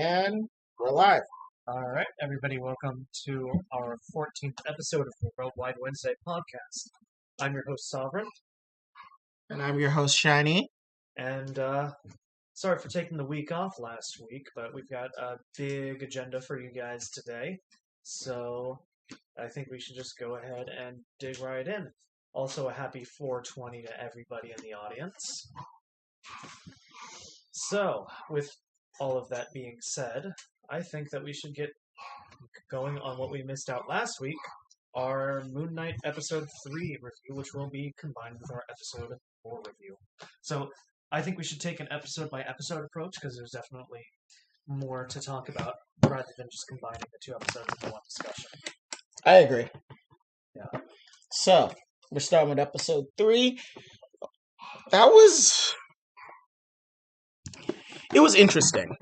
And we're live. All right, everybody, welcome to our 14th episode of the Worldwide Wednesday podcast. I'm your host, Sovereign, And I'm your host, Shiny. and sorry for taking the week off last week, but we've got a big agenda for you guys today, so I think we should just go ahead and dig right in. Also, a happy 420 to everybody in the audience. So, with all of that being said, I think that we should get going on what we missed out last week, our Moon Knight episode 3 review, which will be combined with our episode 4 review. So I think we should take an episode by episode approach because there's definitely more to talk about rather than just combining the two episodes into one discussion. I agree. Yeah. So, we're starting with episode 3. It was interesting.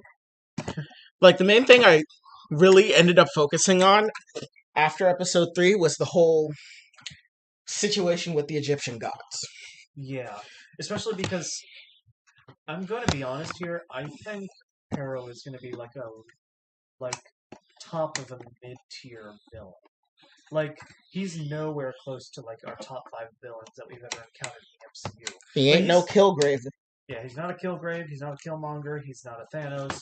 Like, the main thing I really ended up focusing on after episode 3 was the whole situation with the Egyptian gods. Yeah, especially because I'm going to be honest here. I think Harrow is going to be like top of a mid-tier villain. Like, he's nowhere close to like our top 5 villains that we've ever encountered in the MCU. He ain't no Killgrave. Yeah, he's not a Killgrave. He's not a Killmonger. He's not a Thanos.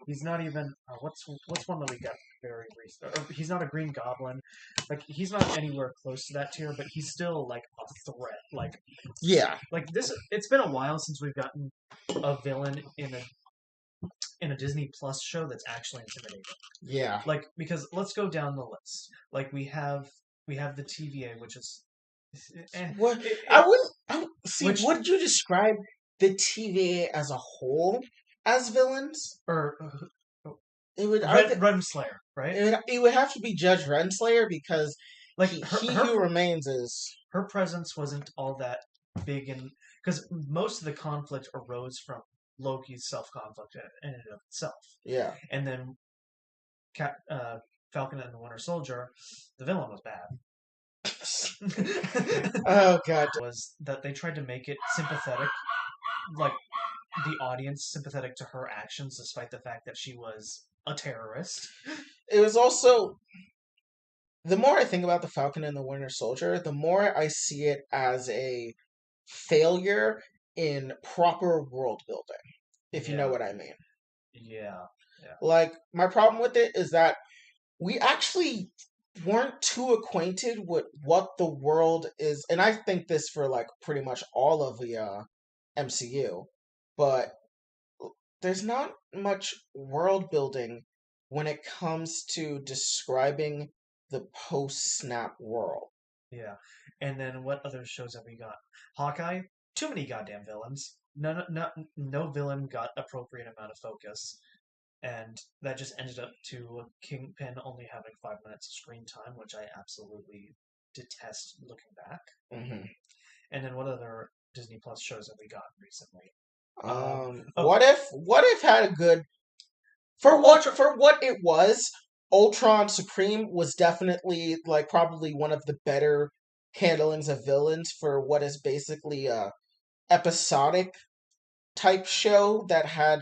He's not even what's one that we got very recent. Or he's not a Green Goblin. Like, he's not anywhere close to that tier, but he's still like a threat. Like, Yeah. Like this, it's been a while since we've gotten a villain in a Disney Plus show that's actually intimidating. Yeah. Like, because let's go down the list. Like, we have the TVA, which is What would you describe the TVA as a whole as villains? or It would Renslayer, right? It would have to be Judge Renslayer because Like, he her who remains is her presence wasn't all that big, and because most of the conflict arose from Loki's self-conflict in and of itself. Yeah. And then Falcon and the Winter Soldier, the villain was bad. Oh god. Was that they tried to make it sympathetic, like the audience sympathetic to her actions, despite the fact that she was a terrorist. It was also, the more I think about the Falcon and the Winter Soldier, the more I see it as a failure in proper world building, if you know what I mean. Yeah. Like, my problem with it is that we actually weren't too acquainted with what the world is, and I think this for like pretty much all of the MCU, but there's not much world building when it comes to describing the post-snap world. Yeah. And then what other shows have we got? Hawkeye, too many goddamn villains. No villain got appropriate amount of focus. And that just ended up to Kingpin only having 5 minutes of screen time, which I absolutely detest looking back. Mm-hmm. And then what other Disney Plus shows have we gotten recently? What if had a good for what it was. Ultron Supreme was definitely like probably one of the better handlings of villains for what is basically a episodic type show that had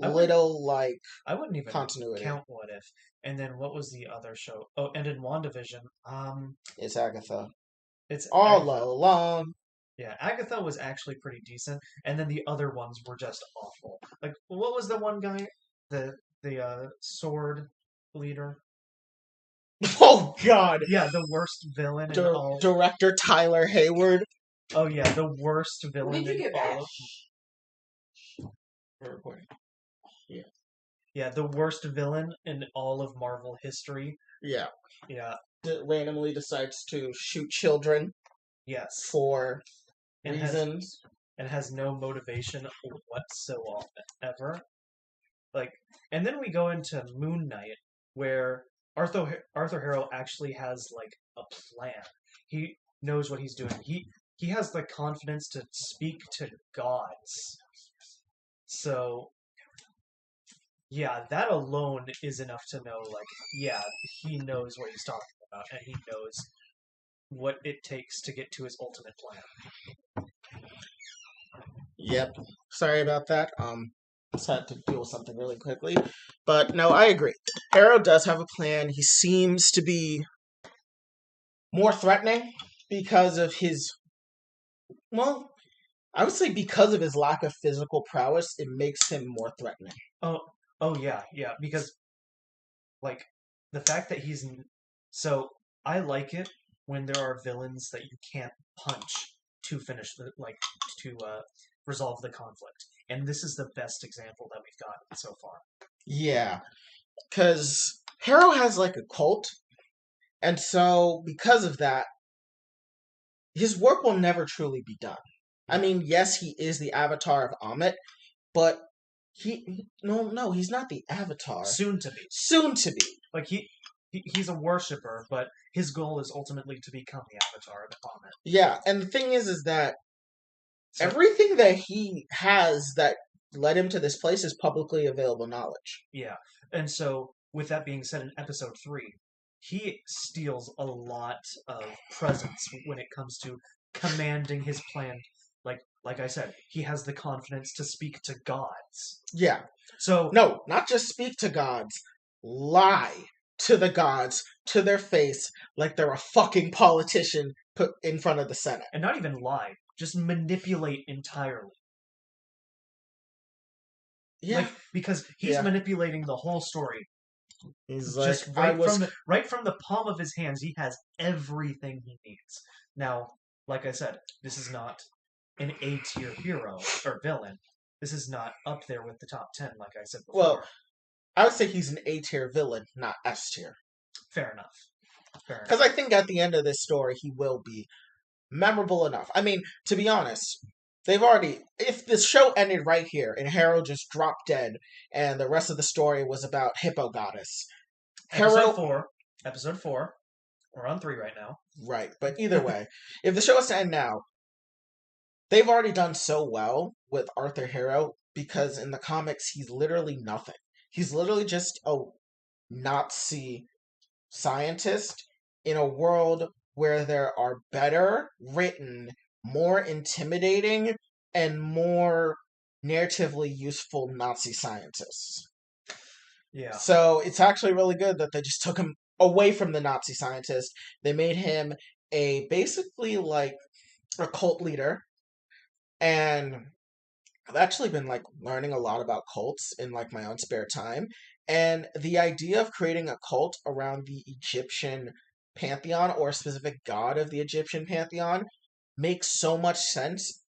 I wouldn't even continuity. Count What If. And then what was the other show? Oh, and in WandaVision, it's Agatha. It's all Agatha. along. Yeah, Agatha was actually pretty decent, and then the other ones were just awful. Like, what was the one guy, the sword leader? Oh God! Yeah, the worst villain in all. Director Tyler Hayward. Oh yeah, the worst villain in all. We're recording. Yeah. Yeah, the worst villain in all of Marvel history. Yeah. Yeah. That randomly decides to shoot children. Yes. For reasons. And has no motivation whatsoever. Like, and then we go into Moon Knight, where Arthur Harrow actually has like a plan. He knows what he's doing. He has the confidence to speak to gods. So, yeah, that alone is enough to know, like, yeah, he knows what he's talking about, and he knows what it takes to get to his ultimate plan. Yep. Sorry about that. Just had to deal with something really quickly. But no, I agree. Harrow does have a plan. He seems to be more threatening because of his, well, I would say because of his lack of physical prowess, it makes him more threatening. Oh, oh yeah, yeah. Because like the fact that so I like it when there are villains that you can't punch to finish to resolve the conflict, and this is the best example that we've gotten so far. Yeah, because Harrow has like a cult, and so because of that, his work will never truly be done. I mean, yes, he is the avatar of Amit, but no, he's not the avatar. Soon to be. Soon to be. Like he's a worshiper, but his goal is ultimately to become the avatar of Amit. Yeah, and the thing is that everything that he has that led him to this place is publicly available knowledge. Yeah, and so with that being said, in episode 3, he steals a lot of presence when it comes to commanding his plan. Like I said, he has the confidence to speak to gods. Yeah. So no, not just speak to gods, lie to the gods to their face like they're a fucking politician put in front of the Senate. And not even lie, just manipulate entirely. Yeah. Like, because he's manipulating the whole story. He's just like, right from the palm of his hands, he has everything he needs. Now, like I said, this is not an A-tier hero or villain. This is not up there with the top 10, like I said before. Well, I would say he's an A-tier villain, not S-tier. Fair enough. Because I think at the end of this story, he will be memorable enough. I mean, to be honest, if the show ended right here and Harrow just dropped dead and the rest of the story was about Hippo Goddess. Episode 4. We're on 3 right now. Right, but either way, if the show was to end now, they've already done so well with Arthur Harrow because in the comics, he's literally nothing. He's literally just a Nazi scientist in a world where there are better written, more intimidating, and more narratively useful Nazi scientists. Yeah. So it's actually really good that they just took him away from the Nazi scientist. They made him basically like a cult leader. And I've actually been like learning a lot about cults in like my own spare time. And the idea of creating a cult around the Egyptian pantheon or a specific god of the Egyptian pantheon makes so much sense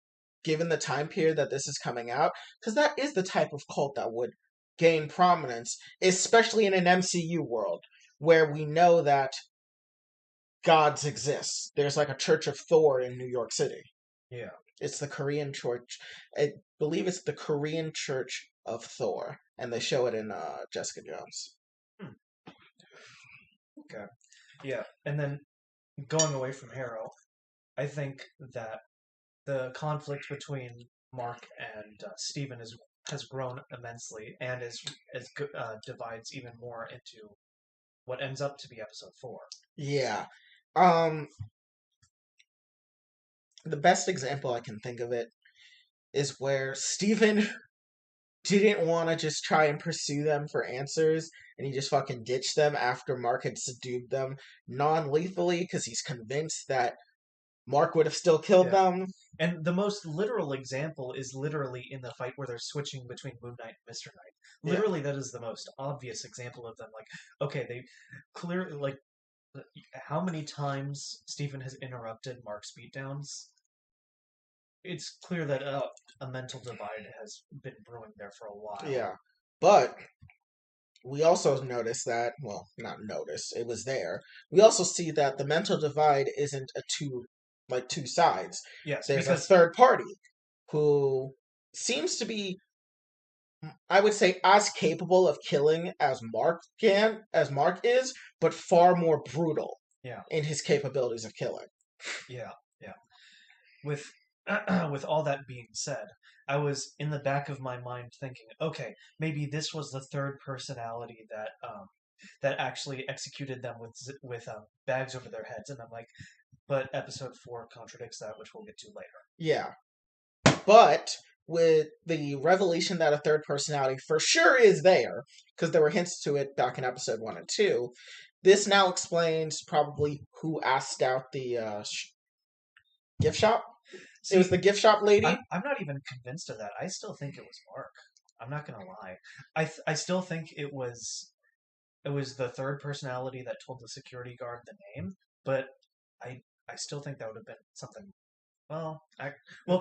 given the time period that this is coming out, because that is the type of cult that would gain prominence, especially in an MCU world where we know that gods exist. There's like a Church of Thor in New York City. Yeah. It's the Korean church. I believe it's the Korean Church of Thor, and they show it in Jessica Jones. Okay. Yeah, and then going away from Harrow, I think that the conflict between Mark and Steven has grown immensely and divides even more into what ends up to be episode 4. Yeah. The best example I can think of it is where Steven didn't want to just try and pursue them for answers, and he just fucking ditched them after Mark had subdued them non-lethally because he's convinced that Mark would have still killed them. And the most literal example is literally in the fight where they're switching between Moon Knight and Mr. Knight. Literally, that is the most obvious example of them. Like, okay, they clearly, like, how many times Stephen has interrupted Mark's beatdowns? It's clear that a mental divide has been brewing there for a while. Yeah, but we also notice that, well, not notice, it was there. We also see that the mental divide isn't two sides. Yes, there's a third party who seems to be, I would say, as capable of killing as Mark is, but far more brutal. Yeah. In his capabilities of killing. Yeah. With all that being said, I was in the back of my mind thinking, okay, maybe this was the third personality that actually executed them with bags over their heads, and I'm like, but episode 4 contradicts that, which we'll get to later. Yeah, but with the revelation that a third personality for sure is there, because there were hints to it back in episode 1 and 2, this now explains probably who asked out the gift shop. It was See, the gift shop lady. I'm not even convinced of that. I still think it was Mark. I'm not gonna lie. I still think it was the third personality that told the security guard the name, but I still think that would have been something. Well,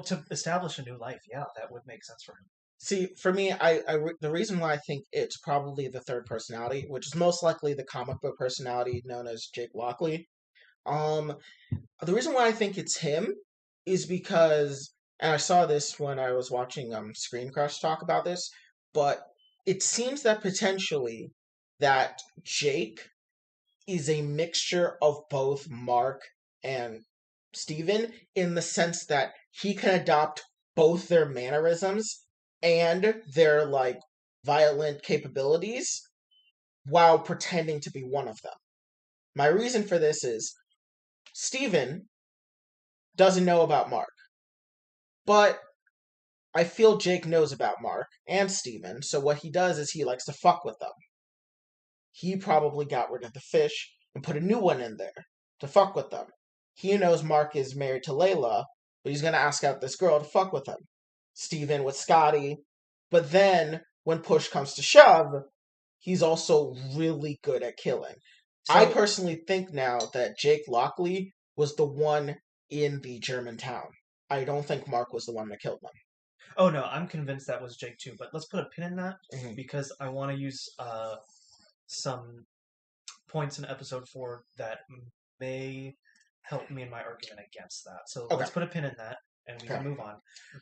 to establish a new life, yeah, that would make sense for him. See, for me, the reason why I think it's probably the third personality, which is most likely the comic book personality known as Jake Lockley. Um, the reason why I think it's him is because, and I saw this when I was watching Screen Crush talk about this, but it seems that potentially that Jake is a mixture of both Mark and Steven in the sense that he can adopt both their mannerisms and their like violent capabilities while pretending to be one of them. My reason for this is Steven doesn't know about Mark, but I feel Jake knows about Mark and Steven, so what he does is he likes to fuck with them. He probably got rid of the fish and put a new one in there to fuck with them. He knows Mark is married to Layla, but he's gonna ask out this girl to fuck with him. Steven with Scotty. But then, when push comes to shove, he's also really good at killing. I So, personally think now that Jake Lockley was the one in the German town. I don't think Mark was the one that killed them. oh no, I'm convinced that was Jake too. But let's put a pin in that Mhm. because I want to use some points in episode 4 that may help me in my argument against that. So Okay. let's put a pin in that and we Okay. can move on.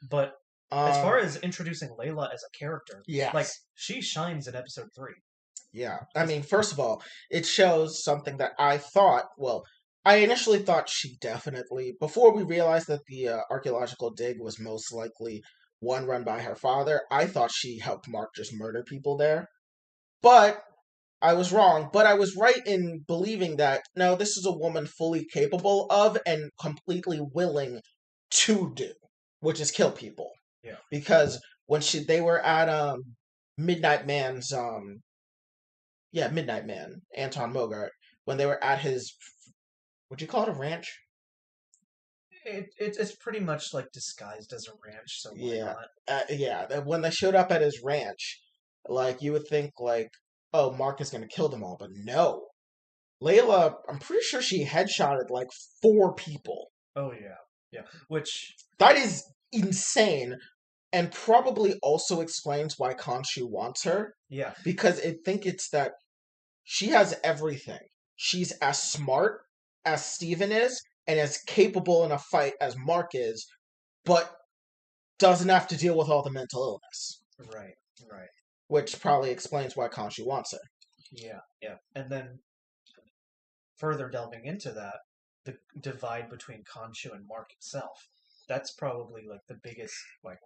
But as Um. far as introducing Layla as a character, like Yes. she shines in episode 3. Yeah. I mean, first of all, it shows something that I thought. Well, I initially thought she definitely, before we realized that the archaeological dig was most likely one run by her father. I thought she helped Mark just murder people there, but I was wrong, but I was right in believing that no, this is a woman fully capable of and completely willing to do, which is kill people. Yeah. Because when they were at Midnight Man's Midnight Man, Anton Mogart, when they were at his, would you call it a ranch? It's pretty much like disguised as a ranch, so why Yeah. not? When they showed up at his ranch, like you would think like, oh, Mark is gonna kill them all, but no. Layla, I'm pretty sure she headshotted like 4 people. Oh yeah, yeah. Which That is insane, and probably also explains why Khonshu wants her. yeah, Because I think it's that she has everything. She's as smart as Steven is, and as capable in a fight as Mark is, but doesn't have to deal with all the mental illness. right, right. Which probably explains why Khonshu wants her. Yeah, yeah. And then further delving into that, the divide between Khonshu and Mark himself. That's probably like the biggest like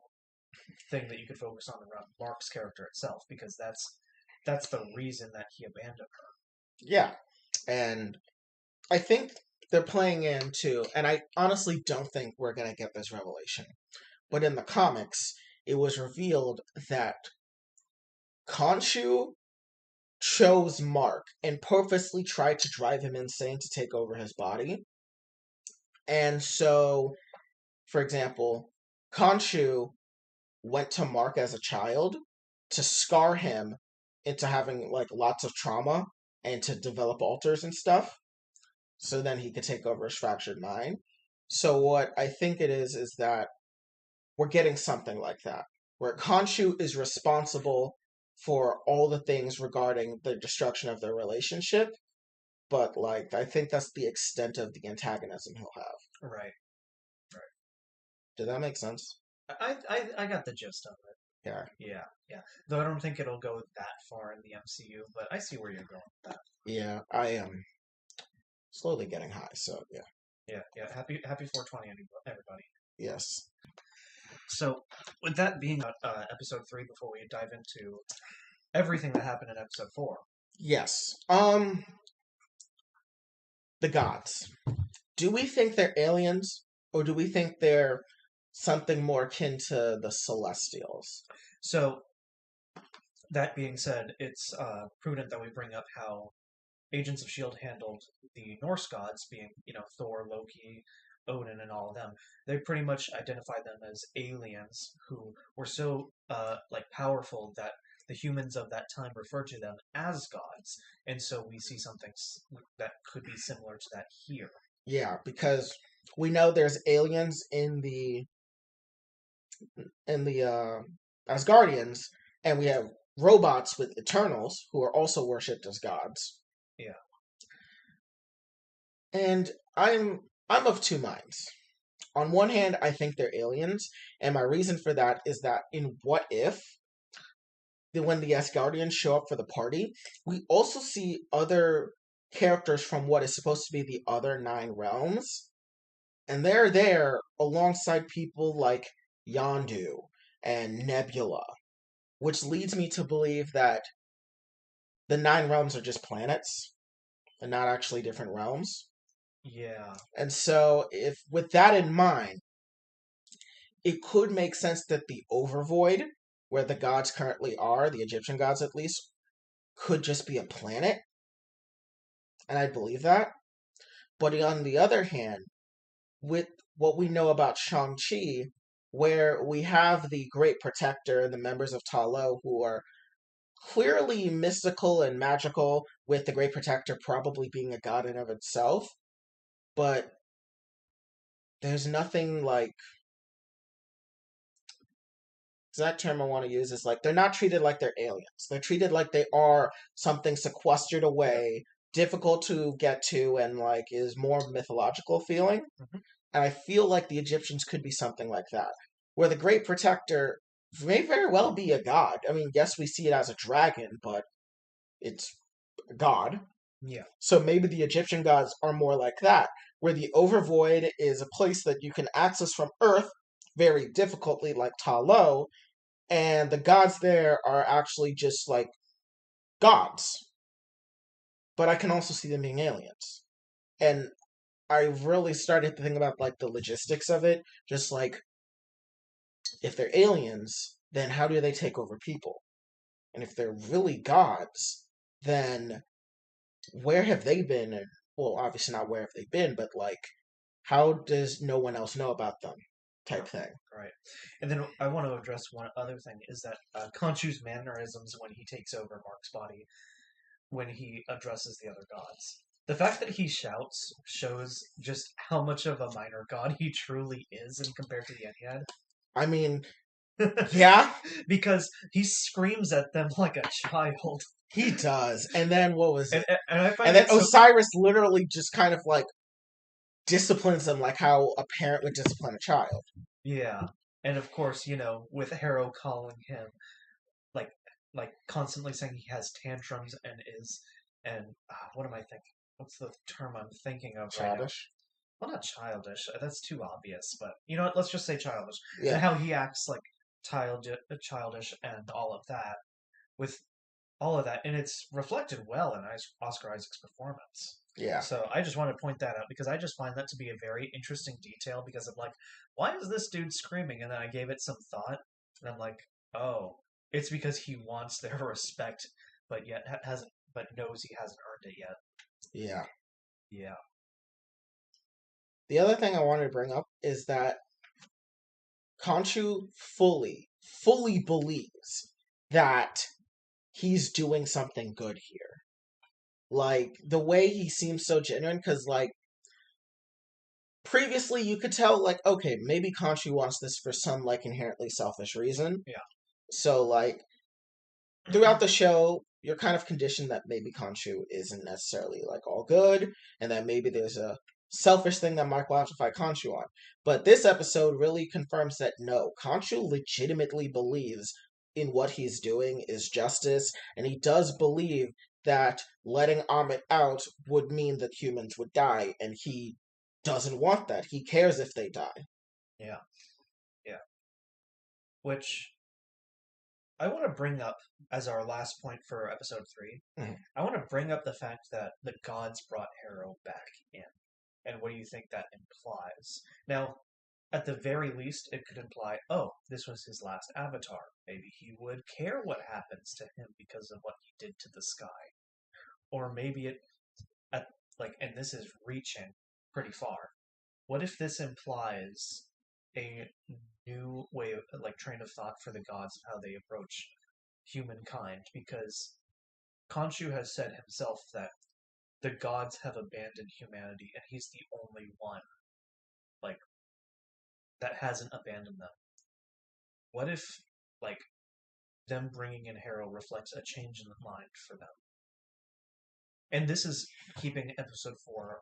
thing that you could focus on around Mark's character itself, because that's the reason that he abandoned her. Yeah. And I think they're playing into, and I honestly don't think we're going to get this revelation, but in the comics, it was revealed that Khonshu chose Mark and purposely tried to drive him insane to take over his body. And so, for example, Khonshu went to Mark as a child to scar him into having like lots of trauma and to develop alters and stuff. So then he could take over his fractured mind. So what I think it is that we're getting something like that, where Khonshu is responsible for all the things regarding the destruction of their relationship, but like I think that's the extent of the antagonism he'll have. Right, right. Did that make sense? I got the gist of it. Yeah. Yeah, yeah. Though I don't think it'll go that far in the MCU, but I see where you're going with that. Yeah, I am slowly getting high, so yeah. Yeah, yeah. Happy 420, everybody. Yes. So, with that being episode 3, before we dive into everything that happened in episode 4. Yes. The gods. Do we think they're aliens, or do we think they're something more akin to the Celestials. So that being said, it's prudent that we bring up how Agents of Shield handled the Norse gods, being Thor, Loki, Odin, and all of them. They pretty much identified them as aliens who were so like powerful that the humans of that time referred to them as gods, and so we see something that could be similar to that here. Yeah, because we know there's aliens in the Asgardians, and we have robots with Eternals who are also worshipped as gods. Yeah. And I'm of two minds. On one hand, I think they're aliens, and my reason for that is that in What If, when the Asgardians show up for the party, we also see other characters from what is supposed to be the other 9 realms, and they're there alongside people like Yondu and Nebula, which leads me to believe that the 9 realms are just planets and not actually different realms. Yeah. And so, if with that in mind, it could make sense that the Overvoid, where the gods currently are, the Egyptian gods at least, could just be a planet. And I believe that. But on the other hand, with what we know about Shang-Chi, where we have the Great Protector and the members of Ta Lo who are clearly mystical and magical, with the Great Protector probably being a god in of itself, but there's nothing like exact term I want to use is like they're not treated like they're aliens. They're treated like they are something sequestered away, difficult to get to, and like is more mythological feeling. Mhm. And I feel like the Egyptians could be something like that, where the Great Protector may very well be a god. I mean, yes, we see it as a dragon, but it's a god. Yeah. So maybe the Egyptian gods are more like that, where the Overvoid is a place that you can access from Earth very difficultly, like Ta Lo, and the gods there are actually just like gods. But I can also see them being aliens. And I really started to think about like the logistics of it, just like if they're aliens, then how do they take over people? And if they're really gods, then where have they been? And well, obviously not where have they been, but like how does no one else know about them? Type thing. Right. And then I want to address one other thing is that Khonshu's mannerisms when he takes over Mark's body, when he addresses the other gods. The fact that he shouts shows just how much of a minor god he truly is in compared to the Ennead. I mean, yeah, Because he screams at them like a child. he does. And then what was it? And I And find then that so. Osiris literally just kind of like disciplines them like how a parent would discipline a child. Yeah. And of course, with Harrow calling him like constantly saying he has tantrums and what am I thinking? What's the term I'm thinking of right now? Childish. Well, not childish. That's too obvious. But you know what? Let's just say childish. And Yeah. how he acts like childish and all of that. With all of that, and it's reflected well in Oscar Isaac's performance. Yeah. So I just want to point that out because I just find that to be a very interesting detail because I'm like, why is this dude screaming? And then I gave it some thought, and I'm like, oh, it's because he wants their respect, but yet hasn't, but knows he hasn't earned it yet. Yeah. Yeah. The other thing I wanted to bring up is that Khonshu fully believes that he's doing something good here. Like, the way he seems so genuine, because, like, previously you could tell, like, okay, maybe Khonshu wants this for some, like, inherently selfish reason. Yeah. So, like, throughout the show, you're kind of conditioned that maybe Khonshu isn't necessarily, like, all good, and that maybe there's a selfish thing that Mike will have to fight Khonshu on. But this episode really confirms that no, Khonshu legitimately believes in what he's doing is justice, and he does believe that letting Amit out would mean that humans would die, and he doesn't want that. He cares if they die. Yeah. Yeah. Which I want to bring up as our last point for episode 3. Mhm. I want to bring up the fact that the gods brought Harrow back in. And what do you think that implies? Now, at the very least, it could imply, oh, this was his last avatar. Maybe he would care what happens to him because of what he did to the sky. Or maybe it, at, and this is reaching pretty far. What if this implies a new way of, train of thought for the gods of how they approach humankind? Because Khonshu has said himself that the gods have abandoned humanity, and he's the only one, like, that hasn't abandoned them. What if, them bringing in Harrow reflects a change in the mind for them? And this is keeping episode 4,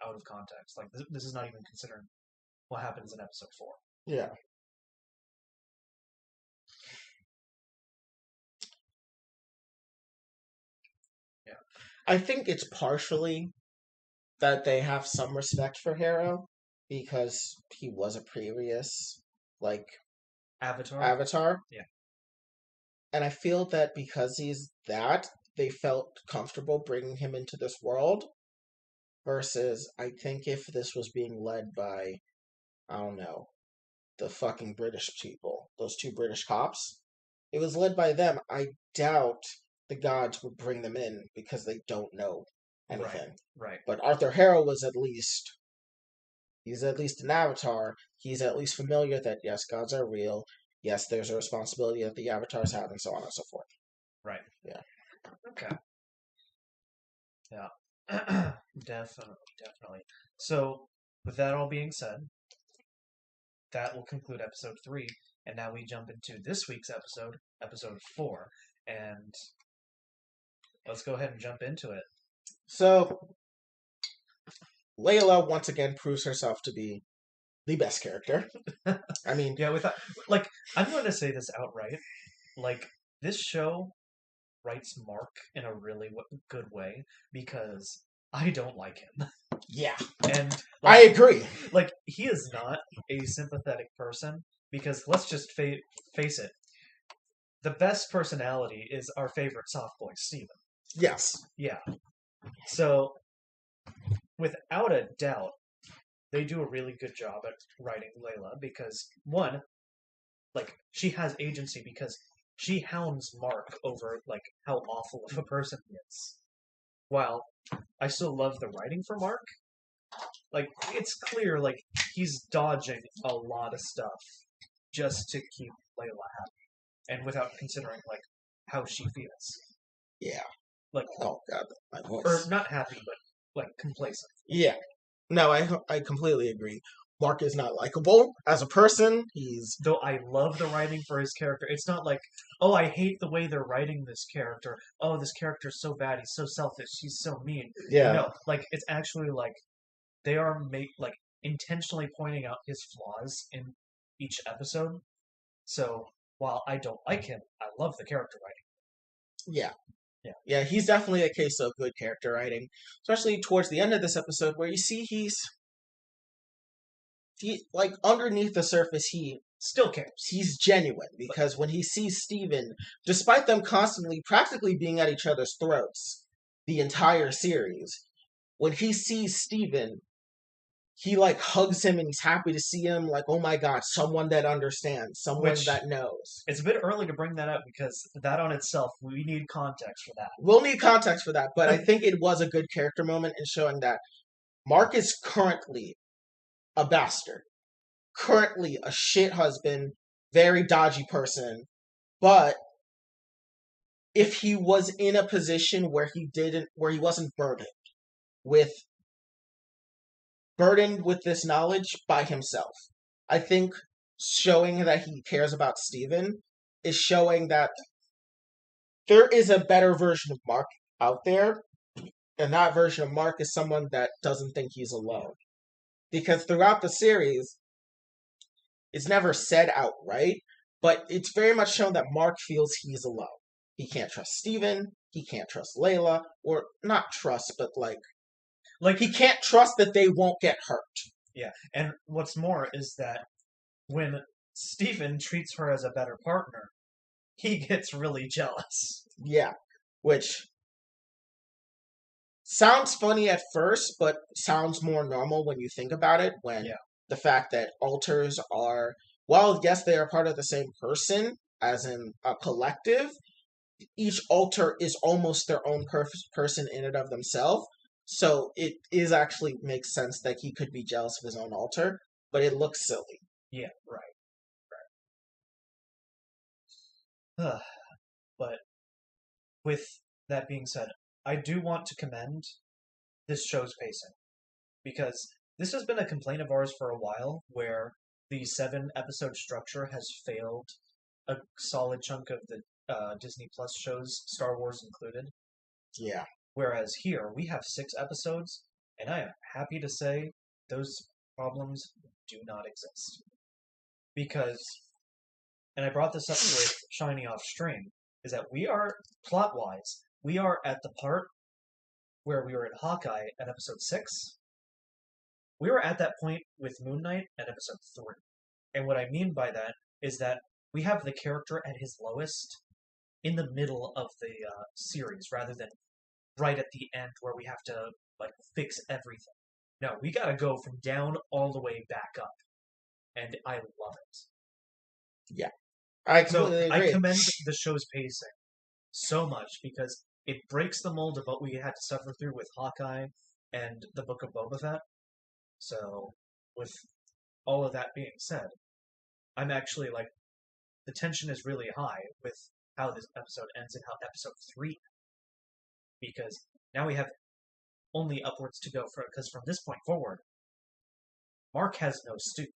out of context. This is not even considering what happens in episode 4. Yeah. Yeah. I think it's partially that they have some respect for Harrow because he was a previous, Avatar. Yeah. And I feel that because he's that, they felt comfortable bringing him into this world. Versus, I think if this was being led by, I don't know, the fucking British people, those 2 British cops, it was led by them, I doubt the gods would bring them in because they don't know anything. Right. But Arthur Harrow was he's at least an avatar. He's at least familiar that, yes, gods are real. Yes, there's a responsibility that the avatars have, and so on and so forth. Right. Yeah. Okay. Yeah. Definitely. So, with that all being said, that will conclude episode 3, and now we jump into this week's episode 4, and let's go ahead and jump into it. So, Layla once again proves herself to be the best character. I mean, yeah, I'm going to say this outright. This show writes Mark in a really good way because I don't like him. Yeah. And I agree. He is not a sympathetic person because let's just face it. The best personality is our favorite soft boy, Steven. Yes. Yeah. So, without a doubt, they do a really good job at writing Layla because, one, she has agency because she hounds Mark over, how awful of a person he is. While I still love the writing for Mark, it's clear, he's dodging a lot of stuff just to keep Layla happy. And without considering, how she feels. Yeah. Oh, God. My voice. Or not happy, but, complacent. Yeah. No, I completely agree. Mark is not likable as a person. Though I love the writing for his character. It's not oh, I hate the way they're writing this character. Oh, this character's so bad. He's so selfish. He's so mean. Yeah. No, it's actually they are intentionally pointing out his flaws in each episode. So while I don't like him, I love the character writing. Yeah. Yeah, he's definitely a case of good character writing, especially towards the end of this episode where you see he underneath the surface, he still cares. He's genuine because when he sees Steven, despite them constantly practically being at each other's throats the entire series, when he sees Steven, he hugs him and he's happy to see him. Oh my God, someone that understands, someone that knows. It's a bit early to bring that up because that on itself, we need context for that. We'll need context for that, but I think it was a good character moment in showing that Mark is currently a bastard, currently a shit husband, very dodgy person, but if he was in a position where he wasn't burdened with this knowledge by himself, I think showing that he cares about Steven is showing that there is a better version of Mark out there, and that version of Mark is someone that doesn't think he's alone. Because throughout the series, it's never said outright, but it's very much shown that Mark feels he's alone. He can't trust Steven, he can't trust Layla, or not trust, but he can't trust that they won't get hurt. Yeah, and what's more is that when Steven treats her as a better partner, he gets really jealous. Yeah, which sounds funny at first, but sounds more normal when you think about it. When the fact that alters are, while yes, they are part of the same person, as in a collective, each alter is almost their own person in and of themselves. So it is actually makes sense that he could be jealous of his own alter, but it looks silly. Yeah, right. Ugh. But with that being said, I do want to commend this show's pacing because this has been a complaint of ours for a while where the 7 episode structure has failed a solid chunk of the Disney Plus shows, Star Wars included. Yeah. Whereas here we have 6 episodes, and I am happy to say those problems do not exist. Because, and I brought this up with Shiny Off Stream, is that we are, plot wise, we are at the part where we were in Hawkeye at episode 6. We were at that point with Moon Knight at episode 3. And what I mean by that is that we have the character at his lowest in the middle of the series rather than right at the end where we have to like fix everything. No, we gotta go from down all the way back up. And I love it. Yeah. I So completely I agree. commend the show's pacing so much because it breaks the mold of what we had to suffer through with Hawkeye and the Book of Boba Fett. So, with all of that being said, I'm actually like, the tension is really high with how this episode ends and how episode 3 ends. Because now we have only upwards to go for it, because from this point forward, Mark has no suit.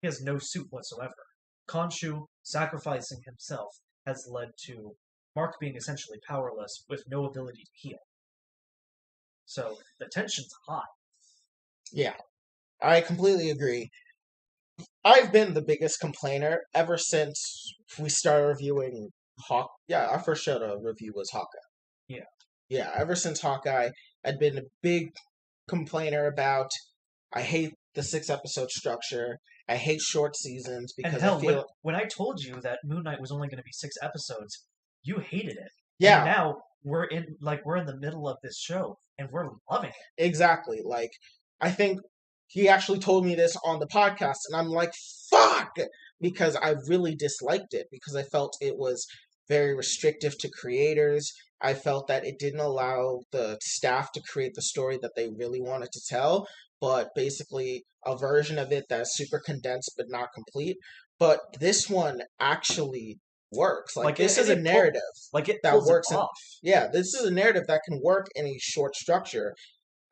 He has no suit whatsoever. Khonshu sacrificing himself has led to Mark being essentially powerless with no ability to heal. So the tension's high. Yeah, I completely agree. I've been the biggest complainer ever since we started reviewing Hawk. Yeah, our first show to review was Hawkeye. Yeah. Yeah, ever since Hawkeye, I'd been a big complainer about. I hate the 6 episode structure. I hate short seasons And because hell, I feel when I told you that Moon Knight was only going to be 6 episodes, you hated it. yeah, And now we're in the middle of this show and we're loving it. exactly. Like I think he actually told me this on the podcast, and I'm like, fuck, because I really disliked it because I felt it was very restrictive to creators. I felt that it didn't allow the staff to create the story that they really wanted to tell, but basically a version of it that's super condensed but not complete. But this one actually works. Like this is a narrative It that pulls it works in off. yeah, this is a narrative that can work in a short structure.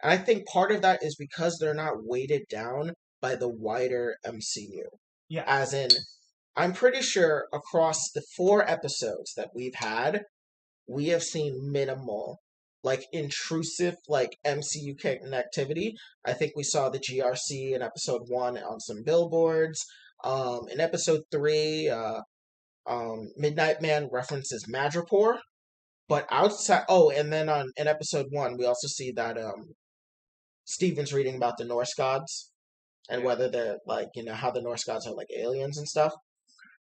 And I think part of that is because they're not weighted down by the wider MCU. Yeah. As in, I'm pretty sure across the 4 episodes that we've had, we have seen minimal, like intrusive, like MCU connectivity. I think we saw the GRC in episode 1 on some billboards. In episode 3, Midnight Man references Madripoor. But outside, oh, and then in episode 1, we also see that Steven's reading about the Norse gods and whether they're like, how the Norse gods are like aliens and stuff.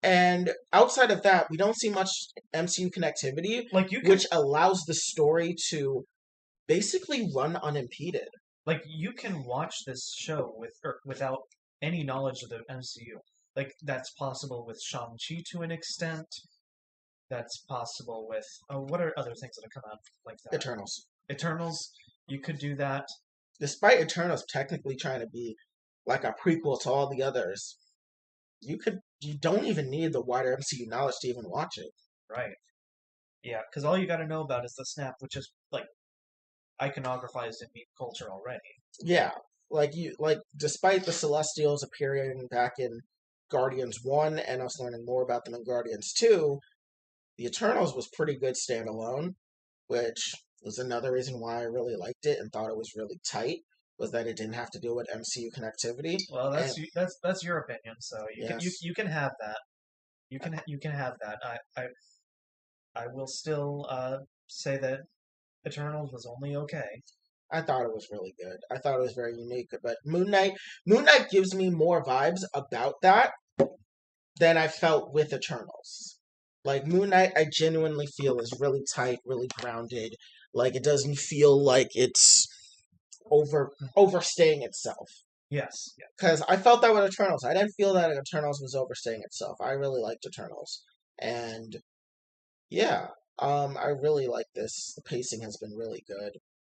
And outside of that, we don't see much MCU connectivity, which allows the story to basically run unimpeded. Like you can watch this show without any knowledge of the MCU. Like that's possible with Shang-Chi to an extent. That's possible with what are other things that have come out like that? Eternals. You could do that. Despite Eternals technically trying to be like a prequel to all the others, you don't even need the wider MCU knowledge to even watch it. Right. Yeah, because all you got to know about is the snap, which is like iconographized in meme culture already. Yeah, despite the Celestials appearing back in Guardians 1 and us learning more about them in Guardians 2, the Eternals was pretty good standalone, which was another reason why I really liked it and thought it was really tight, was that it didn't have to deal with MCU connectivity. Well, that's your opinion, so you can have that. You can have that. I will still say that Eternals was only okay. I thought it was really good. I thought it was very unique. But Moon Knight gives me more vibes about that than I felt with Eternals. Like Moon Knight, I genuinely feel is really tight, really grounded. Like it doesn't feel like it's overstaying itself. Yes. Yeah. Because I felt that with Eternals. I didn't feel that Eternals was overstaying itself. I really liked Eternals. And yeah, I really like this. The pacing has been really good.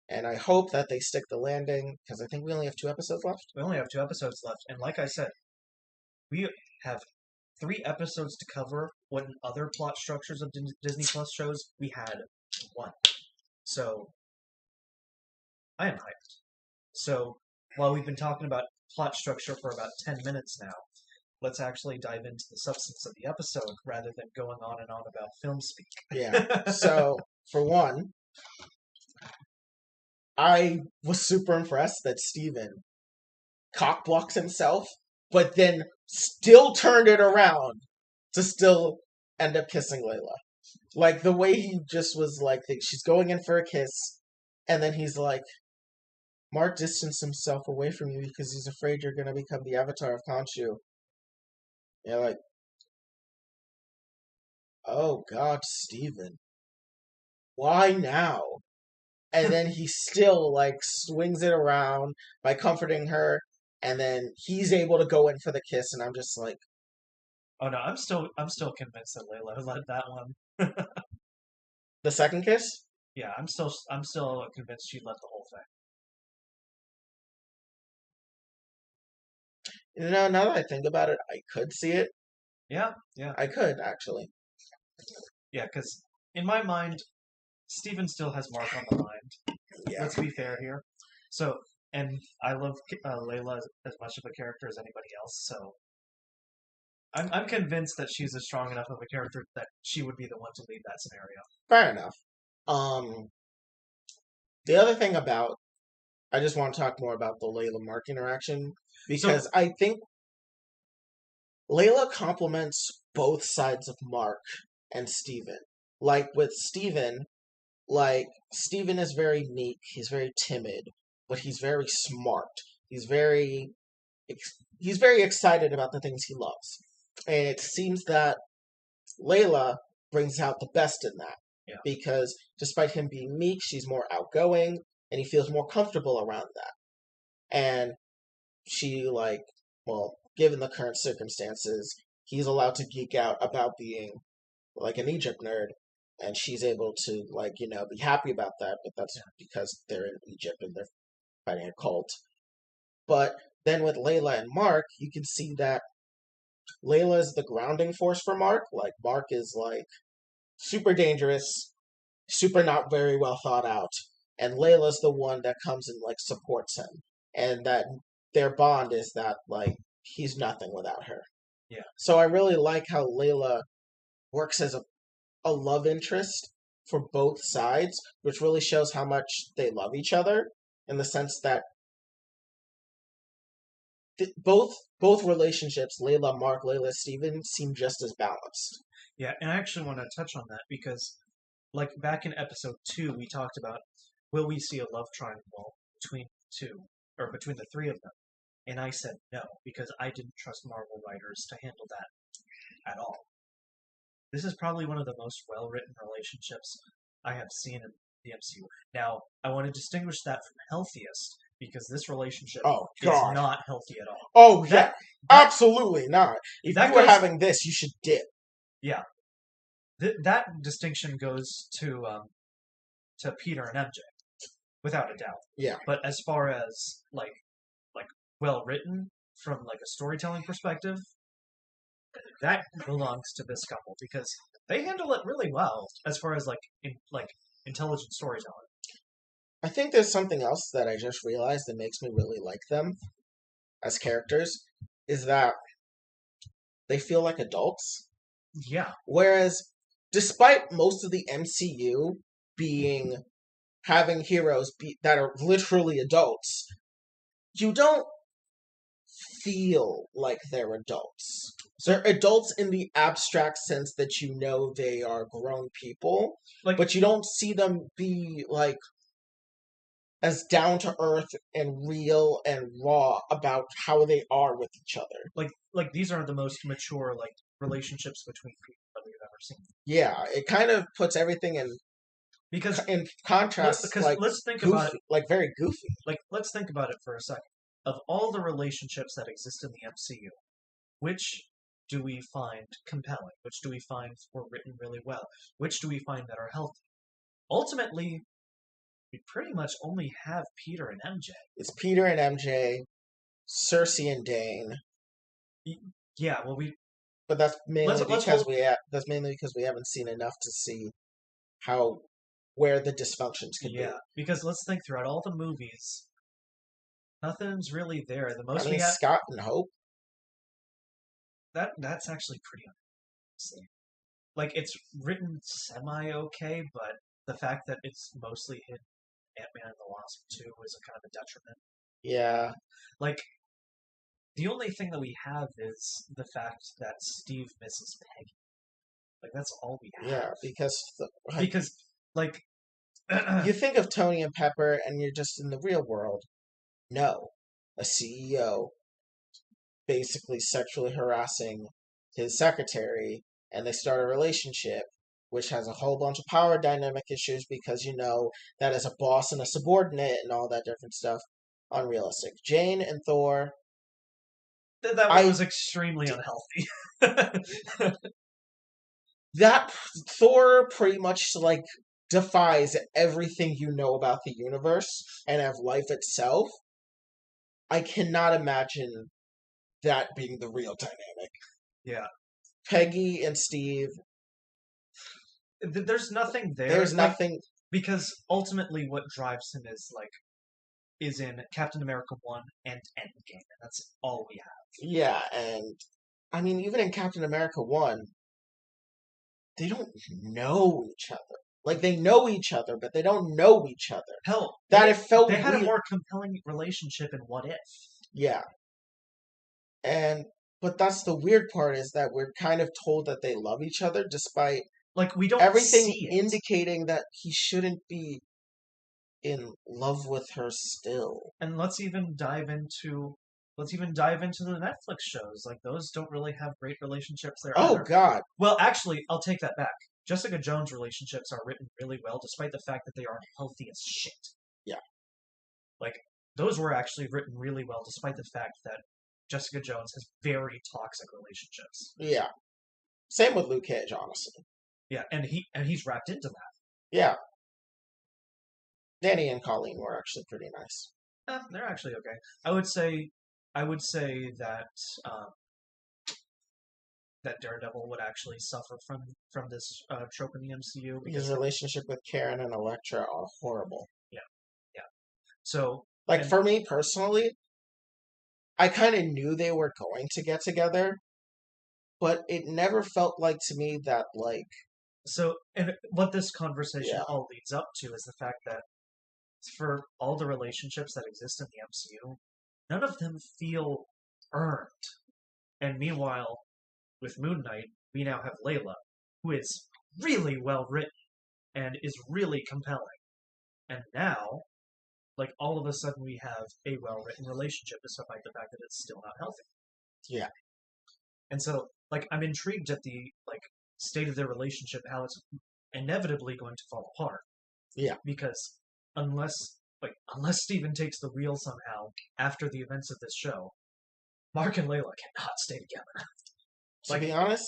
And I hope that they stick the landing, because I think we only have 2 episodes left. We only have 2 episodes left, and like I said, we have 3 episodes to cover. When other plot structures of Disney Plus shows, we had 1. So I am hyped. So while we've been talking about plot structure for about 10 minutes now, let's actually dive into the substance of the episode rather than going on and on about film speak. Yeah. So, for one, I was super impressed that Steven cockblocks himself, but then still turned it around to still end up kissing Layla. Like, the way he just was like, she's going in for a kiss, and then he's like, Mark distanced himself away from you because he's afraid you're going to become the avatar of Khonshu. You're like, oh God, Steven. Why now? And then he still, like, swings it around by comforting her, and then he's able to go in for the kiss, and I'm just like, Oh no, I'm still convinced that Layla led that one. the second kiss? Yeah, I'm still convinced she led the whole thing. You know, now that I think about it, I could see it. Yeah, yeah, I could, actually. yeah. Because in my mind, Steven still has Mark on the mind. Yeah. Let's be fair here. So, and I love Layla as much of a character as anybody else. So, I'm convinced that she's a strong enough of a character that she would be the one to lead that scenario. Fair enough. The other thing about, I just want to talk more about the Layla Mark interaction, because I think Layla complements both sides of Mark and Steven. Like, with Steven, like, Steven is very meek, he's very timid, but he's very smart. He's very excited about the things he loves. And it seems that Layla brings out the best in that. Yeah. Because despite him being meek, she's more outgoing, and he feels more comfortable around that. And she, like, well, given the current circumstances, he's allowed to geek out about being, like, an Egypt nerd, and she's able to, like, you know, be happy about that, but that's because they're in Egypt and they're fighting a cult. But then with Layla and Mark, you can see that Layla is the grounding force for Mark. Like, Mark is, like, super dangerous, super not very well thought out, and Layla's the one that comes and, like, supports him. And that their bond is that, like, he's nothing without her. Yeah. So I really like how Layla works as a love interest for both sides, which really shows how much they love each other, in the sense that both relationships, Layla Mark, Layla Steven, seem just as balanced. Yeah, and I actually want to touch on that because, like, back in episode 2, we talked about, will we see a love triangle between between the 3 of them? And I said no, because I didn't trust Marvel writers to handle that at all. This is probably one of the most well-written relationships I have seen in the MCU. Now, I want to distinguish that from healthiest, because this relationship is not healthy at all. Oh, yeah. Absolutely not. If you were having this, you should dip. Yeah. That distinction goes to Peter and MJ, without a doubt. Yeah. But as far as, like well written from, like, a storytelling perspective, that belongs to this couple, because they handle it really well as far as, like, intelligent storytelling. I think there's something else that I just realized that makes me really like them as characters, is that they feel like adults. Yeah. Whereas, despite most of the MCU having heroes that are literally adults, you don't feel like they're adults. They're adults in the abstract sense that you know they are grown people, but you don't see them be, like, as down to earth and real and raw about how they are with each other. Like these are the most mature, like, relationships between people that we've ever seen. Yeah, it kind of puts everything in contrast. Because like, let's think goofy, about it, like, very goofy. Like, let's think about it for a second. of all the relationships that exist in the MCU, which do we find compelling? Which do we find were written really well? Which do we find that are healthy? Ultimately, we pretty much only have Peter and MJ. It's Peter and MJ, Cersei and Dane. Yeah, well, But that's mainly let's because hold. we haven't seen enough to see how where the dysfunctions could be. Yeah, because let's think throughout all the movies, nothing's really there. The I most we mean, have Scott and Hope. that's actually pretty honestly. Like it's written semi okay, but the fact that it's mostly hidden Ant-Man and the Wasp 2 is a kind of a detriment. Yeah, Like the only thing that we have is the fact that Steve misses Peggy. Like that's all we have. yeah, Because like you think of Tony and Pepper, and you're just in the real world. No, a CEO basically sexually harassing his secretary, and they start a relationship, which has a whole bunch of power dynamic issues because that is a boss and a subordinate and all that different stuff. Unrealistic. Jane and Thor. that one I was extremely unhealthy. that Thor pretty much like defies everything you know about the universe and of life itself. I cannot imagine that being the real dynamic. Yeah. Peggy and Steve, There's nothing there. there's Like nothing. because ultimately what drives him is in Captain America 1 and Endgame, and that's all we have. Yeah, and I mean, even in Captain America 1, they don't know each other. Like, they know each other, but they don't know each other. Hell, That it felt they had a weird. more compelling relationship in What If. Yeah, and but that's the weird part is that we're kind of told that they love each other despite Like we don't everything see it. indicating that he shouldn't be in love with her still. And let's even dive into the Netflix shows. Like those don't really have great relationships there Oh, either. God. Well, actually, I'll take that back. Jessica Jones relationships are written really well, despite the fact that they aren't healthy as shit. Yeah. Like those were actually written really well, despite the fact that Jessica Jones has very toxic relationships. Yeah. Same with Luke Cage, honestly. Yeah, and he's wrapped into that. Yeah. Danny and Colleen were actually pretty nice. They're actually okay. I would say that um, that Daredevil would actually suffer from this trope in the MCU His because relationship with Karen and Elektra are horrible. yeah, yeah. So Like, and for me personally, I kind of knew they were going to get together, but it never felt like to me that, like, and what this conversation yeah, all leads up to is the fact that for all the relationships that exist in the MCU, none of them feel earned. And meanwhile, with Moon Knight, we now have Layla, who is really well written and is really compelling. And now, like all of a sudden, we have a well written relationship, despite the fact that it's still not healthy. yeah, And so, like, I'm intrigued at the like state of their relationship, how it's inevitably going to fall apart. yeah. Because unless Steven takes the wheel somehow after the events of this show, Mark and Layla cannot stay together. To be honest,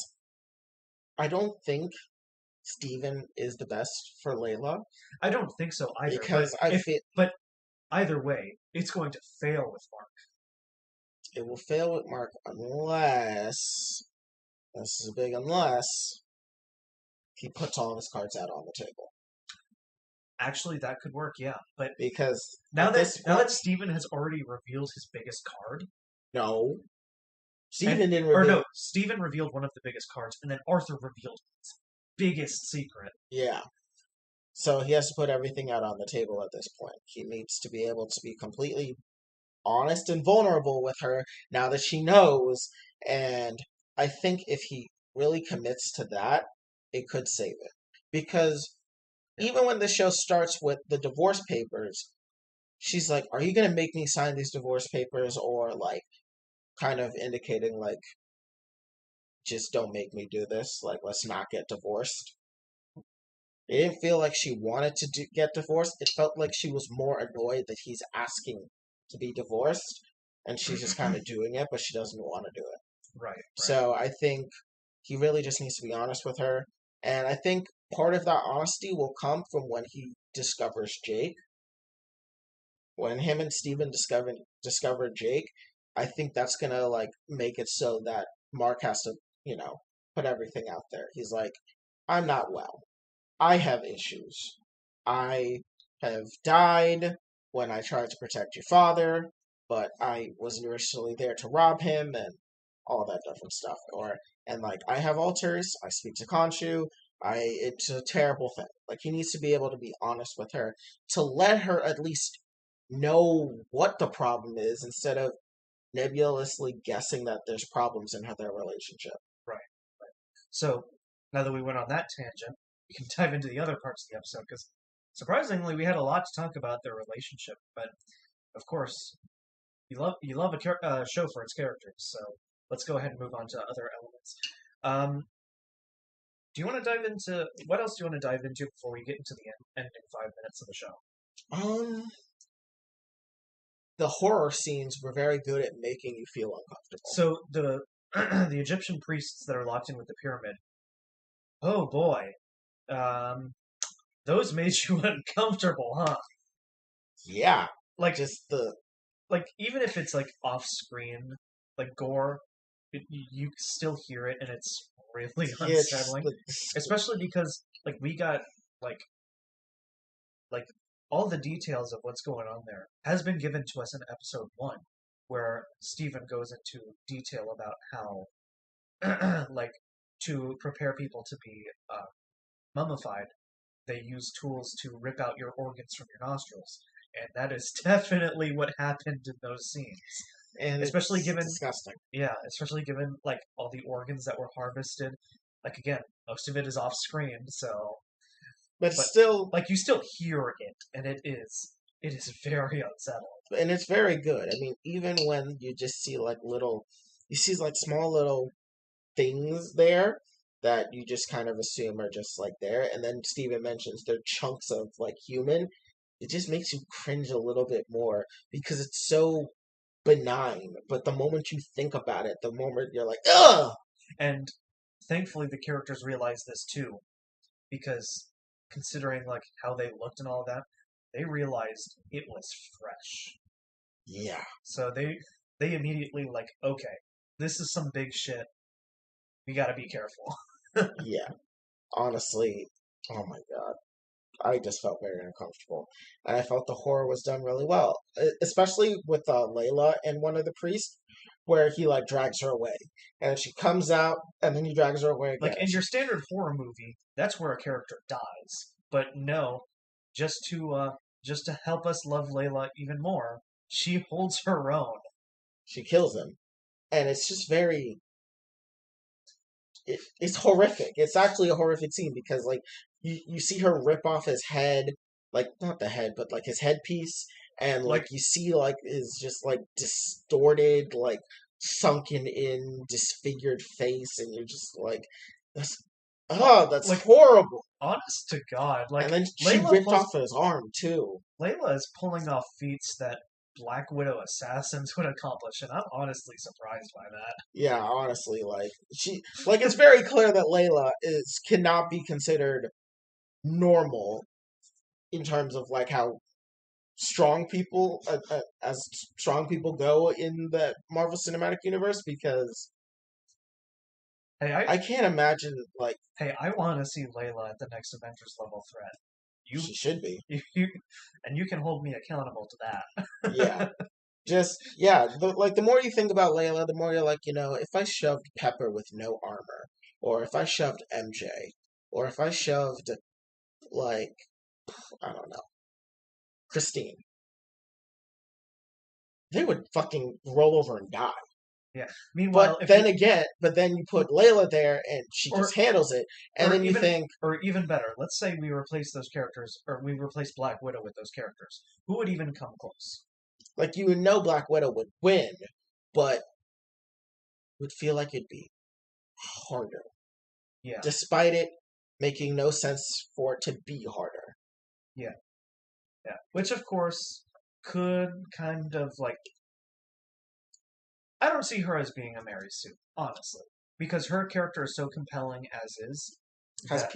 I don't think Steven is the best for Layla I don't think so either. because I feel But either way, it's going to fail with Mark. it will fail with Mark unless this is a big unless he puts all of his cards out on the table. Actually, that could work, yeah. But Because now at that this now point, that Steven has already revealed his biggest card, no, and Steven didn't or reveal. no, Steven revealed one of the biggest cards, and then Arthur revealed his biggest secret. Yeah, so he has to put everything out on the table at this point. He needs to be able to be completely honest and vulnerable with her now that she knows. And I think if he really commits to that, it could save it. Because even when the show starts with the divorce papers, she's like, "Are you going to make me sign these divorce papers?" Or, like, kind of indicating, like, just don't make me do this. Like, let's not get divorced. It didn't feel like she wanted to get divorced. It felt like she was more annoyed that he's asking to be divorced. and she's just kind of doing it, but she doesn't want to do it. Right, right. So I think he really just needs to be honest with her. And I think part of that honesty will come from when he discovers Jake. When him and Steven discover Jake, I think that's gonna like make it so that Mark has to, put everything out there. He's like, I'm not well. I have issues. I have died when I tried to protect your father, but I wasn't originally there to rob him and all that different stuff. And like I have alters, I speak to Khonshu, it's a terrible thing. Like he needs to be able to be honest with her to let her at least know what the problem is instead of nebulously guessing that there's problems in their relationship. Right, right. So now that we went on that tangent, we can dive into the other parts of the episode because surprisingly, we had a lot to talk about their relationship. But of course, you love a show for its characters. So let's go ahead and move on to other elements. Do you want to dive into what else do you want to dive into before we get into the ending 5 minutes of the show? The horror scenes were very good at making you feel uncomfortable. So the the Egyptian priests that are locked in with the pyramid. Oh boy, those made you uncomfortable, huh? Yeah, Like just even if it's like off screen, like gore, you still hear it and it's really unsettling. Especially because like we got like like all the details of what's going on there has been given to us in episode 1, where Stephen goes into detail about how like to prepare people to be mummified, they use tools to rip out your organs from your nostrils, and that is definitely what happened in those scenes. and Especially it's given disgusting. Yeah, especially given like all the organs that were harvested. Like again, most of it is off screen, so But but still, like you still hear it, and it is very unsettling. and it's very good. I mean, even when you just see like you see like small little things there that you just kind of assume are just like there, and then Steven mentions they're chunks of like human. It just makes you cringe a little bit more because it's so benign. But the moment you think about it, the moment you're like, ugh! And thankfully, the characters realize this too, because considering like how they looked and all that, they realized it was fresh. Yeah. So they immediately like, okay, this is some big shit. We got to be careful. Yeah. Honestly, oh my god. I just felt very uncomfortable. And I felt the horror was done really well. Especially with Layla and one of the priests, where he like drags her away. And she comes out and then he drags her away Like again. in your standard horror movie, that's where a character dies. But no, just to help us love Layla even more, she holds her own. She kills him. And it's just it's horrific. It's actually a horrific scene because like you see her rip off his head, like not the head, but like his headpiece, and like you see like his just like distorted, like sunken in, disfigured face, and you're just like, that's like horrible. honest to God, like And then she ripped off his arm too. Layla is pulling off feats that Black Widow assassins would accomplish, and I'm honestly surprised by that. Yeah, honestly, it's very clear that Layla cannot be considered normal in terms of like how strong people as strong people go in the Marvel Cinematic Universe because Hey, I can't imagine like I want to see Layla at the next Avengers level threat. she should be. And you can hold me accountable to that. Yeah. The more you think about Layla, the more you're like, if I shoved Pepper with no armor, or if I shoved MJ, or if I shoved like I don't know, Christine, they would fucking roll over and die. Yeah. Meanwhile, but then you put Layla there and she just handles it, and then you think, or even better, let's say we replace those characters, or we replace Black Widow with those characters. Who would even come close? like you would know Black Widow would win, but would feel like it'd be harder. Yeah. Despite it making no sense for it to be harder. Yeah. Yeah. Which of course could kind of like I don't see her as being a Mary Sue, honestly, because her character is so compelling as is that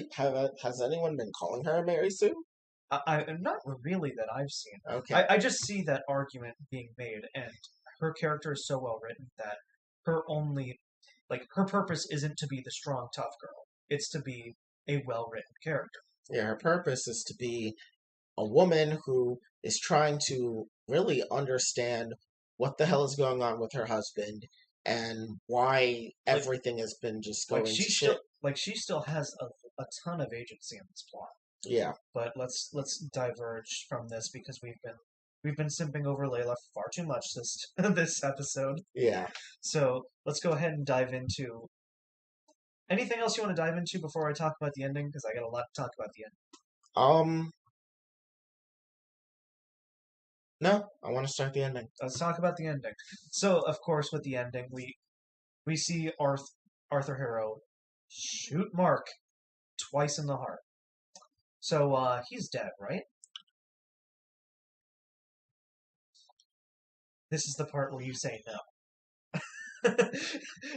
Has anyone been calling her a Mary Sue? not really that I've seen. Okay. I just see that argument being made, and her character is so well written that her purpose isn't to be the strong tough girl. It's to be a well written character. Yeah, her purpose is to be a woman who is trying to really understand what the hell is going on with her husband and why Like everything has been just like going she to shit. she still has a ton of agency in this plot. Yeah, But let's diverge from this because we've been simping over Layla far too much this this episode. yeah. So let's go ahead and dive into anything else you want to dive into before I talk about the ending, because I got a lot to talk about the ending. Um, no, I want to start the ending. Let's talk about the ending. So of course, with the ending, we see Arthur Harrow shoot Mark twice in the heart. So he's dead, right? This is the part where you say no.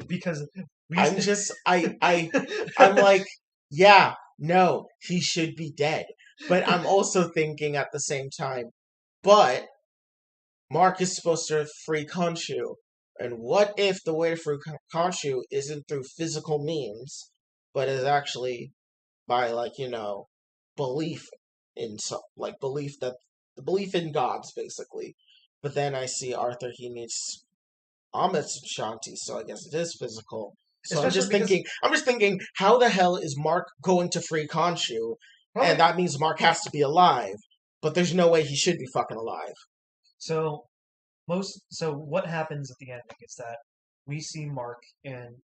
Because we I'm just, I'm like, yeah, no, he should be dead. But I'm also thinking at the same time, but Mark is supposed to free Khonshu. And what if the way to free Khonshu isn't through physical means, but is actually by, like, belief in some, like, belief in gods, basically. But then I see Arthur, he needs Amit's Shanti, so I guess it is physical. So especially because I'm just thinking, how the hell is Mark going to free Khonshu? probably And that means Mark has to be alive, but there's no way he should be fucking alive. so so what happens at the ending is that we see Mark in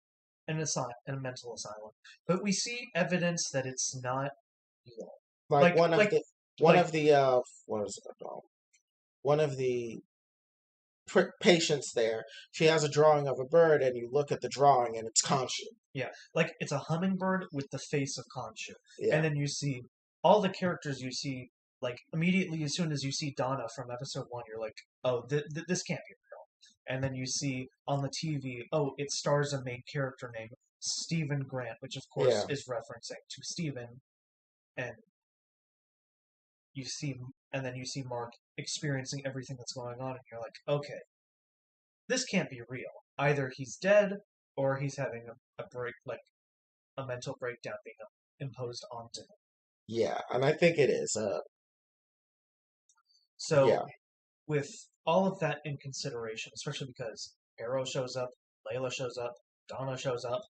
a mental asylum, but we see evidence that it's not real. Like Like one of like the like what is it called? One of the patients there, she has a drawing of a bird, and you look at the drawing, and it's Khonshu. yeah, like it's a hummingbird with the face of Khonshu, and Yeah, then you see all the characters you see. Like immediately, as soon as you see Donna from episode 1, you're like, "Oh, this can't be real." And then you see on the TV, oh, it stars a main character named Stephen Grant, which of course yeah. is referencing to Stephen, and you see, and then you see Mark experiencing everything that's going on, and you're like, okay, this can't be real. Either he's dead, or he's having a break, like a mental breakdown being imposed onto him. Yeah, and I think it is. So, Yeah, with all of that in consideration, especially because Arrow shows up, Layla shows up, Donna shows up,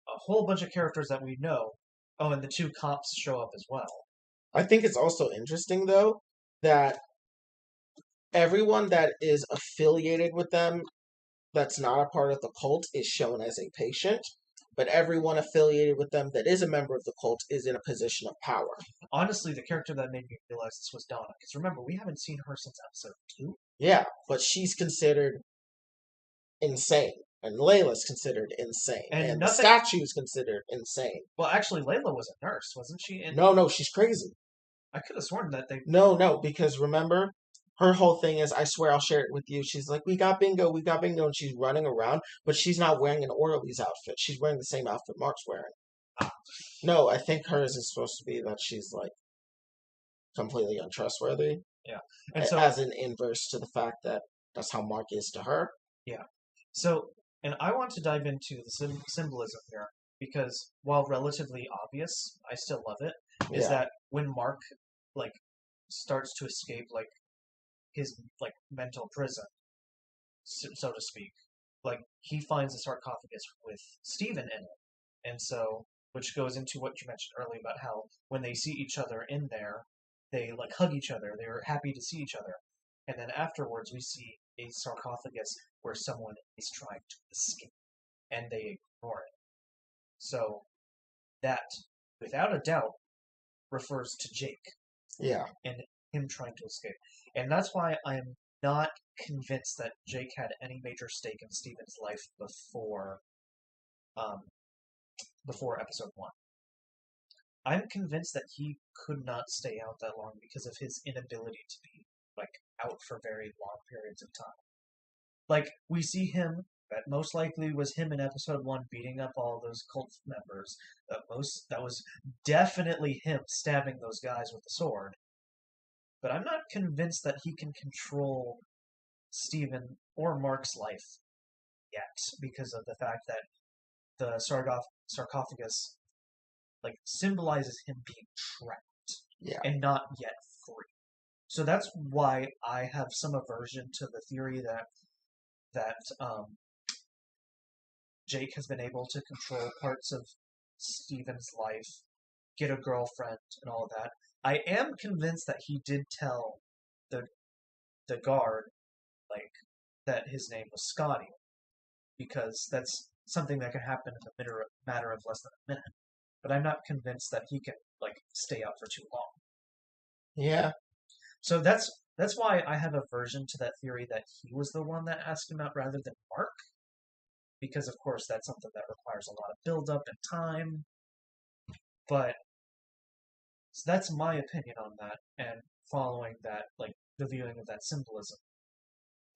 a whole bunch of characters that we know. Oh, and the two cops show up as well. I think it's also interesting though that everyone that is affiliated with them, that's not a part of the cult, is shown as a patient, but everyone affiliated with them that is a member of the cult is in a position of power. Honestly, the character that made me realize this was Donna, because remember, we haven't seen her since episode 2. Yeah, but she's considered insane, and Layla's considered insane, And and the nothing. statue's considered insane. Well, actually, Layla was a nurse, wasn't she? And No, she's crazy. I could have sworn that they. No, because remember, her whole thing is, I swear I'll share it with you. She's like, we got bingo, and she's running around, but she's not wearing an Orly's outfit. She's wearing the same outfit Mark's wearing. No, I think hers is supposed to be that she's, like, completely untrustworthy, Yeah. And so, as an inverse to the fact that that's how Mark is to her. yeah. So, and I want to dive into the symbolism here because while relatively obvious, I still love it. Is Yeah, that when Mark like starts to escape like his like mental prison, so to speak, like he finds a sarcophagus with Stephen in it, and so which goes into what you mentioned earlier about how when they see each other in there, they like hug each other. They're happy to see each other, and then afterwards we see a sarcophagus where someone is trying to escape, and they ignore it. So that, without a doubt, refers to Jake yeah. and him trying to escape. And that's why I'm not convinced that Jake had any major stake in Steven's life um, before episode 1. I'm convinced that he could not stay out that long because of his inability to be like out for very long periods of time. Like we see him That most likely was him in episode 1 beating up all those cult members. That was definitely him stabbing those guys with the sword. But I'm not convinced that he can control Stephen or Mark's life yet, because of the fact that the sarcophagus symbolizes him being trapped Yeah. and not yet free. So that's why I have some aversion to the theory that Jake has been able to control parts of Stephen's life, get a girlfriend, and all of that. I am convinced that he did tell the guard that his name was Scotty, because that's something that can happen in the matter of less than a minute. But I'm not convinced that he can stay out for too long. Yeah. So that's why I have aversion to that theory that he was the one that asked him out rather than Mark, because of course that's something that requires a lot of build up and time. But so that's my opinion on that, and following that, the viewing of that symbolism.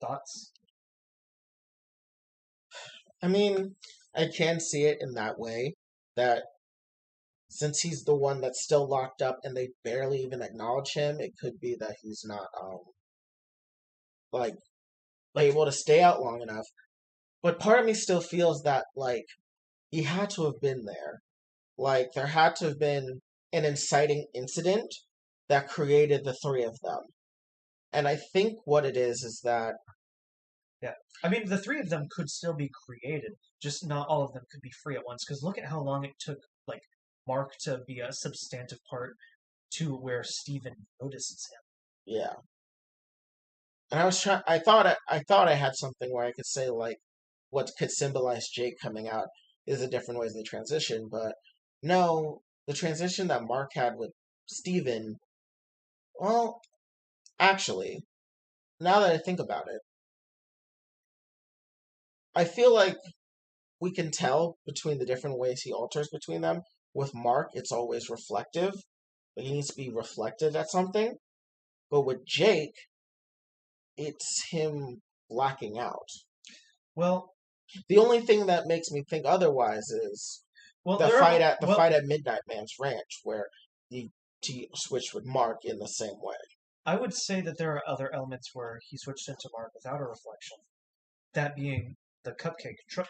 Thoughts? I mean, I can see it in that way, that since he's the one that's still locked up and they barely even acknowledge him, it could be that he's not like able to stay out long enough. But part of me still feels that he had to have been there. There had to have been an inciting incident that created the three of them. And I think what it is that... Yeah. I mean, the three of them could still be created, just not all of them could be free at once, because look at how long it took, Mark to be a substantive part to where Stephen notices him. Yeah. And I thought I had something where I could say, what could symbolize Jake coming out is the different ways they transition, but no, the transition that Mark had with Stephen, well, actually, now that I think about it, I feel like we can tell between the different ways he alters between them. With Mark, it's always reflective. He needs to be reflected at something. But with Jake, it's him blacking out. Well, the only thing that makes me think otherwise is the fight at Midnight Man's Ranch, where he switched with Mark in the same way. I would say that there are other elements where he switched into Mark without a reflection. That being the cupcake truck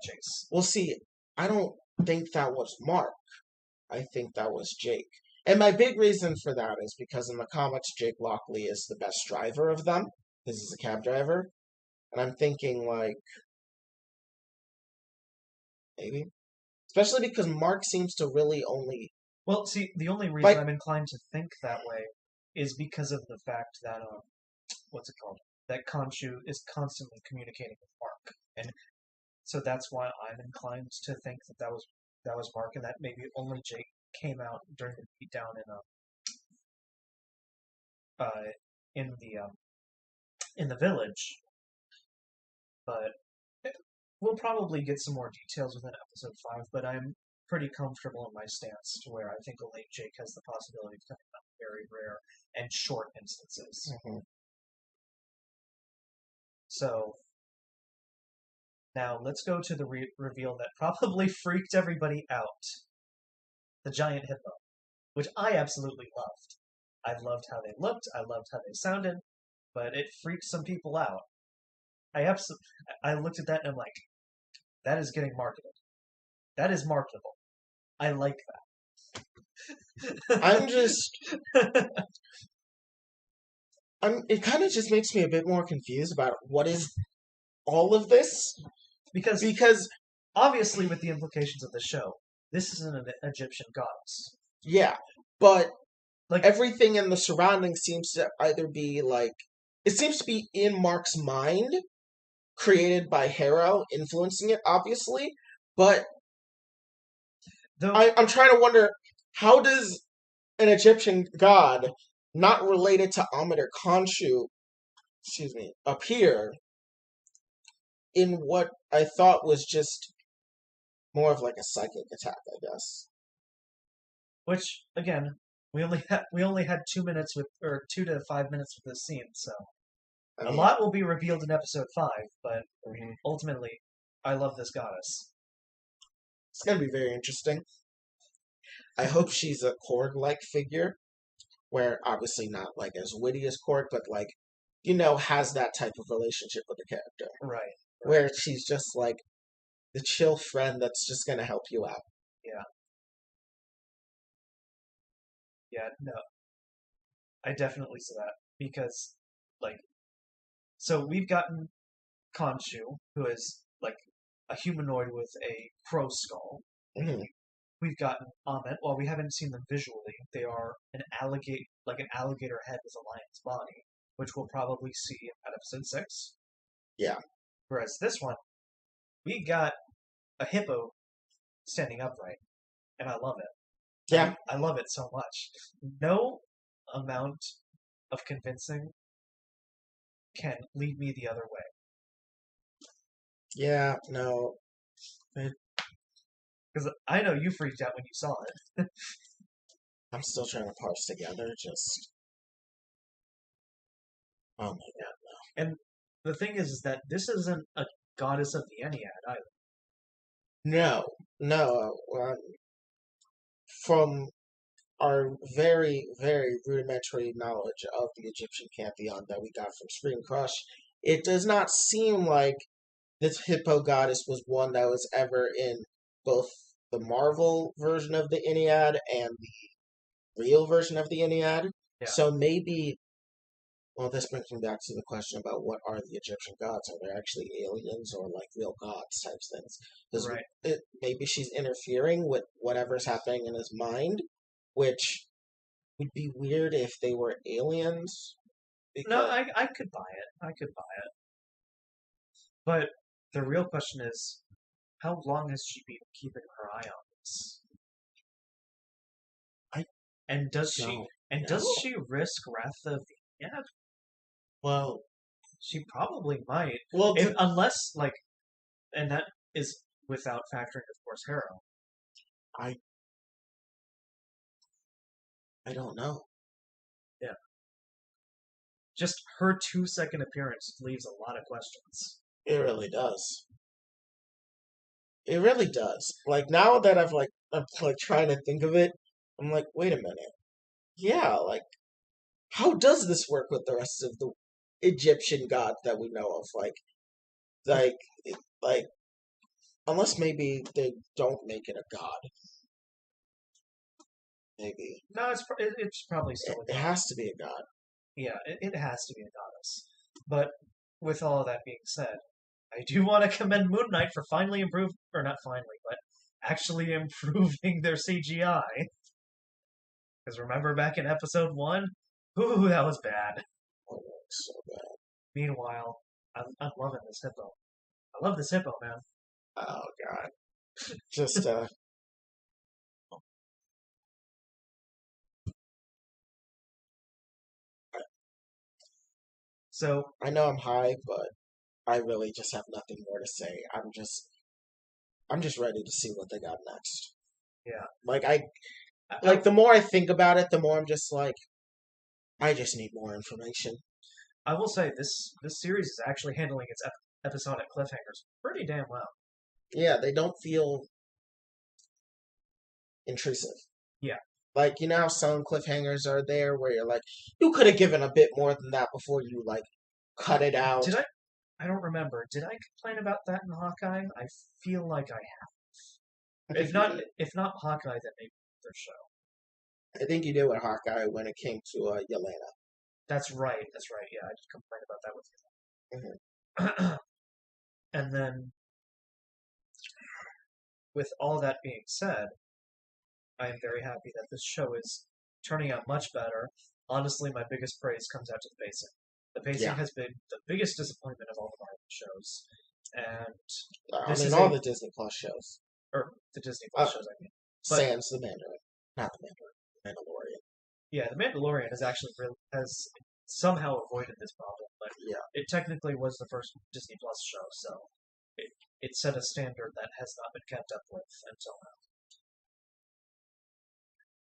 chase. Well, see, I don't think that was Mark. I think that was Jake. And my big reason for that is because in the comics, Jake Lockley is the best driver of them, because he's a cab driver. And I'm thinking, maybe. Especially because Mark seems to really only... Well, see, the only reason I'm inclined to think that way is because of the fact that, what's it called? That Khonshu is constantly communicating with Mark. And so that's why I'm inclined to think that was Mark, and that maybe only Jake came out during the beatdown in the village. But we'll probably get some more details within episode 5, but I'm pretty comfortable in my stance to where I think only Jake has the possibility of coming out in very rare and short instances. Mm-hmm. So now let's go to the reveal that probably freaked everybody out. The giant hippo, which I absolutely loved. I loved how they looked, I loved how they sounded, but it freaked some people out. I looked at that and I'm like, that is getting marketed. That is marketable. I like that. It kind of just makes me a bit more confused about what is all of this. Because obviously with the implications of the show, this is an Egyptian goddess. Yeah, but everything in the surroundings seems to either be it seems to be in Mark's mind, created by Harrow, influencing it, obviously, but I'm trying to wonder, how does an Egyptian god not related to Ahmed or Khonshu, appear in what I thought was just more of a psychic attack, I guess. Which, again, we only had 2 minutes 2 to 5 minutes with this scene, so I A mean, lot will be revealed in episode 5, but mhm. ultimately, I love this goddess. It's gonna be very interesting. I hope she's a Korg-like figure, where obviously not like as witty as Korg, but like, has that type of relationship with the character, Right, right. where she's just like the chill friend that's just gonna help you out. Yeah, yeah, no, I definitely see that. Because, like, so we've gotten Khonshu, who is, like, a humanoid with a crow skull. Hmm. We've gotten Amit. While we haven't seen them visually, they are an alligator head with a lion's body, which we'll probably see at episode 6. Yeah, Whereas this one, we got a hippo standing upright, and I love it. yeah, I love it so much. No amount of convincing can lead me the other way. yeah. No, it, Because I know you freaked out when you saw it. I'm still trying to parse together. Just oh my god, And the thing is that this isn't a goddess of the Ennead either. no, no. From our very, very rudimentary knowledge of the Egyptian pantheon that we got from Screen Crush, it does not seem like this hippo goddess was one that was ever in both the Marvel version of the Ennead and the real version of the Ennead. Yeah, So maybe, well, this brings me back to the question about what are the Egyptian gods? Are they actually aliens or like real gods types things? Because right. maybe she's interfering with whatever's happening in his mind, which would be weird if they were aliens. No, Because I could buy it. I could buy it. But the real question is, how long has she been keeping her eye on this? I And does she don't and does know. she risk Wrath of the Ennead? Well, She probably might. well, Unless, like, and that is without factoring, of course, Harrow. I I don't know. Yeah. Just her 2-second appearance leaves a lot of questions. It really does. It really does. Like now that I'm like trying to think of it, I'm like, wait a minute. Yeah, like how does this work with the rest of the Egyptian gods that we know of? Like, like unless maybe they don't make it a god. Maybe No, it's probably it, still a it god. has to be a god. Yeah, it has to be a goddess. But with all of that being said, I do want to commend Moon Knight for finally improving, or not finally, but actually improving their CGI. Because remember back in episode 1? Ooh, that was bad. Oh, that's so bad. Meanwhile, I'm loving this hippo. I love this hippo, man. Oh god. Just So, I know I'm high, but I really just have nothing more to say. I'm just ready to see what they got next. yeah. Like I I, like the more I think about it, the more I'm just like I just need more information. I will say this series is actually handling its episodic cliffhangers pretty damn well. Yeah, they don't feel intrusive. Yeah. Like how some cliffhangers are there where you're like, you could have given a bit more than that before you like cut it out. Did I? I don't remember. Did I complain about that in Hawkeye? I feel like I I have. think you did. If not Hawkeye, then maybe their show. I think you did with Hawkeye when it came to Yelena. That's right. That's right. Yeah, I did complain about that with Hmm. you. And then, with all that being said, I am very happy that this show is turning out much better. Honestly, my biggest praise comes out to the pacing. The pacing Yeah, has been the biggest disappointment of all the Marvel shows, and I this mean is all a the Disney Plus shows. or the Disney Uh, Plus shows, I mean. But Sans the Mandarin, not the Mandarin, Mandalorian. yeah, the Mandalorian has somehow avoided this problem, but Yeah, it technically was the first Disney Plus show, so it set a standard that has not been kept up with until now.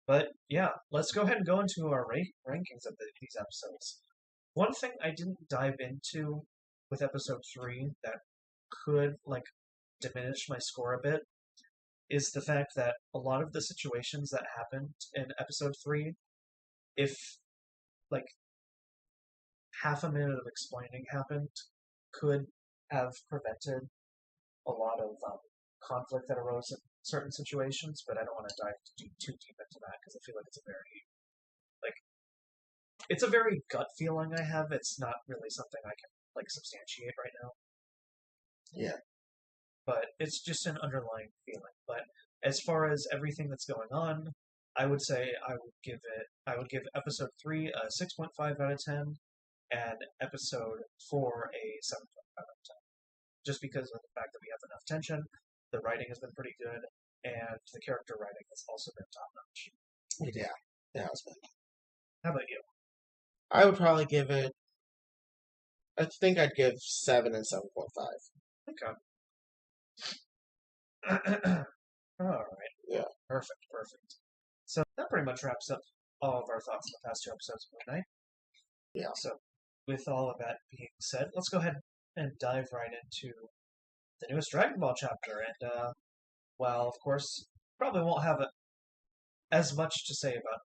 But yeah, let's go ahead and go into our rankings of these episodes. One thing I didn't dive into with episode 3 that could diminish my score a bit is the fact that a lot of the situations that happened in episode 3, if like half a minute of explaining happened, could have prevented a lot of conflict that arose in certain situations. But I don't want to dive too deep into that because I feel like it's a very gut feeling I have. It's not really something I can substantiate right now. Yeah. But it's just an underlying feeling. But as far as everything that's going on, I would say I would give episode 3 a 6.5 out of 10 and episode 4 a 7.5 out of 10. Just because of the fact that we have enough tension, the writing has been pretty good, and the character writing has also been top notch. Yeah, it has been. How about you? I would probably give it. I think I'd give 7 and 7.5. Okay. All right. Yeah. Perfect. So that pretty much wraps up all of our thoughts on the past 2 episodes of Moon Knight. Yeah. So, with all of that being said, let's go ahead and dive right into the newest Dragon Ball chapter. And, while, of course, probably won't have as much to say about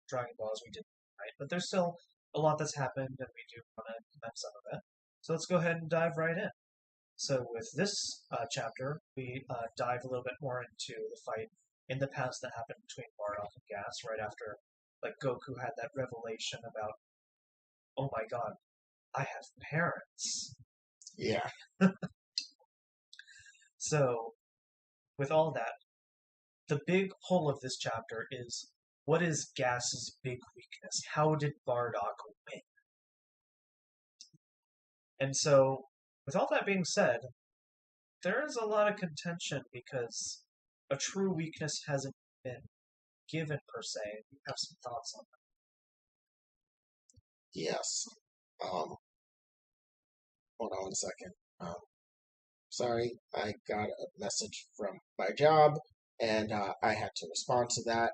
Dragon Ball as we did tonight, but there's still a lot that's happened, and we do want to commend some of it. So let's go ahead and dive right in. So with this chapter, we dive a little bit more into the fight in the past that happened between Bardock and Gas right after Goku had that revelation about, oh my god, I have parents. Yeah. So, with all that, the big whole of this chapter is, what is Gas's big weakness? How did Bardock win? And so, with all that being said, there is a lot of contention because a true weakness hasn't been given per se. You have some thoughts on that? Yes. Hold on a second. Sorry, I got a message from my job, and I had to respond to that.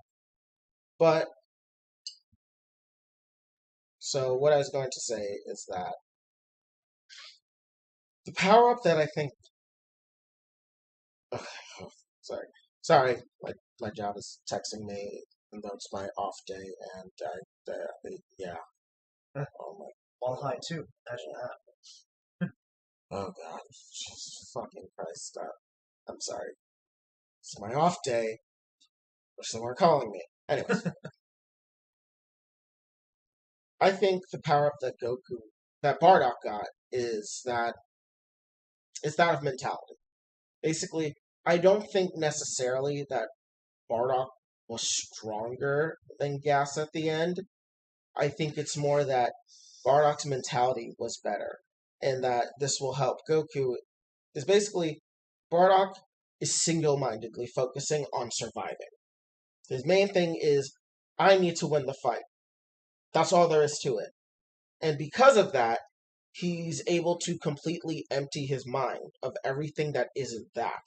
But, so what I was going to say is that the power-up that I think... Sorry, my job is texting me, even though it's my off day, and yeah. Oh my... All high too, imagine that. Oh god, Jesus fucking Christ, I'm sorry. It's my off day. Wish they weren't calling me. Anyways. I think the power-up that Bardock got is that of mentality. Basically, I don't think necessarily that Bardock was stronger than Gas at the end. I think it's more that Bardock's mentality was better, and that this will help Goku. Is basically, Bardock is single-mindedly focusing on surviving. His main thing is, I need to win the fight. That's all there is to it. And because of that, he's able to completely empty his mind of everything that isn't that.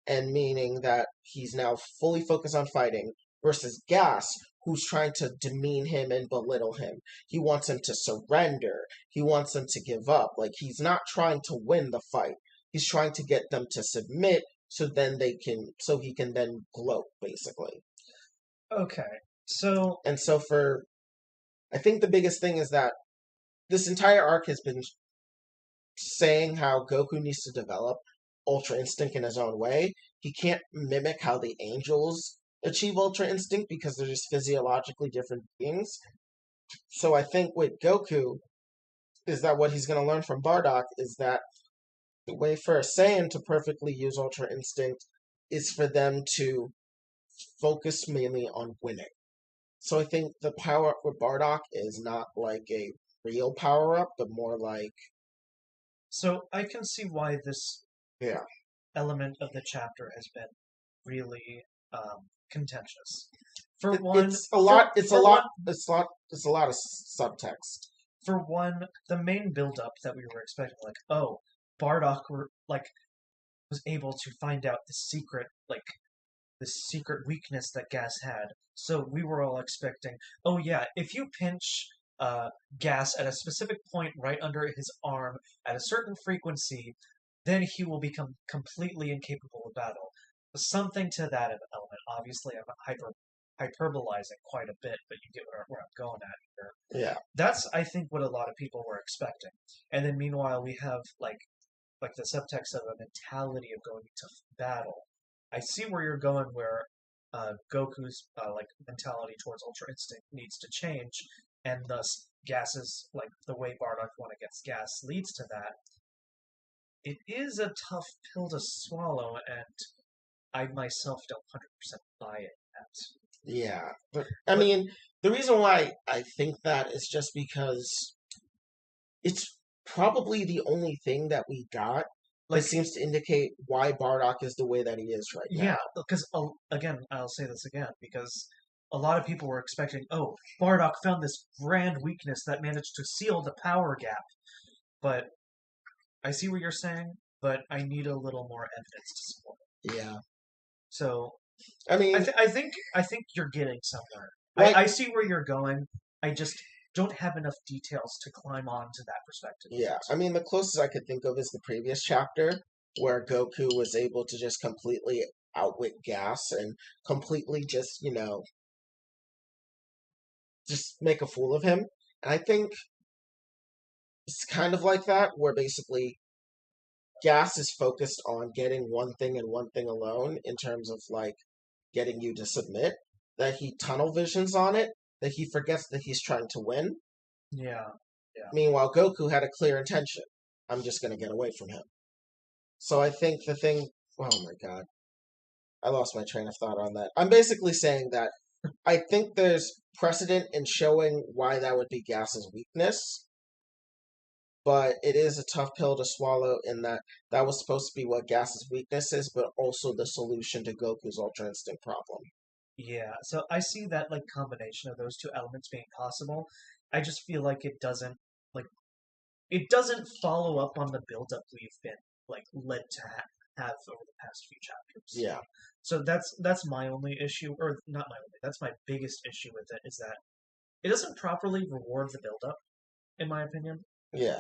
And meaning that he's now fully focused on fighting versus Gas, who's trying to demean him and belittle him. He wants him to surrender. He wants him to give up. He's not trying to win the fight. He's trying to get them to submit so he can then gloat, basically. Okay, so... And so I think the biggest thing is that this entire arc has been saying how Goku needs to develop Ultra Instinct in his own way. He can't mimic how the angels achieve Ultra Instinct because they're just physiologically different beings. So I think with Goku is that what he's going to learn from Bardock is that the way for a Saiyan to perfectly use Ultra Instinct is for them to focus mainly on winning. So I think the power-up with Bardock is not like a real power-up, but more like... So I can see why this element of the chapter has been really contentious. It's a lot of subtext. For one, the main build-up that we were expecting, Bardock was able to find out the secret weakness that Gas had. So we were all expecting, oh yeah, if you pinch gas at a specific point right under his arm at a certain frequency, then he will become completely incapable of battle. Something to that element. Obviously, I'm hyperbolizing quite a bit, but you get where I'm going at here. Yeah. That's, I think, what a lot of people were expecting. And then meanwhile, we have like the subtext of a mentality of going into battle. I see where you're going, where Goku's like mentality towards Ultra Instinct needs to change, and thus gases like the way Bardock one against gas leads to that. It is a tough pill to swallow, and I myself don't 100% buy it yet. Yeah. But I mean, the reason why I think that is just because it's probably the only thing that we got that Like, seems to indicate why Bardock is the way that he is right now. yeah, because again, I'll say this again because a lot of people were expecting, oh, Bardock found this grand weakness that managed to seal the power gap. But I see what you're saying, but I need a little more evidence to support it. Yeah. So I mean, I think you're getting somewhere. like, I see where you're going. I just don't have enough details to climb on to that perspective. yeah. I mean, the closest I could think of is the previous chapter where Goku was able to just completely outwit Gas and completely just, just make a fool of him. And I think it's kind of like that, where basically Gas is focused on getting one thing and one thing alone in terms of like getting you to submit, that he tunnel visions on it, that he forgets that he's trying to win. Yeah, yeah. Meanwhile, Goku had a clear intention. I'm just going to get away from him. So I think the thing. Oh my god. I lost my train of thought on that. I'm basically saying that I think there's precedent in showing why that would be Gas's weakness, but it is a tough pill to swallow in that that was supposed to be what Gas's weakness is, but also the solution to Goku's Ultra Instinct problem. Yeah, so I see that like combination of those two elements being possible. I just feel like like it doesn't follow up on the buildup we've been like led to have over the past few chapters. Yeah. So that's my only issue, or not my only. That's my biggest issue with it is that it doesn't properly reward the buildup, in my opinion. Yeah.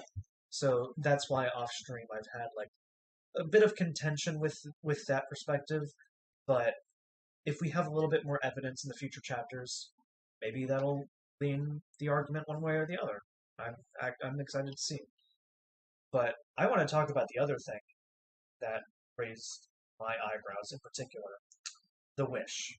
So that's why off stream I've had like a bit of contention with that perspective. But if we have a little bit more evidence in the future chapters, maybe that'll lean the argument one way or the other. I'm excited to see. But I want to talk about the other thing that raised my eyebrows in particular, the wish.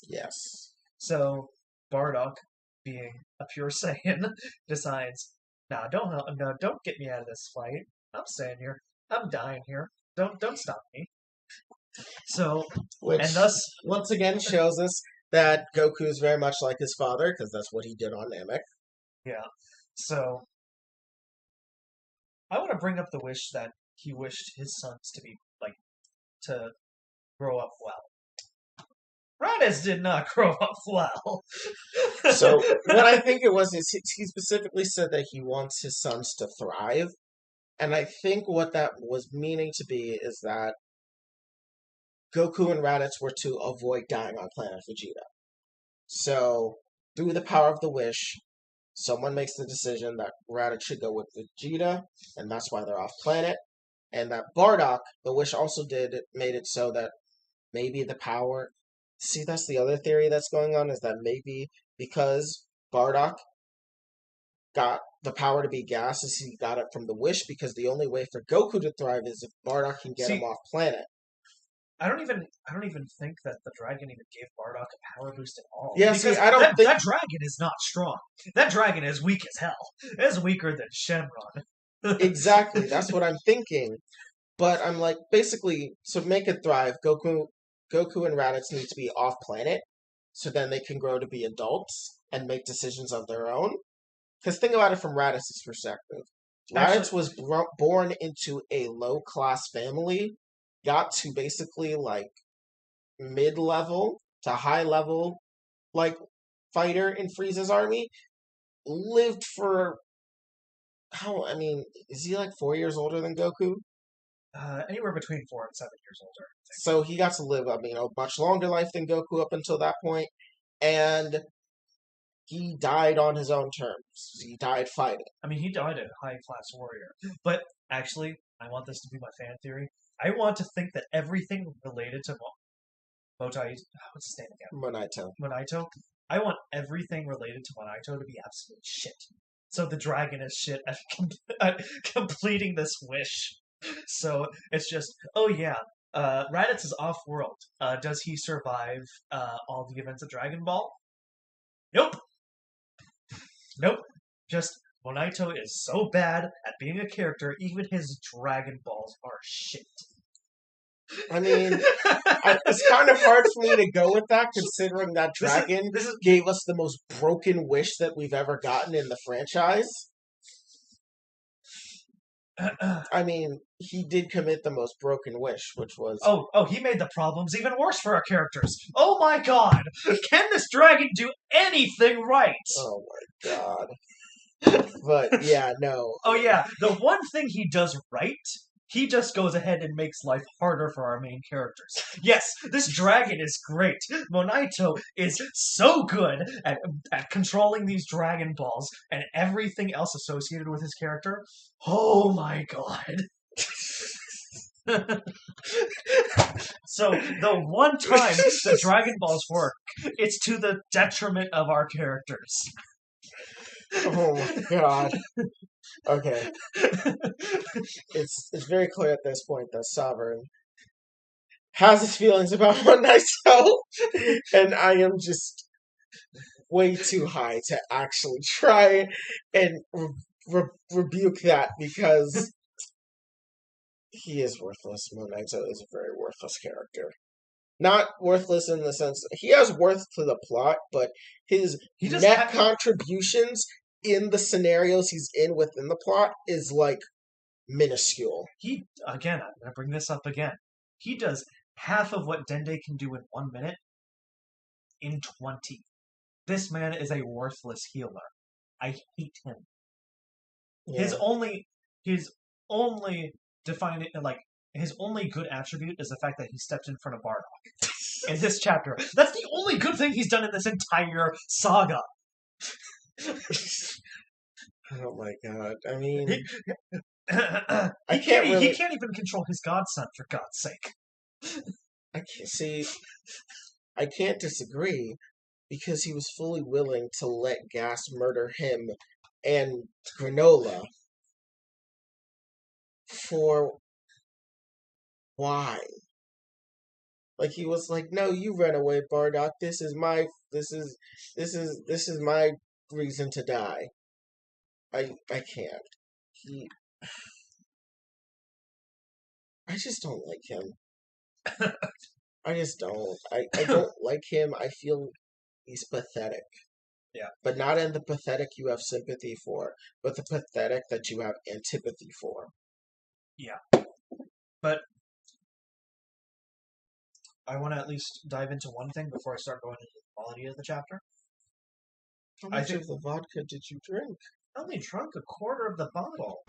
Yes. So Bardock, being a pure Saiyan, decides, "Nah, don't get me out of this fight. I'm staying here. I'm dying here. Don't stop me." So, Which, and thus, once again, shows us that Goku is very much like his father, because that's what he did on Namek. yeah. So, I want to bring up the wish that he wished his sons to be to grow up well. Raditz did not grow up well. So, what I think it was is he specifically said that he wants his sons to thrive. And I think what that was meaning to be is that Goku and Raditz were to avoid dying on planet Vegeta. So, through the power of the wish, someone makes the decision that Raditz should go with Vegeta, and that's why they're off planet. And that Bardock, the wish also made it so that maybe the power. See, that's the other theory that's going on, is that maybe because Bardock got the power to be gas, is he got it from the wish, because the only way for Goku to thrive is if Bardock can get him off planet. I don't even think that the dragon even gave Bardock a power boost at all. Yeah, because see, I don't think that dragon is not strong. That dragon is weak as hell. It's weaker than Shenron. exactly. That's what I'm thinking. But I'm like, basically, to make it thrive, Goku and Raditz need to be off planet, so then they can grow to be adults and make decisions of their own. Because think about it from Raditz's perspective. Raditz was born into a low-class family, got to basically, like, mid-level to high-level, like, fighter in Frieza's army, lived for, is he, like, 4 years older than Goku? Anywhere between 4 and 7 years older. So he got to live, a much longer life than Goku up until that point. And he died on his own terms. He died fighting. I mean, he died a high-class warrior. But actually, I want this to be my fan theory. I want to think that everything related to Motai, what's his name again? Monito. Monito. I want everything related to Monito to be absolute shit. So the dragon is shit at completing this wish. So it's just, oh yeah, Raditz is off-world. Does he survive all the events of Dragon Ball? Nope. Nope. Just Monito is so bad at being a character, even his Dragon Balls are shit. I mean, it's kind of hard for me to go with that, considering that dragon gave us the most broken wish that we've ever gotten in the franchise. I mean, he did commit the most broken wish, which was... Oh, he made the problems even worse for our characters. Oh my god! Can this dragon do anything right? Oh my god. But, yeah, no. Oh yeah, the one thing he does right, he just goes ahead and makes life harder for our main characters. Yes, this dragon is great. Monito is so good at controlling these Dragon Balls and everything else associated with his character. Oh my god. So the one time the Dragon Balls work, it's to the detriment of our characters. Oh my god. Okay. It's very clear at this point that Sovereign has his feelings about One Night Show, and I am just way too high to actually try and rebuke that, because he is worthless. Moon Knight is a very worthless character. Not worthless in the sense that he has worth to the plot, but his net contributions in the scenarios he's in within the plot is like minuscule. I'm gonna bring this up again. He does half of what Dende can do in 1 minute in 20. This man is a worthless healer. I hate him. Yeah. His only defining, like, his only good attribute is the fact that he stepped in front of Bardock in this chapter. That's the only good thing he's done in this entire saga. Oh my god! I mean, he can't even control his godson, for God's sake. I can't disagree, because he was fully willing to let Gas murder him and Granola. For why? Like, he was like, "No, you run away, Bardock. This is my reason to die." I can't. I just don't like him. I just don't. I don't like him. I feel he's pathetic. Yeah. But not in the pathetic you have sympathy for, but the pathetic that you have antipathy for. Yeah. But I want to at least dive into one thing before I start going into the quality of the chapter. How much of the vodka did you drink? I only drank a quarter of the bottle.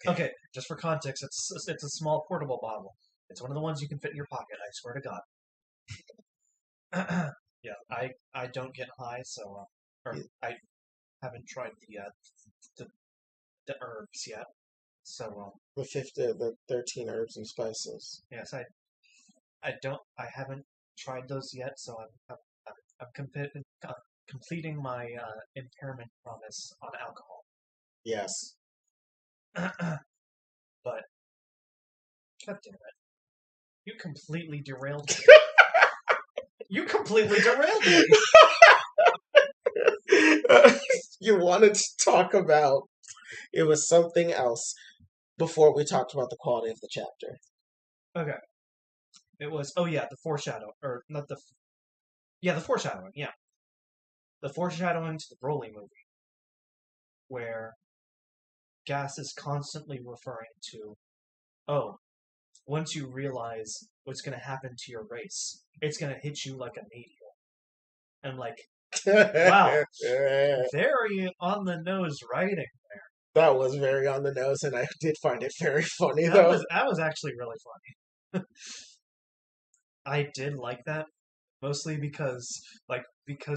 Okay, just for context, it's a small portable bottle. It's one of the ones you can fit in your pocket, I swear to God. Yeah, I don't get high, so I haven't tried the herbs yet. So the 13 herbs and spices. Yes, I haven't tried those yet, so I'm completing my impairment promise on alcohol. Yes. But God damn it. You completely derailed me. You completely derailed me. You wanted to talk about it was something else before we talked about the quality of the chapter. Okay. It was the foreshadowing, or not the the foreshadowing, yeah. The foreshadowing to the Broly movie, where Gas is constantly referring to, once you realize what's going to happen to your race, it's going to hit you like a meteor. And I'm like, wow, very on the nose writing there. That was very on the nose, and I did find it very funny, though. That was actually really funny. I did like that, mostly because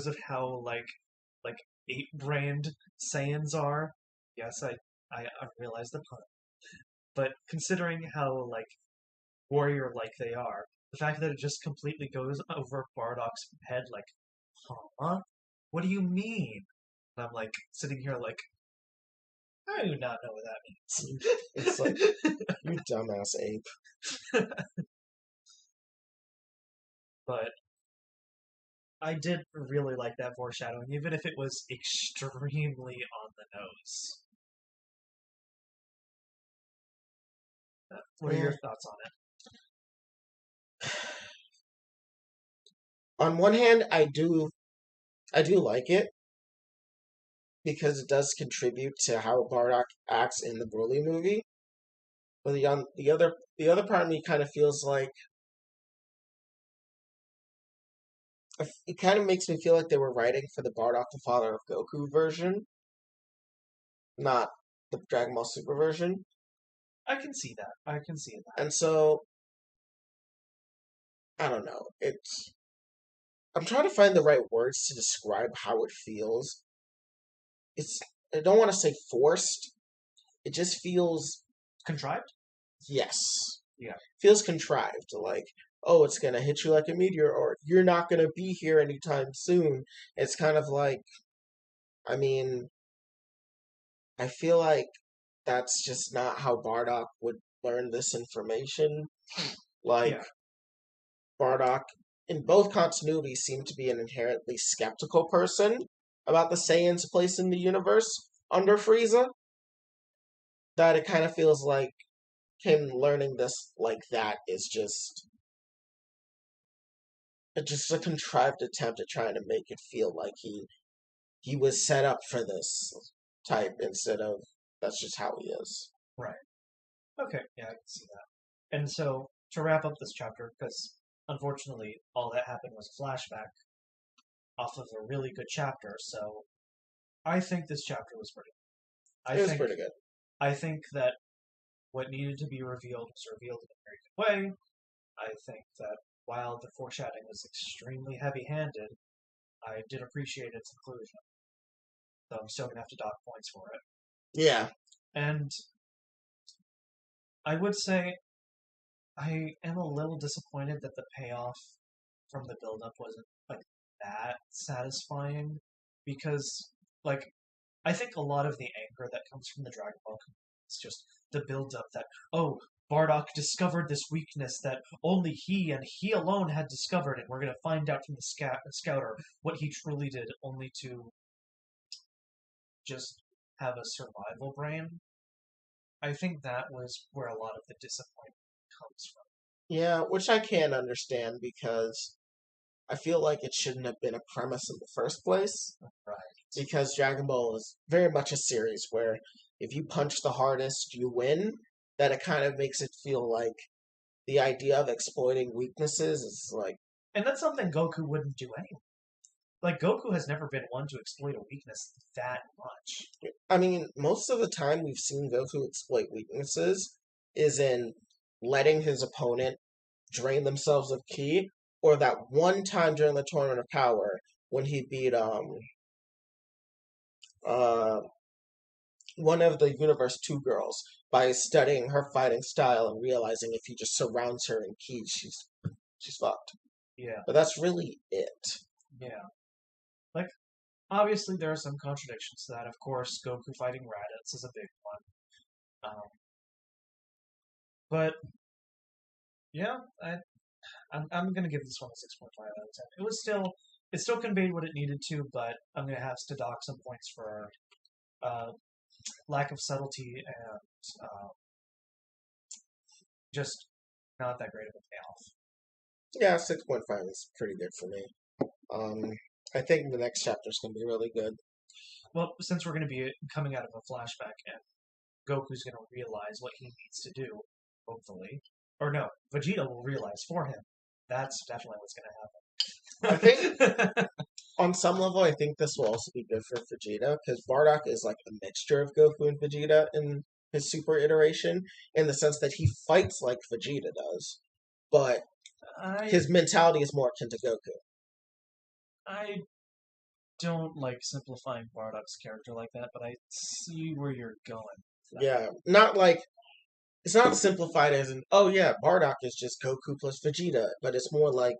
of how, like eight-brained Saiyans are. Yes, I realize the pun. But considering how like warrior-like they are, the fact that it just completely goes over Bardock's head, like, huh? What do you mean? And I'm like sitting here like, I do not know what that It's like, means. you dumbass ape. But I did really like that foreshadowing, even if it was extremely on the nose. What are Yeah. your thoughts on it? On one hand, I do like it because it does contribute to how Bardock acts in the Broly movie. But the other part of me kind of feels like it kind of makes me feel like they were writing for the Bardock the Father of Goku version, not the Dragon Ball Super version. I can see that. I can see that. And so I don't know. I'm trying to find the right words to describe how it feels. It's I don't want to say forced. It just feels Contrived? yes. Yeah. Feels contrived. Like, oh, it's gonna hit you like a meteor, or you're not gonna be here anytime soon. It's kind of like, I mean, I feel like that's just not how Bardock would learn this information. Like, Yeah. Bardock, in both continuities, seemed to be an inherently skeptical person about the Saiyans' place in the universe under Frieza. That it kind of feels like him learning this like that is just a contrived attempt at trying to make it feel like he was set up for this type instead of that's just how he is. Right. Okay. Yeah, I can see that. And so to wrap up this chapter, because unfortunately all that happened was a flashback off of a really good chapter, so I think this chapter was pretty good. It was pretty good. I think that what needed to be revealed was revealed in a very good way. I think that while the foreshadowing was extremely heavy-handed, I did appreciate its inclusion. Though I'm still gonna have to dock points for it. Yeah. And I would say I am a little disappointed that the payoff from the build-up wasn't like that satisfying because like I think a lot of the anger that comes from the Dragon Ball community is just the build-up that oh Bardock discovered this weakness that only he and he alone had discovered, and we're going to find out from the scouter what he truly did, only to just have a survival brain. I think that was where a lot of the disappointment comes from. Yeah, which I can understand because I feel like it shouldn't have been a premise in the first place. Right. Because Dragon Ball is very much a series where if you punch the hardest, you win. That it kind of makes it feel like the idea of exploiting weaknesses is like. And that's something Goku wouldn't do anyway. Like, Goku has never been one to exploit a weakness that much. I mean, most of the time we've seen Goku exploit weaknesses is in letting his opponent drain themselves of ki, or that one time during the Tournament of Power when he beat uh one of the Universe 2 girls by studying her fighting style and realizing if he just surrounds her in ki, she's fucked. Yeah. But that's really it. Yeah. Like, obviously there are some contradictions to that. Of course, Goku fighting Raditz is a big one. But, yeah, I'm gonna give this one a 6.5 out of 10. It still conveyed what it needed to, but I'm gonna have to dock some points for lack of subtlety and just not that great of a payoff. Yeah, 6.5 is pretty good for me. I think the next chapter is going to be really good. Well, since we're going to be coming out of a flashback and Goku's going to realize what he needs to do, hopefully. Or no, Vegeta will realize for him. That's definitely what's going to happen. I think, on some level, I think this will also be good for Vegeta, because Bardock is like a mixture of Goku and Vegeta in his super iteration, in the sense that he fights like Vegeta does, but his mentality is more akin to Goku. don't like simplifying Bardock's character like that, but I see where you're going with that. Yeah, not like it's not simplified as in, oh yeah, Bardock is just Goku plus Vegeta, but it's more like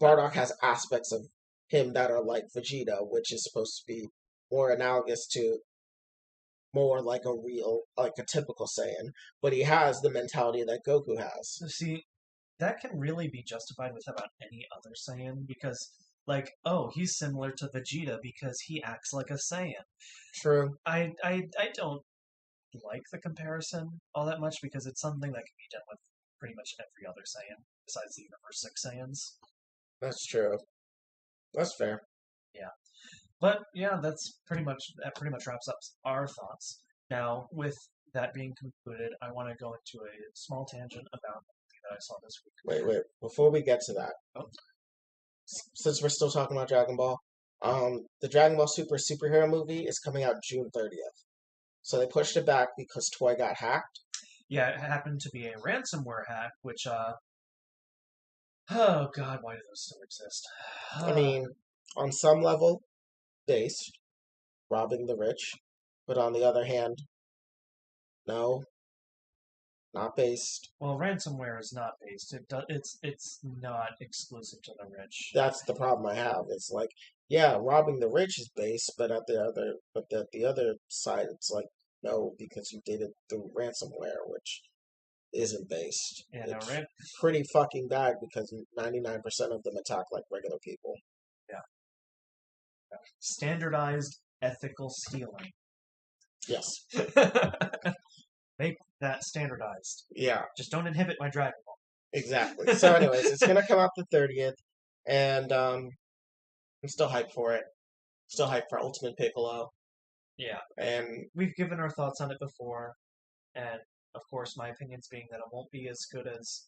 Bardock has aspects of him that are like Vegeta, which is supposed to be more analogous to more like a real, like a typical Saiyan, but he has the mentality that Goku has. So see, that can really be justified with about any other Saiyan because, like, oh, he's similar to Vegeta because he acts like a Saiyan. True. I don't like the comparison all that much because it's something that can be done with pretty much every other Saiyan besides the Universe 6 Saiyans. That's true. That's fair. Yeah. But yeah, that pretty much wraps up our thoughts. Now, with that being concluded, I want to go into a small tangent about something that I saw this week. Wait. Before we get to that, Oh, since we're still talking about Dragon Ball, the Dragon Ball Super superhero movie is coming out June 30th. So they pushed it back because Toy got hacked. yeah, it happened to be a ransomware hack, which oh god, why do those still exist? I mean, on some level, based, robbing the rich, but on the other hand, no, not based. Well, ransomware is not based. It's not exclusive to the rich. That's the problem I have. It's like, yeah, robbing the rich is based, but at the other side, it's like, no, because you did it through ransomware, which isn't based. Yeah, no, It's pretty fucking bad because 99% of them attack like regular people. yeah, standardized ethical stealing. Yes. Make that standardized. Yeah, Just don't inhibit my Dragon Ball. exactly. So, anyways, it's gonna come out the 30th, and I'm still hyped for it. Still hyped for Ultimate Piccolo, Yeah, and we've given our thoughts on it before, and of course, my opinions being that it won't be as good as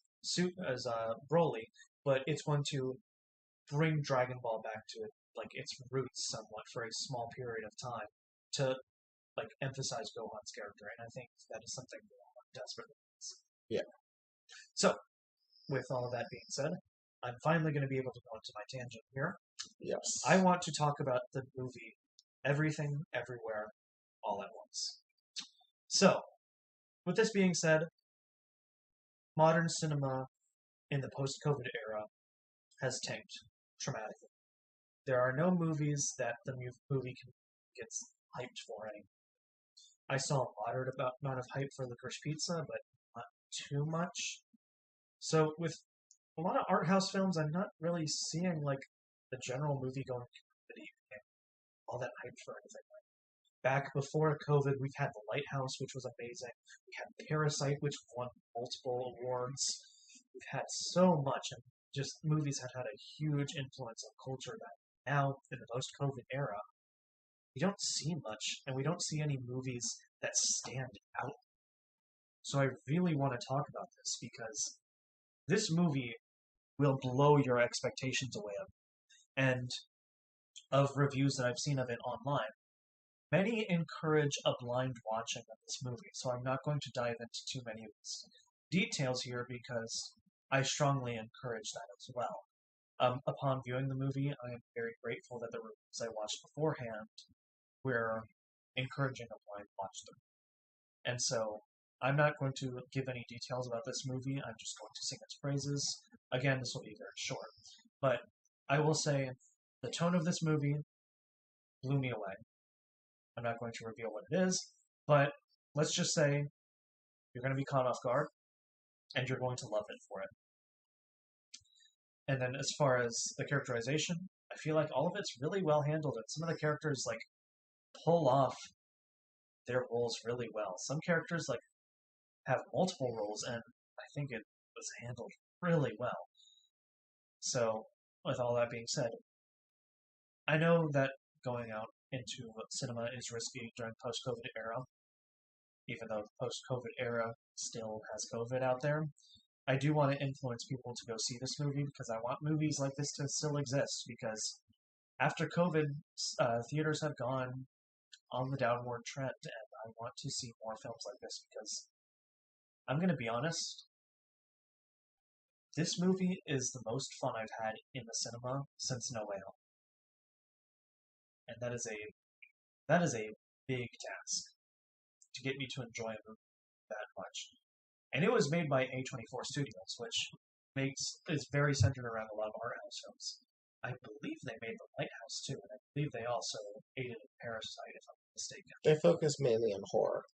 Broly, but it's going to bring Dragon Ball back to like its roots somewhat for a small period of time to like emphasize Gohan's character, and I think that is something Gohan desperately needs. yeah, So, with all of that being said, I'm finally going to be able to go into my tangent here. yes, I want to talk about the movie Everything, Everywhere, All at Once. So, with this being said, modern cinema in the post-COVID era has tanked dramatically. There are no movies that the movie gets hyped for anymore. I saw a moderate amount of hype for Licorice Pizza, but not too much. So with a lot of art house films, I'm not really seeing like the general movie going community getting all that hyped for anything. Back before COVID, we've had The Lighthouse, which was amazing. We had Parasite, which won multiple awards. We've had so much, and just movies have had a huge influence on culture that now, in the post-COVID era, we don't see much, and we don't see any movies that stand out. So I really want to talk about this because this movie will blow your expectations away. And of reviews that I've seen of it online, many encourage a blind watching of this movie, so I'm not going to dive into too many of these details here because I strongly encourage that as well. Upon viewing the movie, I am very grateful that the reviews I watched beforehand were encouraging a blind watch through. And so I'm not going to give any details about this movie, I'm just going to sing its praises. Again, this will be very short. But I will say the tone of this movie blew me away. I'm not going to reveal what it is, but let's just say you're going to be caught off guard, and you're going to love it for it. And then as far as the characterization, I feel like all of it's really well handled, and some of the characters like pull off their roles really well. Some characters like have multiple roles, and I think it was handled really well. So, with all that being said, I know that going out into cinema is risky during post-COVID era, even though the post-COVID era still has COVID out there. I do want to influence people to go see this movie because I want movies like this to still exist because after COVID, theaters have gone on the downward trend, and I want to see more films like this because I'm going to be honest, this movie is the most fun I've had in the cinema since No Way Home. and that is a big task to get me to enjoy a movie that much. And it was made by A24 Studios, which is very centered around a lot of art house films. I believe they made The Lighthouse too, and I believe they also aided in Parasite, if I'm not mistaken. They focus mainly on horror.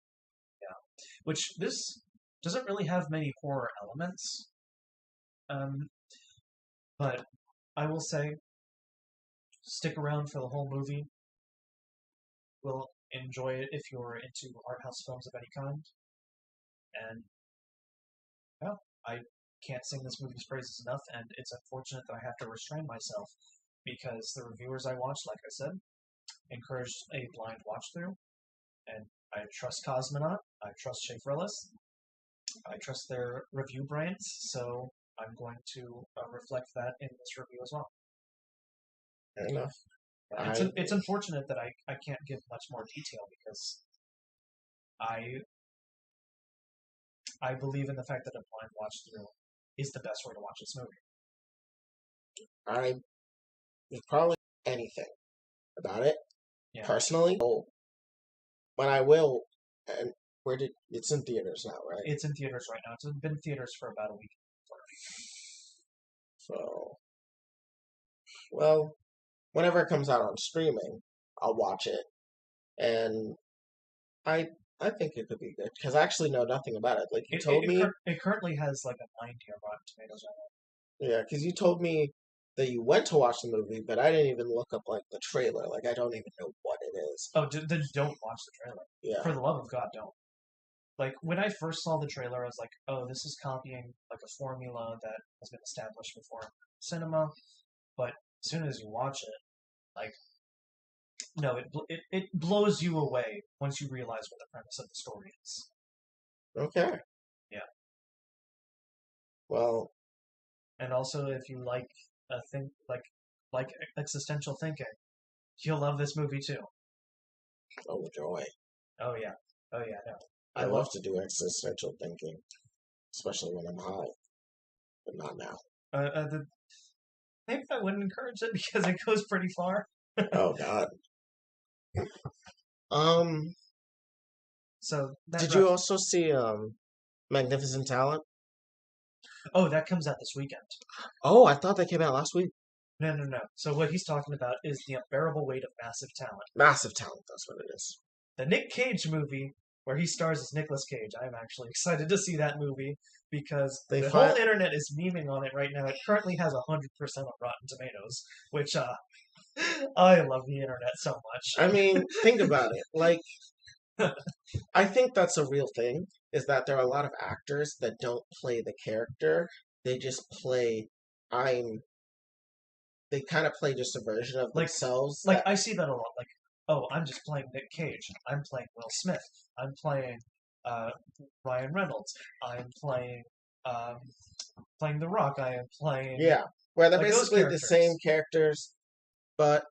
Yeah, which this doesn't really have many horror elements, but I will say, stick around for the whole movie. Will enjoy it if you're into art house films of any kind. And yeah, I can't sing this movie's praises enough, and it's unfortunate that I have to restrain myself because the reviewers I watched, like I said, encouraged a blind watch through, and I trust Cosmonaut, I trust Schaeferless, I trust their review brains, so I'm going to reflect that in this review as well. Fair enough. It's unfortunate that I can't give much more detail because I believe in the fact that a blind watch through is the best way to watch this movie. I would probably anything about it personally. When I will, and it's in theaters now, right? It's in theaters right now. It's been in theaters for about a week. So, well, whenever it comes out on streaming, I'll watch it, and I think it could be good because I actually know nothing about it. Like you told me, it currently has like a 90 on Rotten Tomatoes right now. Yeah, because you told me that you went to watch the movie, but I didn't even look up like the trailer. Like I don't even know what it is. Oh, then don't watch the trailer. Yeah. For the love of God, don't. Like when I first saw the trailer, I was like, "Oh, this is copying like a formula that has been established before in cinema." But as soon as you watch it, like, no, it blows you away once you realize what the premise of the story is. Okay. Yeah. Well. And also, if you like a thing like existential thinking, you'll love this movie too. Oh joy! Oh yeah! Oh yeah! No. I love to do existential thinking, especially when I'm high, but not now. Maybe I wouldn't encourage it because it goes pretty far. Oh God. So did you also see Magnificent Talent? Oh, that comes out this weekend. Oh, I thought that came out last week. No. So what he's talking about is The Unbearable Weight of Massive Talent. Massive Talent, that's what it is. The Nick Cage movie, where he stars as Nicolas Cage. I'm actually excited to see that movie because the whole internet is memeing on it right now. It currently has 100% on Rotten Tomatoes, which I love the internet so much. I mean, think about it. Like, I think that's a real thing, is that there are a lot of actors that don't play the character. They just play, they kind of play just a version of themselves. Like, I see that a lot. Like, oh, I'm just playing Nick Cage. I'm playing Will Smith. I'm playing Ryan Reynolds. I'm playing The Rock. I am playing... Yeah, where they're basically the same characters, but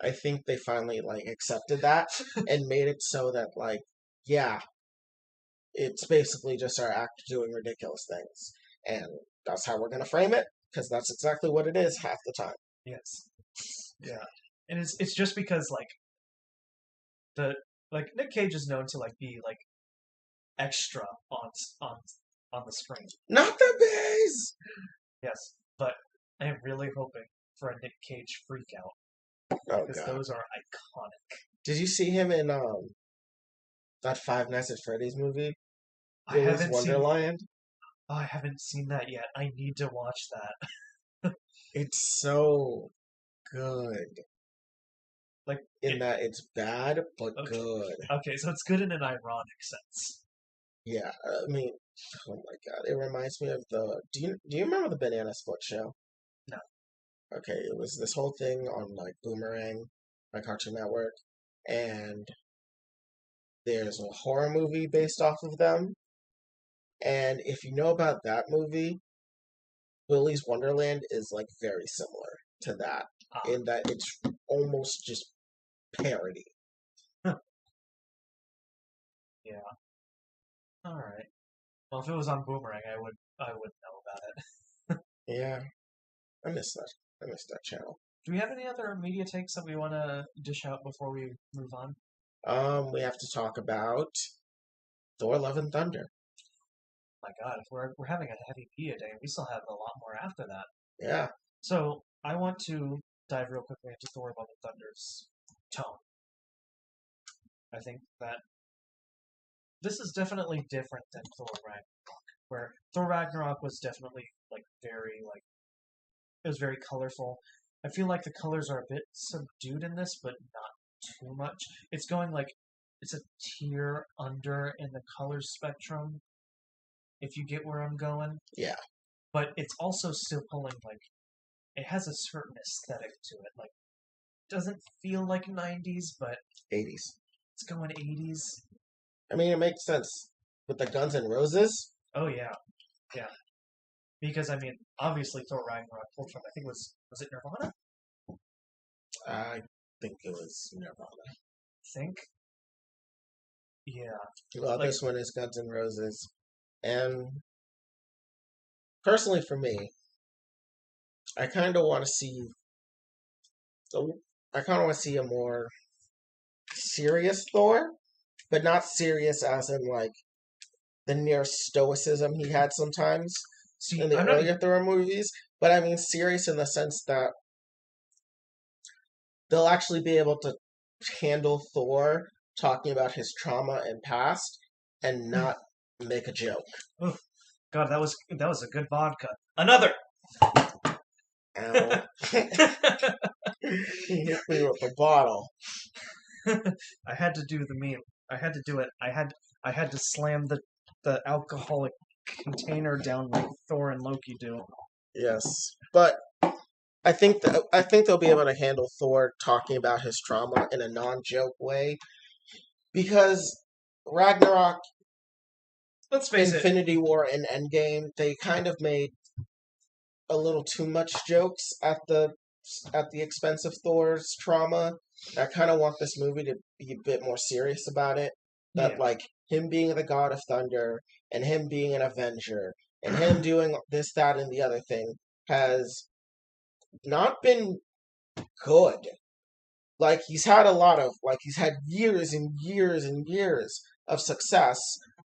I think they finally, accepted that and made it so that, yeah, it's basically just our actor doing ridiculous things. And that's how we're going to frame it, because that's exactly what it is half the time. Yes. Yeah. And it's just because, Nick Cage is known to, be, extra on the screen. Not the bass! Yes, but I am really hoping for a Nick Cage freak out. Oh, because God. Those are iconic. Did you see him in that Five Nights at Freddy's movie? I haven't Wonderland? I haven't seen that yet. I need to watch that. It's so good. That it's bad, but good. Okay, so it's good in an ironic sense. Yeah, I mean, oh my God, it reminds me of the. Do you remember the Banana Split show? No. Okay, it was this whole thing on Boomerang, by Cartoon Network, and there's a horror movie based off of them. And if you know about that movie, Willy's Wonderland is very similar to that, in that it's almost just parody. Yeah. All right. Well, if it was on Boomerang, I would know about it. Yeah, I miss that channel. Do we have any other media takes that we want to dish out before we move on? We have to talk about Thor: Love and Thunder. My God, if we're having a heavy media day, we still have a lot more after that. Yeah. So I want to dive real quickly into Thor: Love and Thunder's tone. I think that this is definitely different than Thor Ragnarok, where Thor Ragnarok was definitely like very like it was very colorful. I feel like the colors are a bit subdued in this, but not too much. It's going like it's a tier under in the color spectrum, if you get where I'm going. Yeah. But it's also still pulling like it has a certain aesthetic to it. Like doesn't feel like 90s, but 80s. it's going 80s. I mean, it makes sense with the Guns N' Roses. Oh yeah, yeah. Because I mean, obviously Thor Ragnarok pulled from I think was it Nirvana? I think it was Nirvana. Think. Yeah. Well, Like this one is Guns N' Roses, and personally for me, I kind of want to see. I kind of want to see a more serious Thor, but not serious as in like the near stoicism he had sometimes see, in the I'm not earlier Thor movies. But I mean serious in the sense that they'll actually be able to handle Thor talking about his trauma and past and not make a joke. oh, God, that was a good vodka. Another. Ow. He hit me with a bottle. I had to do the meme. I had to do it. I had to slam the alcoholic container down like Thor and Loki do. Yes, but I think they'll be able to handle Thor talking about his trauma in a non-joke way because Ragnarok, Let's face it. Infinity War, and Endgame they kind of made a little too much jokes at the expense of Thor's trauma. I kind of want this movie to be a bit more serious about it. That Yeah. like him being the god of thunder and him being an avenger and him doing this, that, and the other thing has not been good. Like he's had years and years and years of success,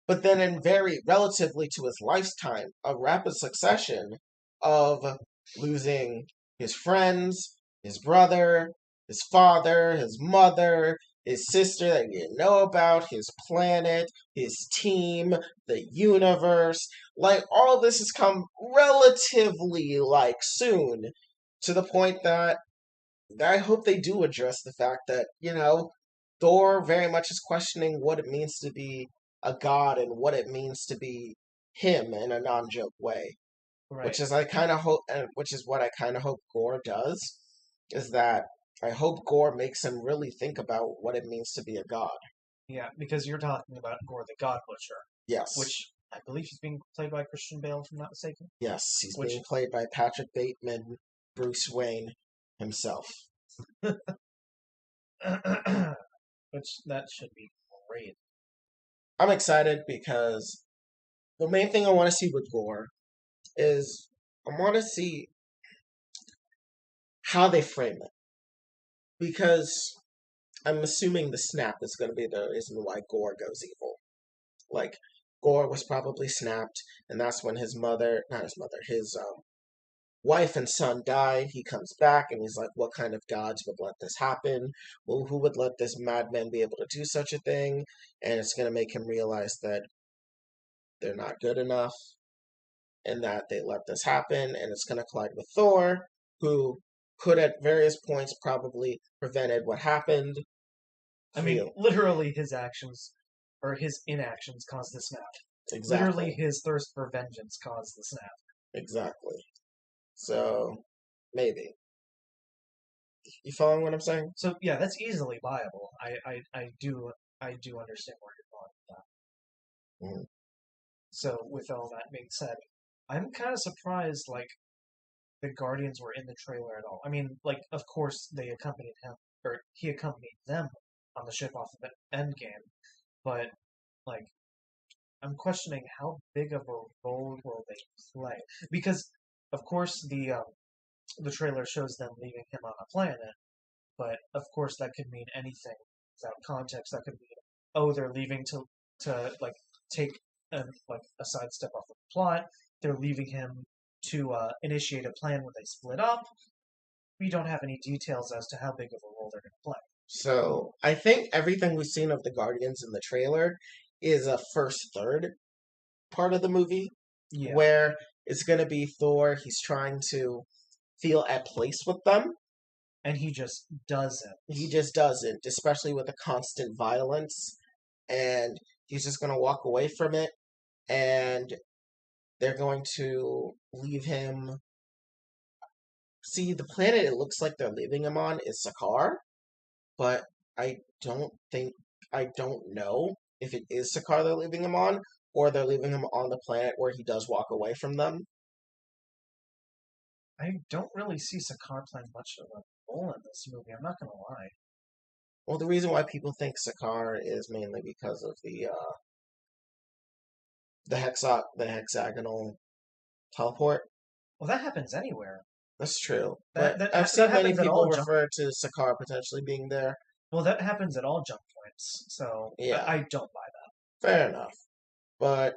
but then in very relatively to his lifetime, a rapid succession of losing his friends, his brother, his father, his mother, his sister that he didn't know about, his planet, his team, the universe. Like all this has come relatively like soon to the point that I hope they do address the fact that, Thor very much is questioning what it means to be a god and what it means to be him in a non-joke way. Right. Which is what I kind of hope Gore does, is that I hope Gore makes him really think about what it means to be a god. Yeah, because you're talking about Gore the God Butcher, Yes. which I believe he's being played by Christian Bale, if I'm not mistaken. Yes, he's Which being played by Patrick Bateman, Bruce Wayne himself. which that should be great. I'm excited because the main thing I want to see with Gore is I want to see how they frame it. Because I'm assuming the snap is going to be the reason why Gore goes evil. Like, Gore was probably snapped, and that's when his wife and son died. He comes back, and he's like, what kind of gods would let this happen? Well, who would let this madman be able to do such a thing? And it's going to make him realize that they're not good enough, and that they let this happen, and it's going to collide with Thor, who could at various points probably prevented what happened. I mean, literally his actions or his inactions caused the snap. Exactly. Literally his thirst for vengeance caused the snap. Exactly. So maybe. You following what I'm saying? So yeah, that's easily viable. I do understand where you're going with that. Mhm. So with all that being said, I'm kind of surprised like the Guardians were in the trailer at all. I mean, like of course they accompanied him or he accompanied them on the ship off of Endgame, but like I'm questioning how big of a role will they play because of course the trailer shows them leaving him on a planet, but of course that could mean anything without context. That could mean, oh, they're leaving to like take a sidestep off of the plot. They're leaving him to initiate a plan when they split up. We don't have any details as to how big of a role they're going to play. So I think everything we've seen of the Guardians in the trailer is a first third part of the movie Yeah, where it's going to be Thor. He's trying to feel at place with them. and he just doesn't. He just doesn't, especially with the constant violence. And he's just going to walk away from it. And they're going to leave him. See, the planet it looks like they're leaving him on is Sakaar, but I don't know if it is Sakaar they're leaving him on, or they're leaving him on the planet where he does walk away from them. I don't really see Sakaar playing much of a role in this movie. I'm not going to lie. Well, the reason why people think Sakaar is mainly because of the hexagonal teleport. Well, that happens anywhere. That's true, That but that I've that seen many happens at people all jump. refer to Sakaar potentially being there. Well, that happens at all jump points. So Yeah, I don't buy that fair enough. But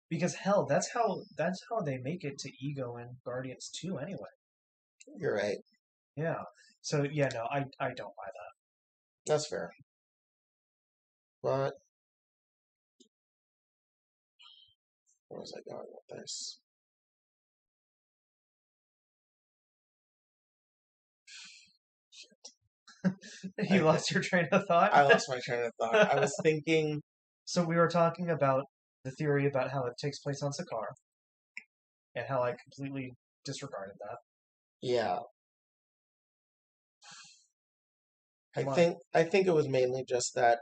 because hell, that's how they make it to Ego in Guardians 2 anyway. you're right. Yeah. So yeah, no, I don't buy that. That's fair. But where was I going with this? You lost your train of thought. I lost my train of thought. I was thinking, So we were talking about the theory about how it takes place on Sakaar, and how I completely disregarded that. yeah, Come on. I think it was mainly just that.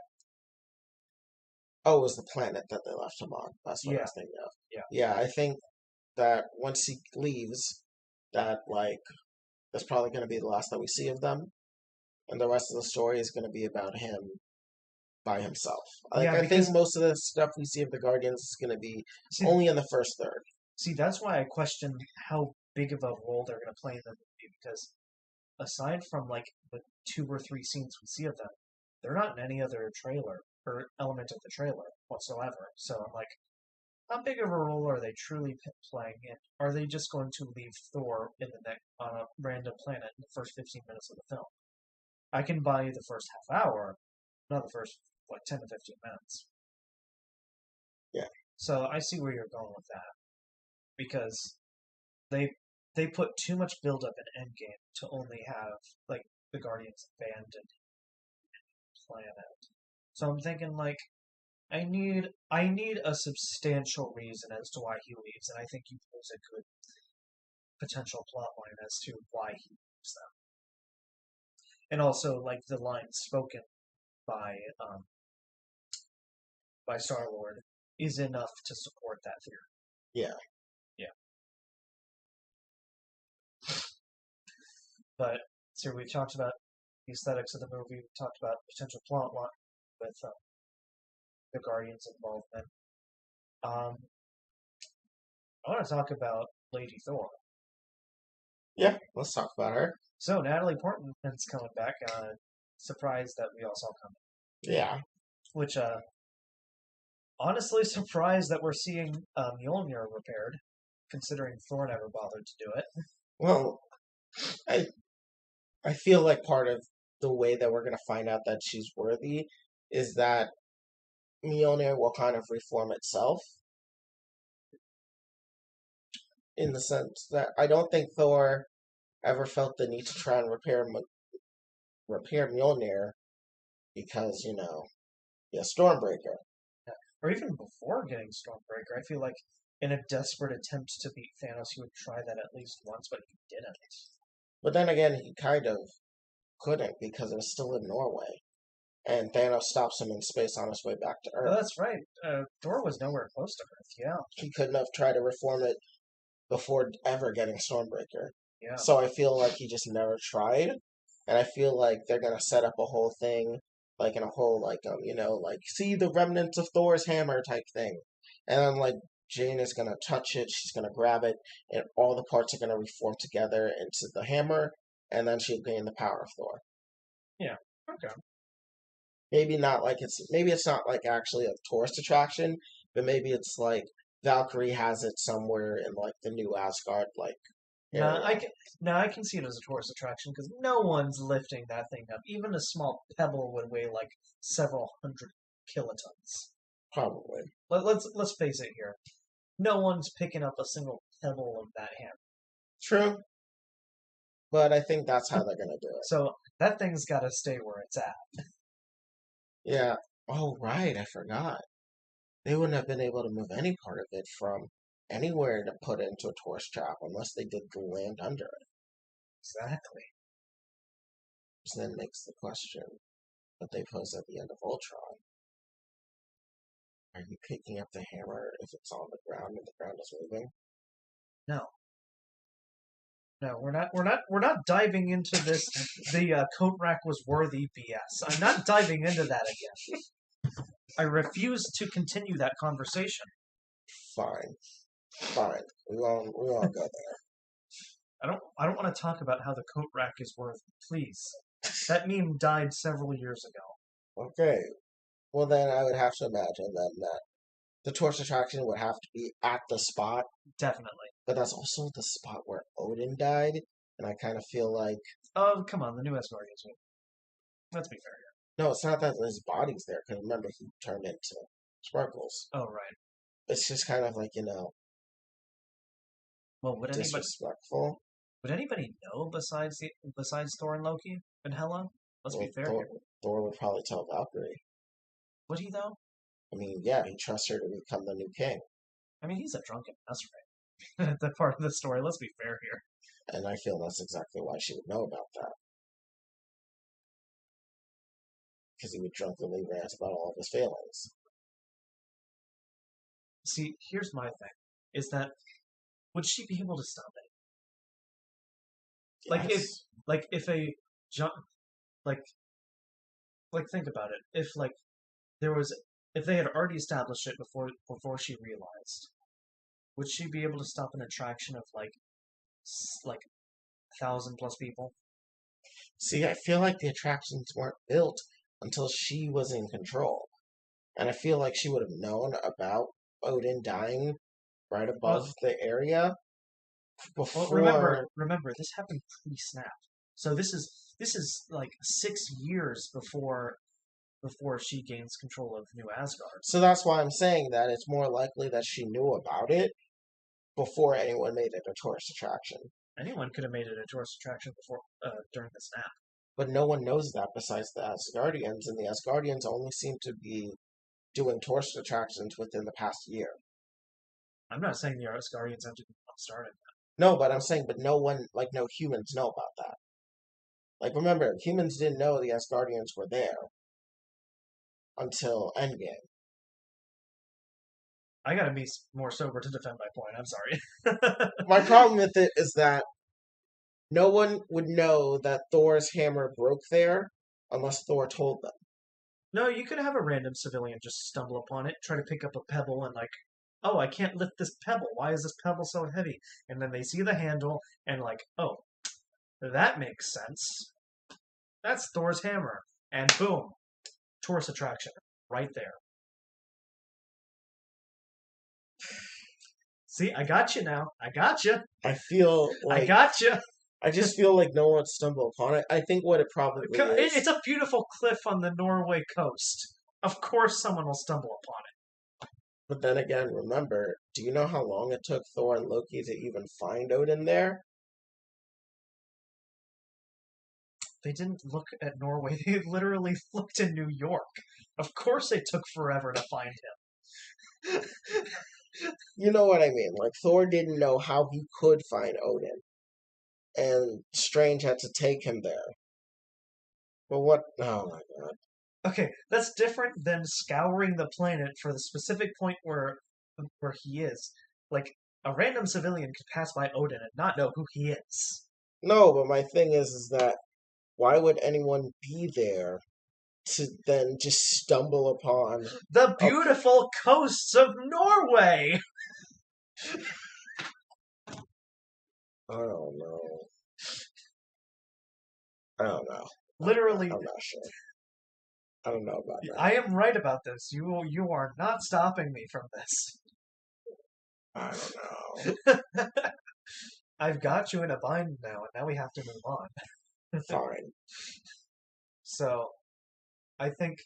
Oh, it was the planet that they left him on. That's what I Yeah, was thinking of. yeah. Yeah, I think that once he leaves, that like that's probably going to be the last that we see of them, and the rest of the story is going to be about him by himself. Like Yeah, I think because most of the stuff we see of the Guardians is going to be see, only in the first third. that's why I question how big of a role they're going to play in the movie. Because aside from like the 2 or 3 scenes we see of them, they're not in any other trailer or element of the trailer whatsoever. So I'm like, how big of a role are they truly playing? And are they just going to leave Thor in the next on a random planet in the first 15 minutes of the film? I can buy you the first half hour, not the first like 10 to 15 minutes. Yeah, So I see where you're going with that because they they put too much build up in Endgame to only have like the Guardians abandoned planet. So I'm thinking like I need a substantial reason as to why he leaves, and I think you pose a good potential plot line as to why he leaves them. And also like the line spoken by Star Lord is enough to support that theory. yeah. Yeah. But so we've talked about the aesthetics of the movie. We talked about potential plot line with the Guardians' involvement. Um, I want to talk about Lady Thor. Yeah, let's talk about her. So Natalie Portman's coming back. Surprised that we all saw coming. Yeah. Which, honestly, surprised that we're seeing Mjolnir repaired, considering Thor never bothered to do it. Well, I I feel like part of the way that we're gonna find out that she's worthy is that Mjolnir will kind of reform itself in the sense that I don't think Thor ever felt the need to try and repair Mjolnir because he has Stormbreaker. Or even before getting Stormbreaker, I feel like in a desperate attempt to beat Thanos, he would try that at least once, but he didn't. But then again, he kind of couldn't because it was still in Norway, and Thanos stops him in space on his way back to Oh, Earth. that's right. Thor was nowhere close to Earth. Yeah, He couldn't have tried to reform it before ever getting Stormbreaker. yeah. So I feel like he just never tried, and I feel like they're gonna set up a whole thing, like in a whole like see the remnants of Thor's hammer type thing, and then like Jane is going to touch it, she's going to grab it, and all the parts are going to reform together into the hammer, and then she'll gain the power of Thor. Yeah. Okay. Maybe it's not like actually a tourist attraction, but maybe it's like Valkyrie has it somewhere in like the new Asgard like Nah, area. I can see it as a tourist attraction because no one's lifting that thing up. Even a small pebble would weigh like several hundred kilotons. Probably. Let's face it here. No one's picking up a single pebble of that hammer. True. But I think that's how they're gonna do it. So that thing's got to stay where it's at. Yeah. Oh right, I forgot. They wouldn't have been able to move any part of it from anywhere to put it into a tourist trap unless they did the land under it. Exactly. Which then makes the question that they pose at the end of Ultron. Are you picking up the hammer if it's on the ground and the ground is moving? No. No, we're not diving into this. The coat rack was worthy BS. I'm not diving into that again. I refuse to continue that conversation. Fine. Fine. We won't go there. I don't want to talk about how the coat rack is worthy. Please. That meme died several years ago. Okay. Well then I would have to imagine then that the tourist attraction would have to be at the spot, Definitely. but that's also the spot where Odin died, and I kind of feel like Oh, come on, the new Asgardians. Let's be fair here. no, it's not that his body's there, because remember he turned into sparkles. Oh, right. It's just kind of like, Well, disrespectful. would anybody know besides Thor and Loki and Hela? Let's Well, be fair here. Thor would probably tell Valkyrie. Would he though? I mean, yeah, he trusts her to become the new king. I mean, he's a drunken mess, right? That part of the story. Let's be fair here. And I feel that's exactly why she would know about that. Because he would drunkenly rant about all of his failings. See, here's my thing: is that would she be able to stop it? Yes. Like if a like think about it. If like there was if they had already established it before she realized, would she be able to stop an attraction of like 1,000+ people? See, I feel like the attractions weren't built until she was in control. And I feel like she would have known about Odin dying right above Well, the area well, before. remember, this happened pre-snap, so this is like 6 years before she gains control of New Asgard. So that's why I'm saying that it's more likely that she knew about it before anyone made it a tourist attraction. Anyone could have made it a tourist attraction before during the snap. But no one knows that besides the Asgardians, and the Asgardians only seem to be doing tourist attractions within the past year. I'm not saying the Asgardians have to be started. No, but I'm saying, but no one, like, no humans know about that. Like, remember, humans didn't know the Asgardians were there until Endgame. I gotta be more sober to defend my point. I'm sorry. My problem with it is that no one would know that Thor's hammer broke there unless Thor told them. No, you could have a random civilian just stumble upon it, try to pick up a pebble, and like, oh, I can't lift this pebble. Why is this pebble so heavy? And then they see the handle, and like, oh, that makes sense. That's Thor's hammer. And boom, tourist attraction right there. See, I got you now. I got you. I feel I like got you. I just feel like no one would stumble upon it. I think what it probably is. It's a beautiful cliff on the Norway coast. Of course, someone will stumble upon it. But then again, remember, do you know how long it took Thor and Loki to even find Odin there? They didn't look at Norway. They literally looked in New York. Of course, it took forever to find him. You know what I mean? Like, Thor didn't know how he could find Odin. And Strange had to take him there. But what? Oh my god. Okay, that's different than scouring the planet for the specific point where he is. Like, a random civilian could pass by Odin and not know who he is. No, but my thing is that why would anyone be there to then just stumble upon the beautiful coasts of Norway? I don't know. I don't know. Literally, I'm not sure. I don't know about that. I am right about this. You are not stopping me from this. I don't know. I've got you in a bind now, and now we have to move on. Fine. So, I think,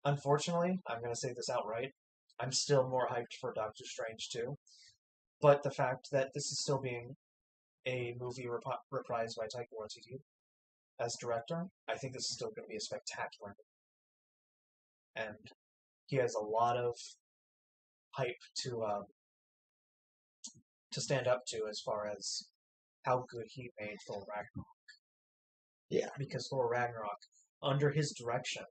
unfortunately, I'm going to say this outright. I'm still more hyped for Doctor Strange 2. But the fact that this is still being a movie reprised by Taika Waititi as director, I think this is still going to be a spectacular movie. And he has a lot of hype to stand up to as far as how good he made Thor Ragnarok. Yeah. Because Thor Ragnarok, under his direction,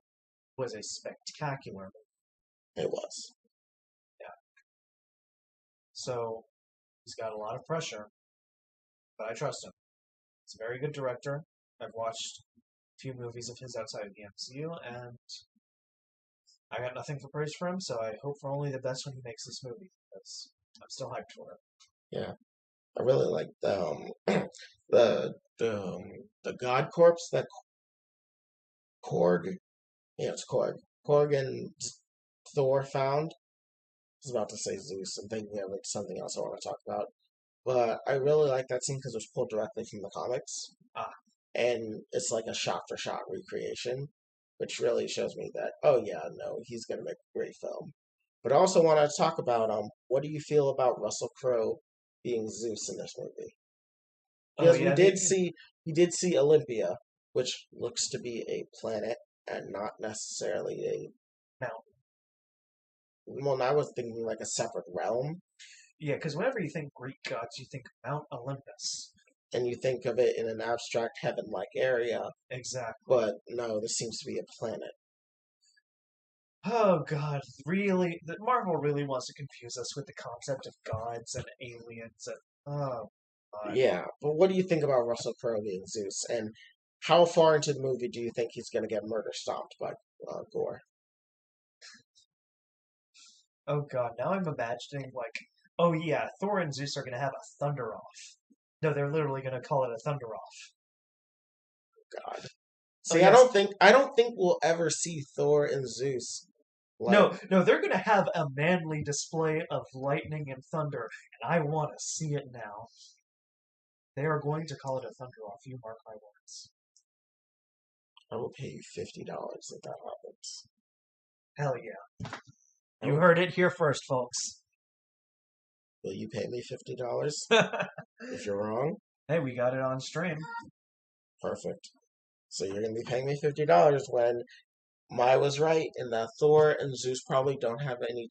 was a spectacular movie. It was. Yeah. So, he's got a lot of pressure, but I trust him. He's a very good director. I've watched a few movies of his outside of the MCU, and I got nothing for praise for him, so I hope for only the best when he makes this movie, because I'm still hyped for it. Yeah. I really like the God Corpse that Korg. Yeah, it's Korg. Korg and Thor found. I was about to say Zeus. I'm thinking of something else I want to talk about. But I really like that scene because it was pulled directly from the comics. And it's like a shot-for-shot recreation, which really shows me that, oh yeah, no, he's going to make a great film. But I also want to talk about, what do you feel about Russell Crowe being Zeus in this movie? Because we did see Olympia, which looks to be a planet and not necessarily a mountain. Well, I was thinking like a separate realm. Yeah, because whenever you think Greek gods, you think Mount Olympus. And you think of it in an abstract heaven-like area. Exactly. But no, this seems to be a planet. Oh god, really? Marvel really wants to confuse us with the concept of gods and aliens and oh god. Yeah, but what do you think about Russell Crowe being Zeus? And how far into the movie do you think he's going to get murder stomped by Gore? Oh god, now I'm imagining like, oh yeah, Thor and Zeus are going to have a thunder off. No, they're literally going to call it a thunder off. God. See, yes. I don't think we'll ever see Thor and Zeus. No, they're going to have a manly display of lightning and thunder, and I want to see it now. They are going to call it a thunder off. You mark my words. I will pay you $50 if that happens. Hell yeah. You heard it here first, folks. Will you pay me $50 if you're wrong? Hey, we got it on stream. Perfect. So you're going to be paying me $50 when Mai was right in that Thor and Zeus probably don't have any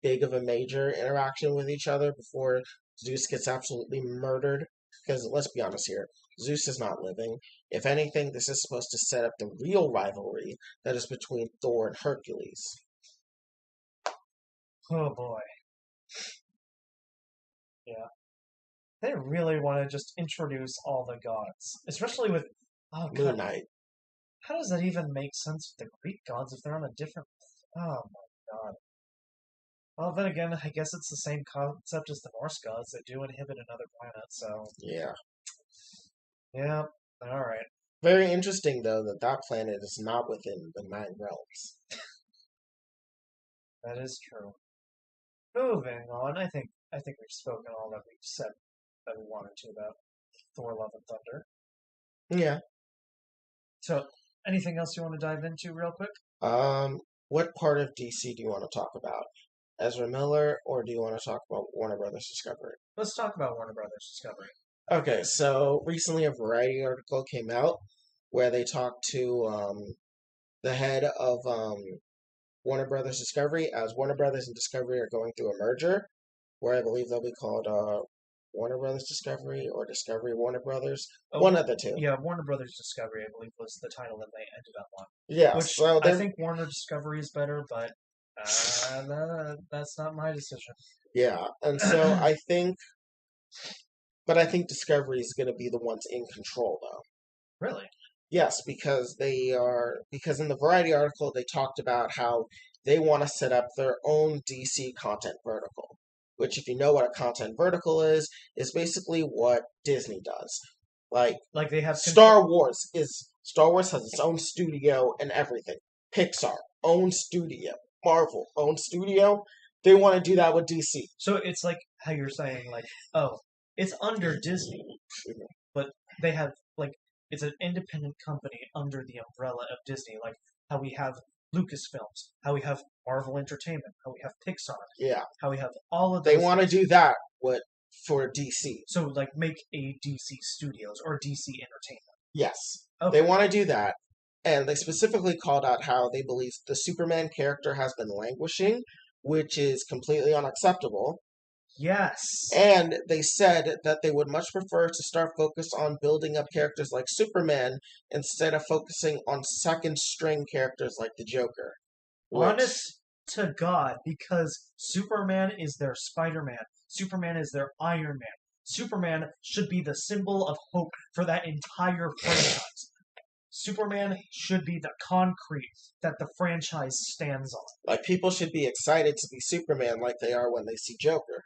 big of a major interaction with each other before Zeus gets absolutely murdered. Because let's be honest here, Zeus is not living. If anything, this is supposed to set up the real rivalry that is between Thor and Hercules. Oh boy. Yeah. They really want to just introduce all the gods. Especially with Moon Knight. How does that even make sense with the Greek gods if they're on a different... Oh my god. Well, then again, I guess it's the same concept as the Norse gods that do inhabit another planet, so... Yeah. Yeah, alright. Very interesting, though, that planet is not within the 9 realms. That is true. Moving on, I think we've spoken all that we've said that we wanted to about Thor, Love, and Thunder. Yeah. So, anything else you want to dive into real quick? What part of DC do you want to talk about? Ezra Miller, or do you want to talk about Warner Brothers Discovery? Let's talk about Warner Brothers Discovery. Okay, so recently a Variety article came out where they talked to the head of Warner Brothers Discovery, as Warner Brothers and Discovery are going through a merger, where I believe they'll be called Warner Brothers Discovery or Discovery Warner Brothers. One of the two. Yeah, Warner Brothers Discovery, I believe, was the title that they ended up on. Yeah, which so I think Warner Discovery is better, but that's not my decision. Yeah, and so I think Discovery is going to be the ones in control, though. Really? Yes, because in the Variety article they talked about how they want to set up their own DC content vertical, which, if you know what a content vertical is basically what Disney does. Like Like they have Star Wars has its own studio and everything. Pixar, own studio. Marvel, own studio. They want to do that with DC. So it's like how you're saying, like, oh, it's under Disney, but they have like it's an independent company under the umbrella of Disney, like how we have Lucasfilms, how we have Marvel Entertainment, how we have Pixar, Yeah, how we have all of they those want to things. do that for DC. So like make a DC Studios or DC Entertainment. Yes, Okay. they want to do that. And they specifically called out how they believe the Superman character has been languishing, which is completely unacceptable. Yes. And they said that they would much prefer to start focus on building up characters like Superman instead of focusing on second string characters like the Joker. Which, Honest to God, because Superman is their Spider-Man. Superman is their Iron Man. Superman should be the symbol of hope for that entire franchise. Superman should be the concrete that the franchise stands on. like, people should be excited to be Superman like they are when they see Joker.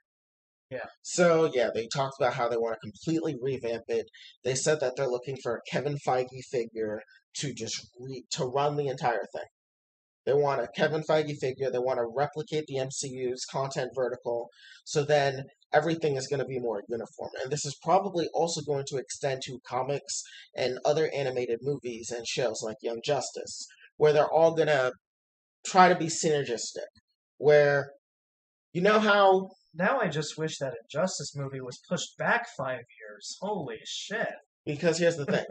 Yeah. So, yeah, they talked about how they want to completely revamp it. They said that they're looking for a Kevin Feige figure to to run the entire thing. They want a Kevin Feige figure. They want to replicate the MCU's content vertical. So then everything is going to be more uniform. And this is probably also going to extend to comics and other animated movies and shows like Young Justice, where they're all going to try to be synergistic. Where, you know how. Now I just wish that Injustice movie was pushed back 5 years. Holy shit. Because here's the thing.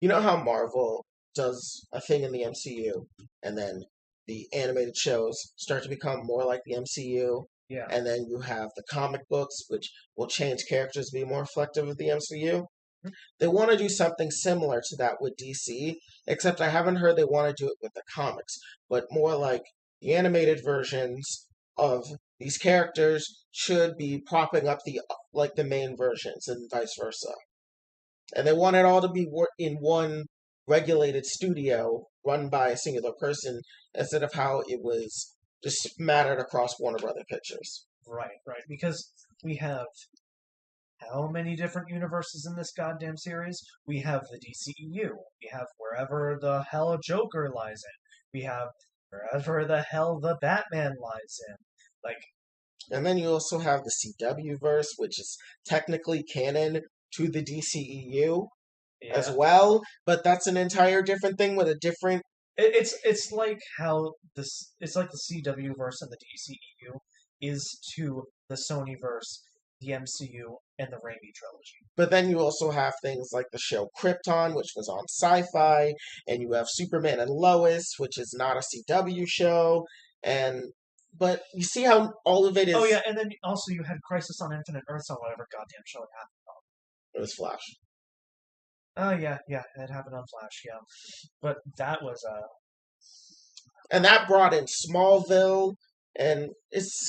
You know how Marvel does a thing in the MCU, and then the animated shows start to become more like the MCU, Yeah. and then you have the comic books, which will change characters to be more reflective of the MCU. They want to do something similar to that with DC, except I haven't heard they want to do it with the comics, but more like the animated versions of these characters should be propping up the main versions and vice versa. And they want it all to be in one regulated studio run by a singular person instead of how it was just mattered across Warner Brother Pictures. Right. Because we have how many different universes in this goddamn series? We have the DCEU. We have wherever the hell Joker lies in. We have wherever the hell the Batman lies in. Like, and then you also have the CW verse, which is technically canon to the DCEU as well, but that's an entire different thing with a different. It's like how this. It's like the CW verse and the DCEU is to the Sony verse, the MCU, and the Raimi trilogy. But then you also have things like the show Krypton, which was on Sci-Fi, and you have Superman and Lois, which is not a CW show, but you see how all of it is. Oh yeah, and then also you had Crisis on Infinite Earths on whatever goddamn show it happened on. It was Flash. Oh yeah, it happened on Flash, yeah. But that was and that brought in Smallville, and it's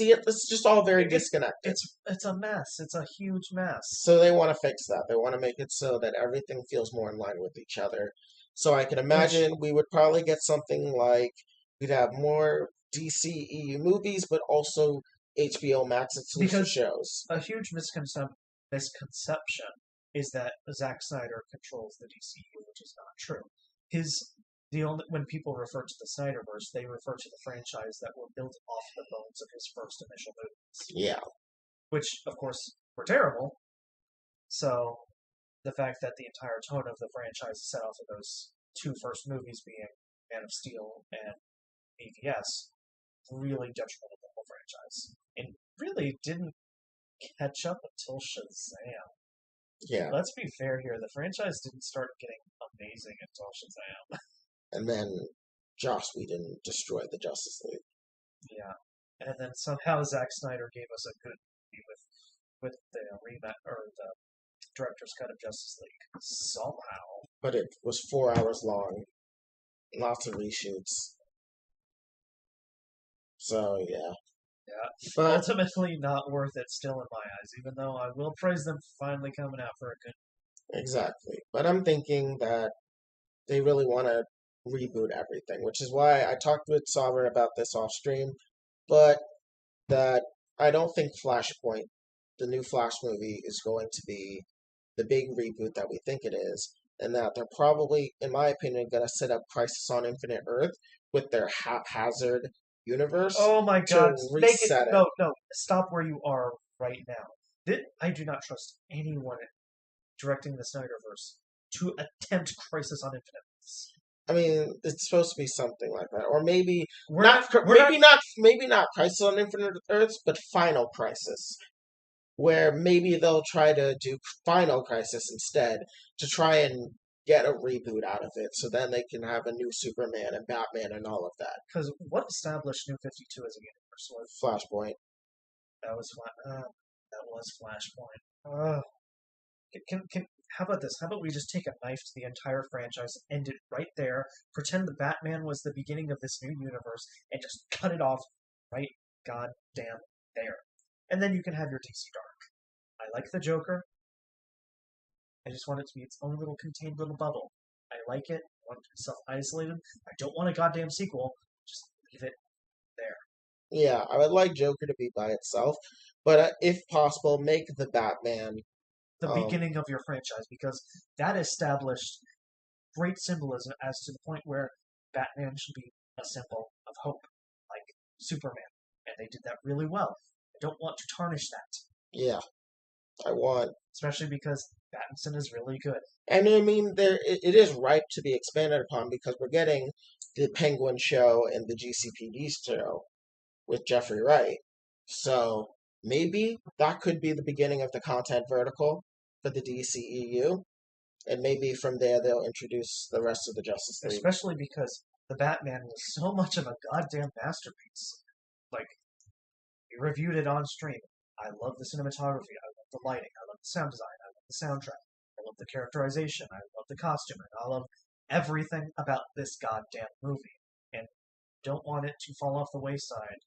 just all very disconnected. It's a mess. It's a huge mess. So they want to fix that. They want to make it so that everything feels more in line with each other. So I can imagine we would probably get something like we'd have more DCEU movies, but also HBO Max exclusive shows. A huge misconception is that Zack Snyder controls the DCEU, which is not true. When people refer to the Snyderverse, they refer to the franchise that were built off the bones of his first initial movies. Yeah. Which, of course, were terrible. So, the fact that the entire tone of the franchise is set off of those two first movies being Man of Steel and BVS really detrimented the whole franchise. And really didn't catch up until Shazam. Yeah. Let's be fair here. The franchise didn't start getting amazing until Shazam. And then Joss Whedon destroyed the Justice League. Yeah. And then somehow Zack Snyder gave us a good movie with the the director's cut of Justice League. Somehow. But it was 4 hours long. Lots of reshoots. So, yeah. Yeah. But ultimately not worth it still in my eyes, even though I will praise them for finally coming out for a good. Exactly. But I'm thinking that they really want to reboot everything, which is why I talked with Sovereign about this off stream, but that I don't think Flashpoint, the new Flash movie, is going to be the big reboot that we think it is, and that they're probably, in my opinion, going to set up Crisis on Infinite Earth with their haphazard universe Oh my to God! Make it reset it. no, no. Stop where you are right now. I do not trust anyone directing the Snyderverse to attempt Crisis on Infinite Earths. I mean, it's supposed to be something like that, or maybe We're not. We're not. maybe not Crisis on Infinite Earths, but Final Crisis, where maybe they'll try to do Final Crisis instead to try and get a reboot out of it, so then they can have a new Superman and Batman and all of that. Because what established New 52 as a universe was Flashpoint. that was that was Flashpoint. How about this? How about we just take a knife to the entire franchise, end it right there, pretend the Batman was the beginning of this new universe, and just cut it off right goddamn there. And then you can have your DC Dark. I like the Joker. I just want it to be its own little contained little bubble. I like it. I want it to be self-isolated. I don't want a goddamn sequel. Just leave it there. Yeah, I would like Joker to be by itself, but if possible, make the Batman. The beginning of your franchise, because that established great symbolism as to the point where Batman should be a symbol of hope, like Superman. And they did that really well. I don't want to tarnish that. Yeah, I want. Especially because Pattinson is really good. And I mean, it is ripe to be expanded upon because we're getting the Penguin show and the GCPD show with Jeffrey Wright. So maybe that could be the beginning of the content vertical for the DCEU. And maybe from there they'll introduce the rest of the Justice League. Especially because the Batman was so much of a goddamn masterpiece. Like, we reviewed it on stream. I love the cinematography. I love the lighting. I love the sound design. I love the soundtrack. I love the characterization. I love the costuming. I love everything about this goddamn movie. And don't want it to fall off the wayside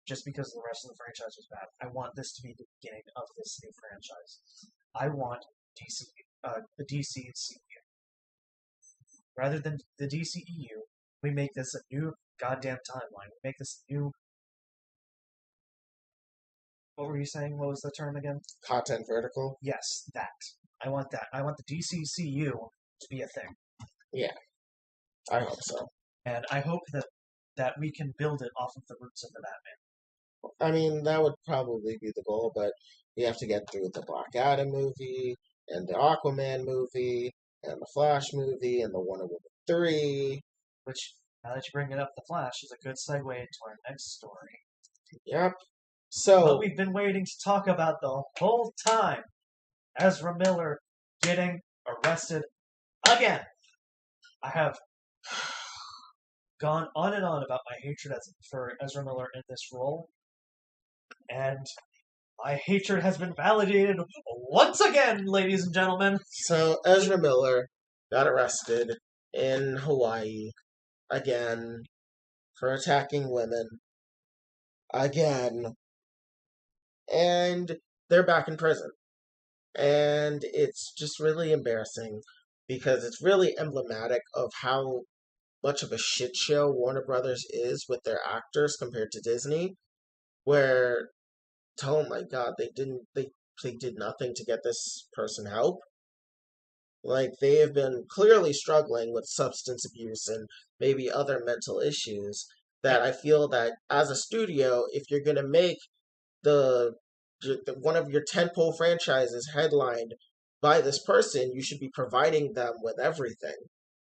just because the rest of the franchise was bad. I want this to be the beginning of this new franchise. I want the DCEU. Rather than the DCEU, we make this a new goddamn timeline. We make this new. What were you saying? What was the term again? Content vertical? Yes, that. I want that. I want the DCCU to be a thing. Yeah, I hope so. And I hope that we can build it off of the roots of the Batman. I mean, that would probably be the goal, but we have to get through the Black Adam movie, and the Aquaman movie, and the Flash movie, and the Wonder Woman 3. Which, now that you bring it up, the Flash is a good segue into our next story. Yep. So, what we've been waiting to talk about the whole time. Ezra Miller getting arrested again. I have gone on and on about my hatred for Ezra Miller in this role. And my hatred has been validated once again, ladies and gentlemen. So, Ezra Miller got arrested in Hawaii again for attacking women again. And they're back in prison. And it's just really embarrassing because it's really emblematic of how much of a shit show Warner Brothers is with their actors compared to Disney, where, oh my god, they did nothing to get this person help. Like, they have been clearly struggling with substance abuse and maybe other mental issues that I feel that as a studio, if you're going to make the one of your tentpole franchises headlined by this person, you should be providing them with everything.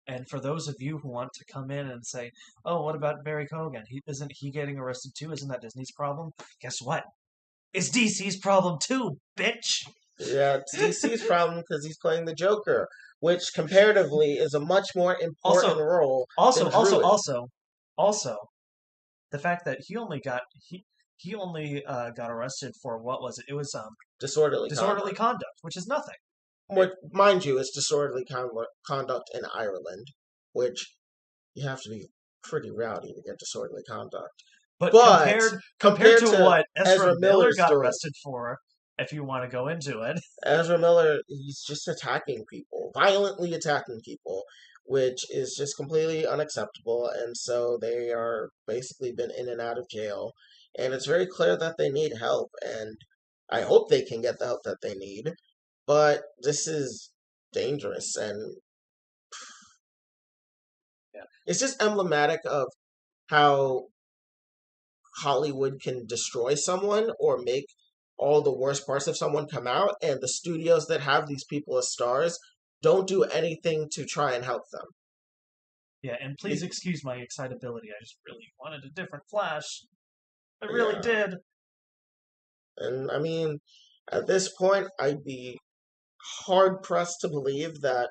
And for those of you who want to come in and say, oh, what about Barry Keoghan? Isn't he getting arrested too? Isn't that Disney's problem? Guess what? It's DC's problem too, bitch! Yeah, it's DC's problem because he's playing the Joker, which comparatively is a much more important role. Also, the fact that he only got arrested for, what was it? It was disorderly conduct, which is nothing. What, mind you, it's disorderly conduct in Ireland, which you have to be pretty rowdy to get disorderly conduct. But compared to what Ezra Miller got arrested for, if you want to go into it. Ezra Miller, he's just attacking people, violently attacking people, which is just completely unacceptable, and so they are basically been in and out of jail. and it's very clear that they need help, and I hope they can get the help that they need. But this is dangerous, and Yeah. it's just emblematic of how Hollywood can destroy someone or make all the worst parts of someone come out, and the studios that have these people as stars don't do anything to try and help them. Yeah, and please excuse my excitability. I just really wanted a different Flash. I really Yeah, did. and I mean, at this point, I'd be hard pressed to believe that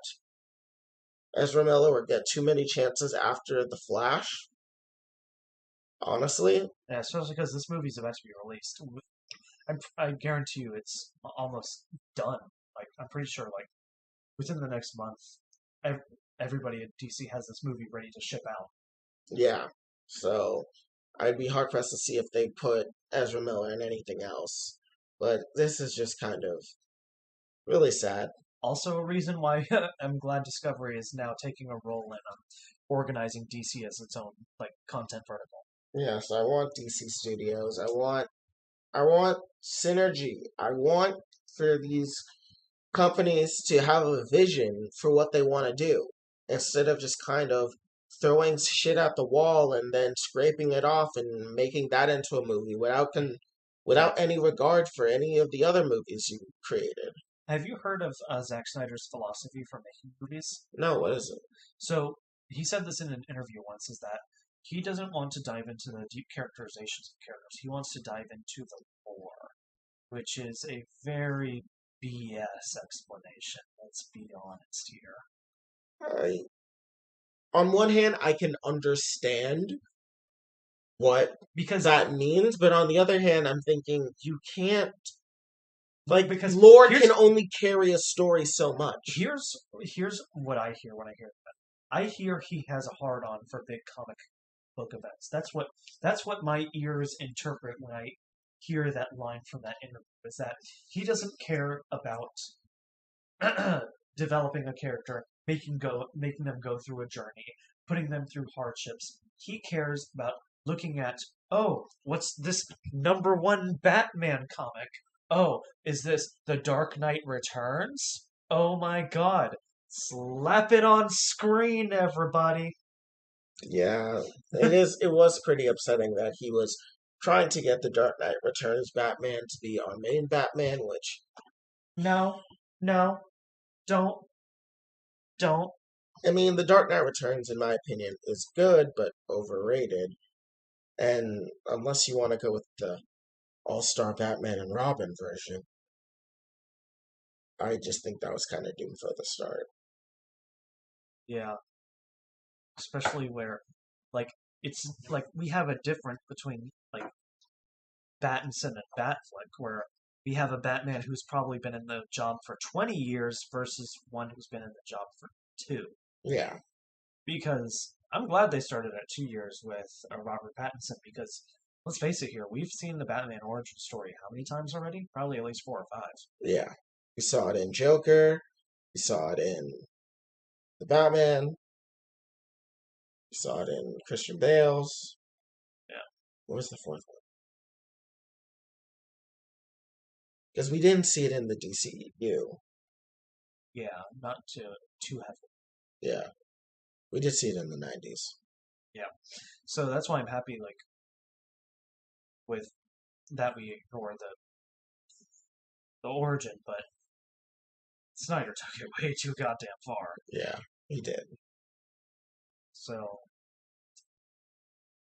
Ezra Miller would get too many chances after The Flash. Honestly, Yeah, especially because this movie's about to be released. I guarantee you it's almost done. Like, I'm pretty sure, like, within the next month, everybody at DC has this movie ready to ship out. yeah. So I'd be hard pressed to see if they put Ezra Miller in anything else. But this is just kind of really sad. Also, a reason why I'm glad Discovery is now taking a role in organizing DC as its own like content vertical. Yes, I want DC Studios. I want synergy. I want for these companies to have a vision for what they want to do instead of just kind of throwing shit at the wall and then scraping it off and making that into a movie without any regard for any of the other movies you created. Have you heard of Zack Snyder's philosophy for making movies? No, what is it? So he said this in an interview once: is that he doesn't want to dive into the deep characterizations of characters. He wants to dive into the lore, which is a very BS explanation. Let's be honest here. I, on one hand, I can understand what Because that means, but on the other hand, I'm thinking you can't. like Like, because lore here's can only carry a story so much. here's what I hear when I hear that. I hear he has a hard on for big comic book events. That's what my ears interpret when I hear that line from that interview. Is that he doesn't care about developing a character, making them go through a journey, putting them through hardships. He cares about looking at, oh, what's this number one Batman comic? Oh, is this The Dark Knight Returns? Oh my god. Slap it on screen, everybody. Yeah, it is. It was pretty upsetting that he was trying to get the Dark Knight Returns Batman to be our main Batman, which No, no, don't, don't. I mean, the Dark Knight Returns, in my opinion, is good but overrated. And unless you want to go with the All-Star Batman and Robin version, I just think that was kind of doomed for the start. Yeah, especially where, like, it's like we have a difference between like Battinson and Batfleck, where we have a Batman who's probably been in the job for 20 years versus one who's been in the job for 2. Yeah, Because I'm glad they started at 2 years with Robert Pattinson, because let's face it here, we've seen the Batman origin story how many times already? Probably at least 4 or 5. yeah. We saw it in Joker. We saw it in the Batman. We saw it in Christian Bale's. Yeah. What was the fourth one? Because we didn't see it in the DCEU. Yeah, not too heavy. Yeah, we did see it in the 90s. Yeah. So that's why I'm happy, like, with that we ignore the origin, but Snyder took it way too goddamn far. Yeah, he did. So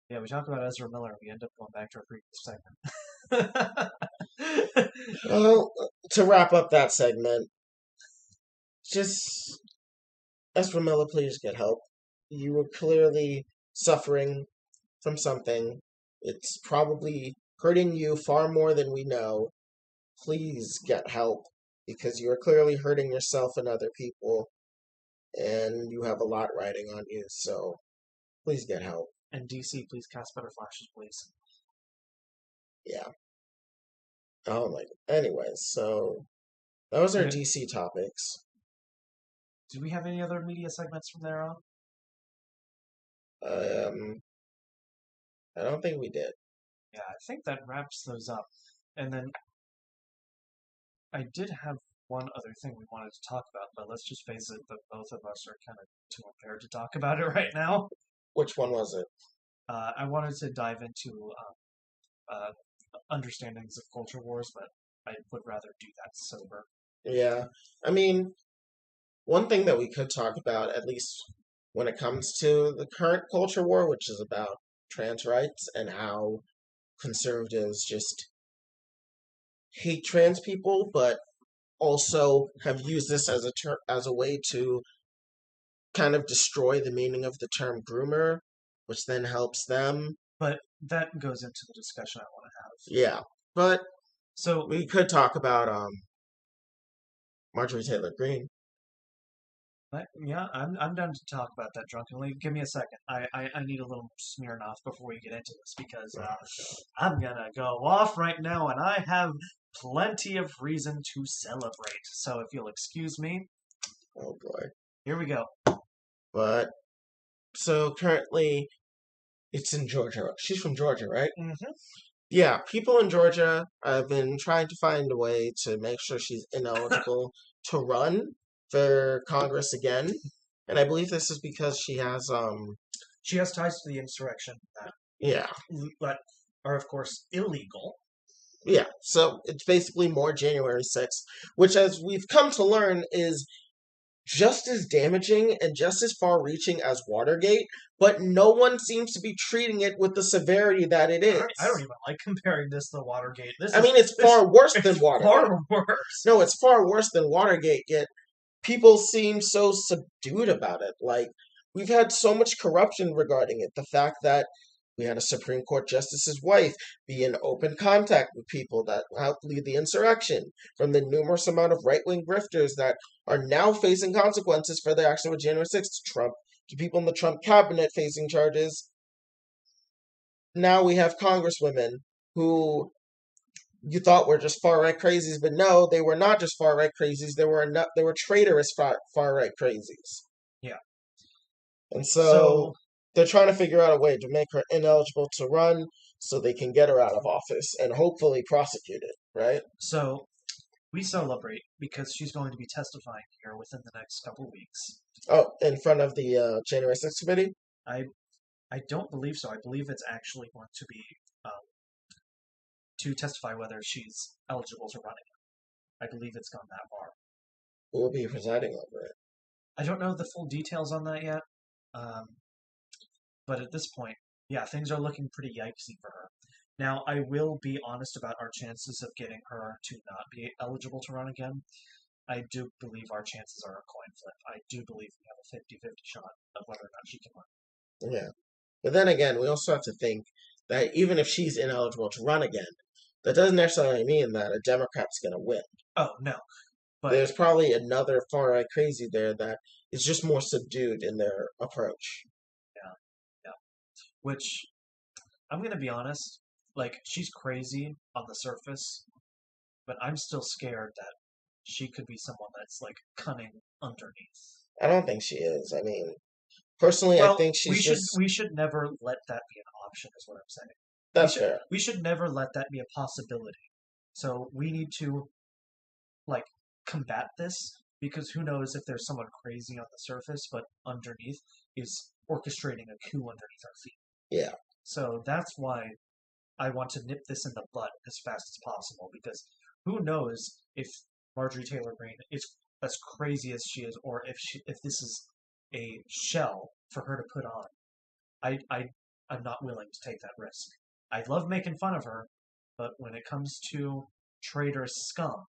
yeah, we talk about Ezra Miller and we end up going back to our previous segment. Well, to wrap up that segment, just Ezra Miller, please get help. You were clearly suffering from something. It's probably hurting you far more than we know. Please get help because you are clearly hurting yourself and other people, and you have a lot riding on you. So please get help. And DC, please cast better flashes, please. Yeah. Oh my. Anyways, so that was our Yeah. DC topics. Do we have any other media segments from there on? I don't think we did. Yeah, I think that wraps those up. And then I did have one other thing we wanted to talk about, but let's just face it that both of us are kind of too impaired to talk about it right now. Which one was it? I wanted to dive into understandings of culture wars, but I would rather do that sober. Yeah. I mean, one thing that we could talk about, at least when it comes to the current culture war, which is about trans rights and how conservatives just hate trans people, but also have used this as as a way to kind of destroy the meaning of the term groomer, which then helps them. But that goes into the discussion I want to have. Yeah, but So, we could talk about Marjorie Taylor Greene. yeah, I'm down to talk about that drunkenly. Give me a second. I need a little Smirnoff before we get into this because I'm gonna go off right now and I have plenty of reason to celebrate. So if you'll excuse me, Oh boy. here we go. But so currently it's in Georgia. She's from Georgia, right? Mm-hmm. Yeah, people in Georgia have been trying to find a way to make sure she's ineligible to run for Congress again. And I believe this is because She has ties to the insurrection yeah. that are of course illegal. Yeah. So it's basically more January 6th, which as we've come to learn is just as damaging and just as far reaching as Watergate, but no one seems to be treating it with the severity that it is. I don't even like comparing this to Watergate. It's far worse than Watergate. Far worse. No, it's far worse than Watergate, yet people seem so subdued about it. Like, we've had so much corruption regarding it. The fact that we had a Supreme Court justice's wife be in open contact with people that helped lead the insurrection, from the numerous amount of right-wing grifters that are now facing consequences for their action with January 6th, to people in the Trump cabinet facing charges. Now we have congresswomen who you thought were just far right crazies, but no, they were not just far right crazies. They were traitorous far right crazies. Yeah. And so they're trying to figure out a way to make her ineligible to run so they can get her out of office and hopefully prosecute it, right? So we celebrate because she's going to be testifying here within the next couple weeks. Oh, in front of the January 6th committee? I don't believe so. I believe it's actually going to be to testify whether she's eligible to run again. I believe it's gone that far. Who will be presiding over it? I don't know the full details on that yet. But at this point, yeah, things are looking pretty yikesy for her. Now, I will be honest about our chances of getting her to not be eligible to run again. I do believe our chances are a coin flip. I do believe we have a 50-50 shot of whether or not she can run. Yeah. But then again, we also have to think that even if she's ineligible to run again, that doesn't necessarily mean that a Democrat's going to win. Oh, no. But there's probably another far right crazy there that is just more subdued in their approach. Yeah. Which, I'm going to be honest, like, she's crazy on the surface, but I'm still scared that she could be someone that's, like, cunning underneath. I don't think she is. I mean, personally, I think we should never let that be an option, is what I'm saying. That's fair. We should never let that be a possibility. So we need to, like, combat this, because who knows if there's someone crazy on the surface, but underneath is orchestrating a coup underneath our feet. Yeah. So that's why I want to nip this in the butt as fast as possible, because who knows if Marjorie Taylor Greene is as crazy as she is, or if this is a shell for her to put on. I'm not willing to take that risk. I love making fun of her, but when it comes to traitorous scum,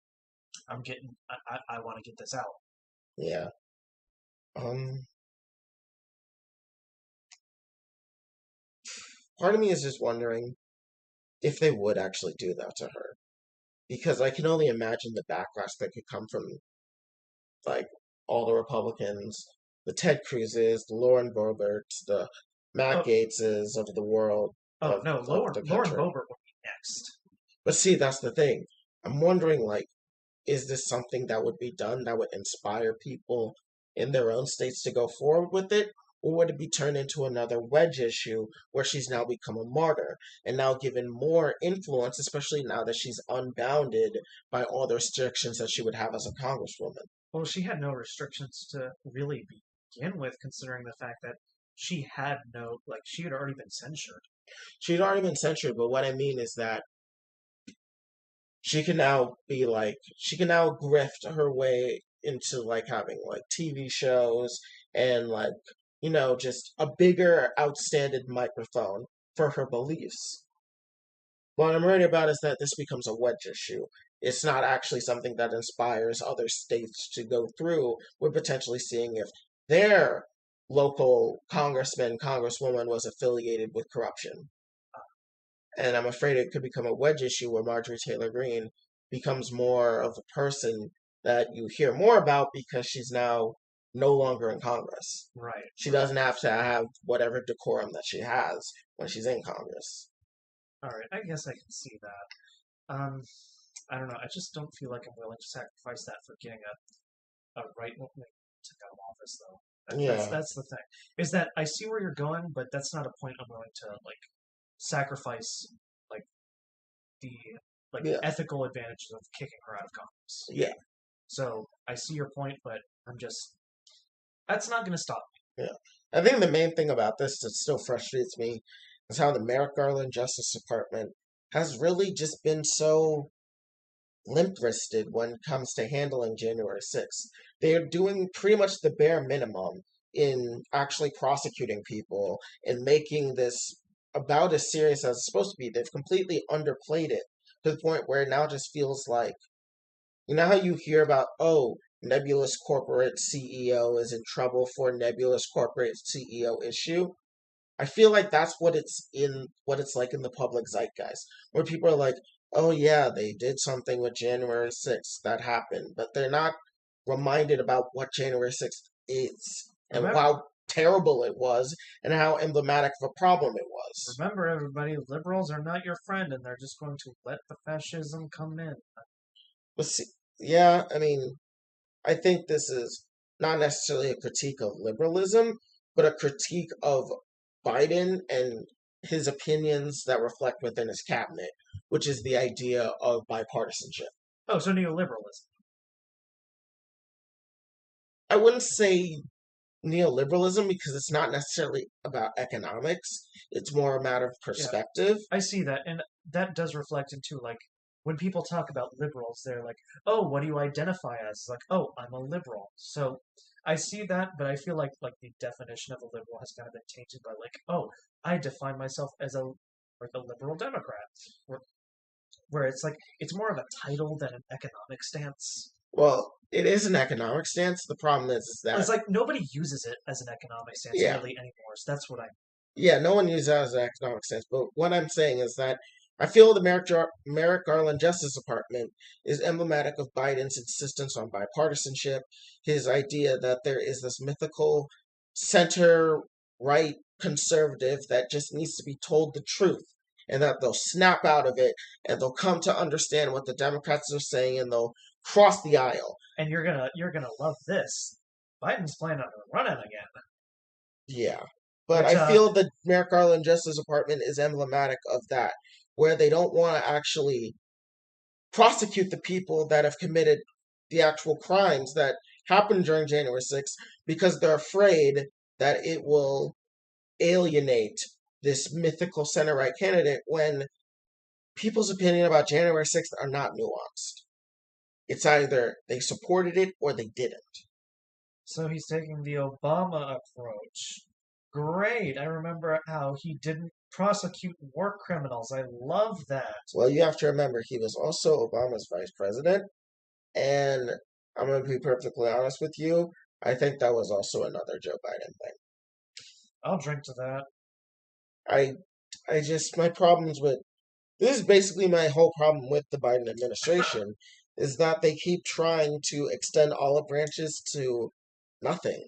I want to get this out. Yeah. Part of me is just wondering if they would actually do that to her, because I can only imagine the backlash that could come from, like, all the Republicans, the Ted Cruzes, the Lauren Boeberts, the Matt Gaetzes of the world. Oh, no, Lauren Boebert would be next. But see, that's the thing. I'm wondering, like, is this something that would be done that would inspire people in their own states to go forward with it? or would it be turned into another wedge issue where she's now become a martyr and now given more influence, especially now that she's unbounded by all the restrictions that she would have as a congresswoman? Well, she had no restrictions to really begin with, considering the fact that she had no, like, she had already been censured. She'd already been censored, but what I mean is that she can now be like, she can now grift her way into like having like TV shows and like, just a bigger outstanding microphone for her beliefs. What I'm worried about is that this becomes a wedge issue. It's not actually something that inspires other states to go through. We're potentially seeing if their local congressman, congresswoman was affiliated with corruption. And I'm afraid it could become a wedge issue where Marjorie Taylor Greene becomes more of a person that you hear more about because she's now no longer in Congress. Right. She doesn't have to have whatever decorum that she has when she's in Congress. All right. I guess I can see that. I don't know. I just don't feel like I'm willing to sacrifice that for getting a right wing to go office, though. Yeah. That's the thing. Is that I see where you're going, but that's not a point I'm willing to like sacrifice like the Yeah. ethical advantages of kicking her out of Congress. Yeah. So I see your point, but I'm just that's not going to stop Yeah. I think the main thing about this that still frustrates me is how the Merrick Garland Justice Department has really just been so limp-wristed when it comes to handling January 6th. They're doing pretty much the bare minimum in actually prosecuting people and making this about as serious as it's supposed to be. They've completely underplayed it to the point where it now just feels like, you know how you hear about, oh, nebulous corporate CEO is in trouble for nebulous corporate CEO issue? I feel like that's what it's like in the public zeitgeist, where people are like, "Oh yeah, they did something with January 6th that happened," but they're not reminded about what January 6th is and it. how terrible it was and how emblematic of a problem it was. Remember, everybody, liberals are not your friend, and they're just going to let the fascism come in. But see, yeah, I mean, I think this is not necessarily a critique of liberalism, but a critique of Biden and his opinions that reflect within his cabinet, which is the idea of bipartisanship. Oh, so neoliberalism. I wouldn't say neoliberalism because it's not necessarily about economics, it's more a matter of Yeah, perspective. I see that, and that does reflect into like when people talk about liberals, they're like, "Oh, what do you identify as?" It's like, "Oh, I'm a liberal." So I see that, but I feel like the definition of a liberal has kind of been tainted by like, "Oh, I define myself as a liberal Democrat," where it's like it's more of a title than an economic stance. Well, it is an economic stance. The problem is It's that, like nobody uses it as an economic stance yeah, really anymore. So that's what I. yeah, no one uses that as an economic sense. But what I'm saying is that I feel the Merrick Garland Justice Department is emblematic of Biden's insistence on bipartisanship, his idea that there is this mythical center right conservative that just needs to be told the truth and that they'll snap out of it and they'll come to understand what the Democrats are saying and they'll cross the aisle. And you're gonna love this. Biden's planning on running again, Yeah. But which I feel the Merrick Garland Justice Department is emblematic of that, where they don't want to actually prosecute the people that have committed the actual crimes that happened during January 6th because they're afraid that it will alienate this mythical center right candidate when people's opinion about January 6th are not nuanced. It's either they supported it or they didn't. so he's taking the Obama approach. Great. I remember how he didn't prosecute war criminals. I love that. Well, you have to remember he was also Obama's vice president, and I'm going to be perfectly honest with you. I think that was also another Joe Biden thing. I'll drink to that. I, I just my problems with this is basically my whole problem with the Biden administration is that they keep trying to extend olive branches to nothing.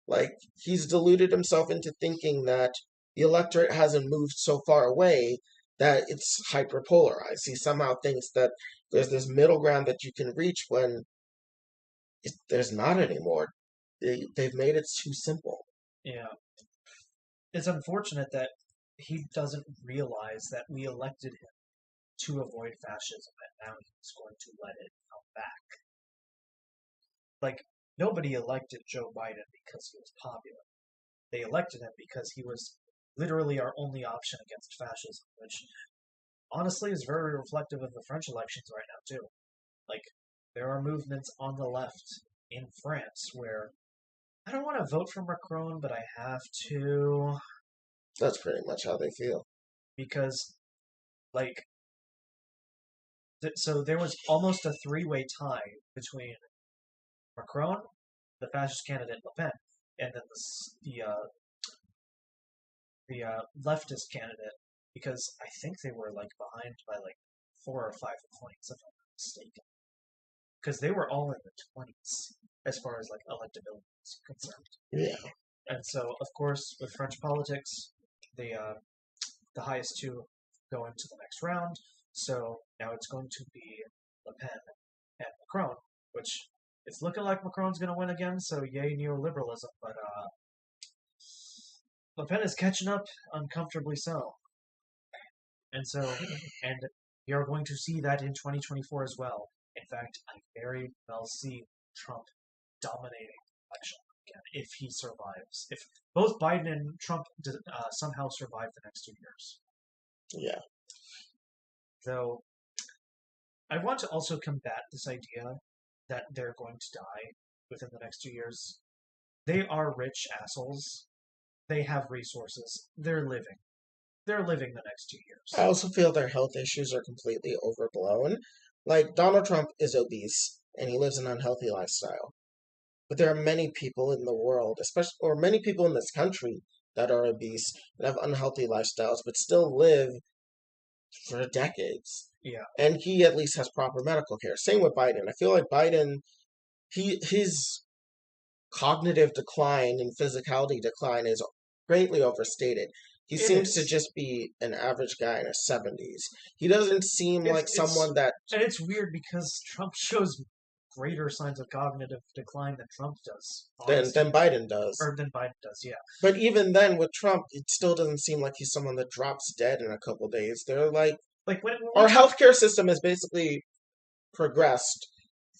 Like he's deluded himself into thinking that the electorate hasn't moved so far away that it's hyperpolarized. He somehow thinks that there's this middle ground that you can reach when there's not anymore. They've made it too simple. Yeah. it's unfortunate that he doesn't realize that we elected him to avoid fascism, and now he's going to let it come back. Like, nobody elected Joe Biden because he was popular. They elected him because he was literally our only option against fascism, which honestly is very reflective of the French elections right now, too. Like, there are movements on the left in France where I don't want to vote for Macron, but I have to. That's pretty much how they feel. Because, like, so there was almost a three-way tie between Macron, the fascist candidate Le Pen, and then leftist candidate, because I think they were like behind by like 4 or 5 points, if I'm not mistaken. Because they were all in the 20s as far as like electability is concerned. Yeah. And so, of course, with French politics, the highest two go into the next round. So now it's going to be Le Pen and Macron, which it's looking like Macron's going to win again. So yay neoliberalism, but Le Pen is catching up uncomfortably so. And we are going to see that in 2024 as well. In fact, I very well see Trump dominating the election again if he survives. If both Biden and Trump somehow survive the next 2 years. Yeah. So I want to also combat this idea that they're going to die within the next 2 years. They are rich assholes. They have resources. They're living. They're living the next 2 years. I also feel their health issues are completely overblown. Like, Donald Trump is obese, and he lives an unhealthy lifestyle. But there are many people in the world, or many people in this country, that are obese and have unhealthy lifestyles, but still live for decades. Yeah. And he at least has proper medical care. Same with Biden. I feel like Biden, his cognitive decline and physicality decline is greatly overstated. He seems to just be an average guy in his 70s. He doesn't seem like someone that... And it's weird because Trump shows greater signs of cognitive decline than Trump does. Than Biden does. Or than Biden does, yeah. But even then, with Trump, it still doesn't seem like he's someone that drops dead in a couple days. They're like our healthcare system has basically progressed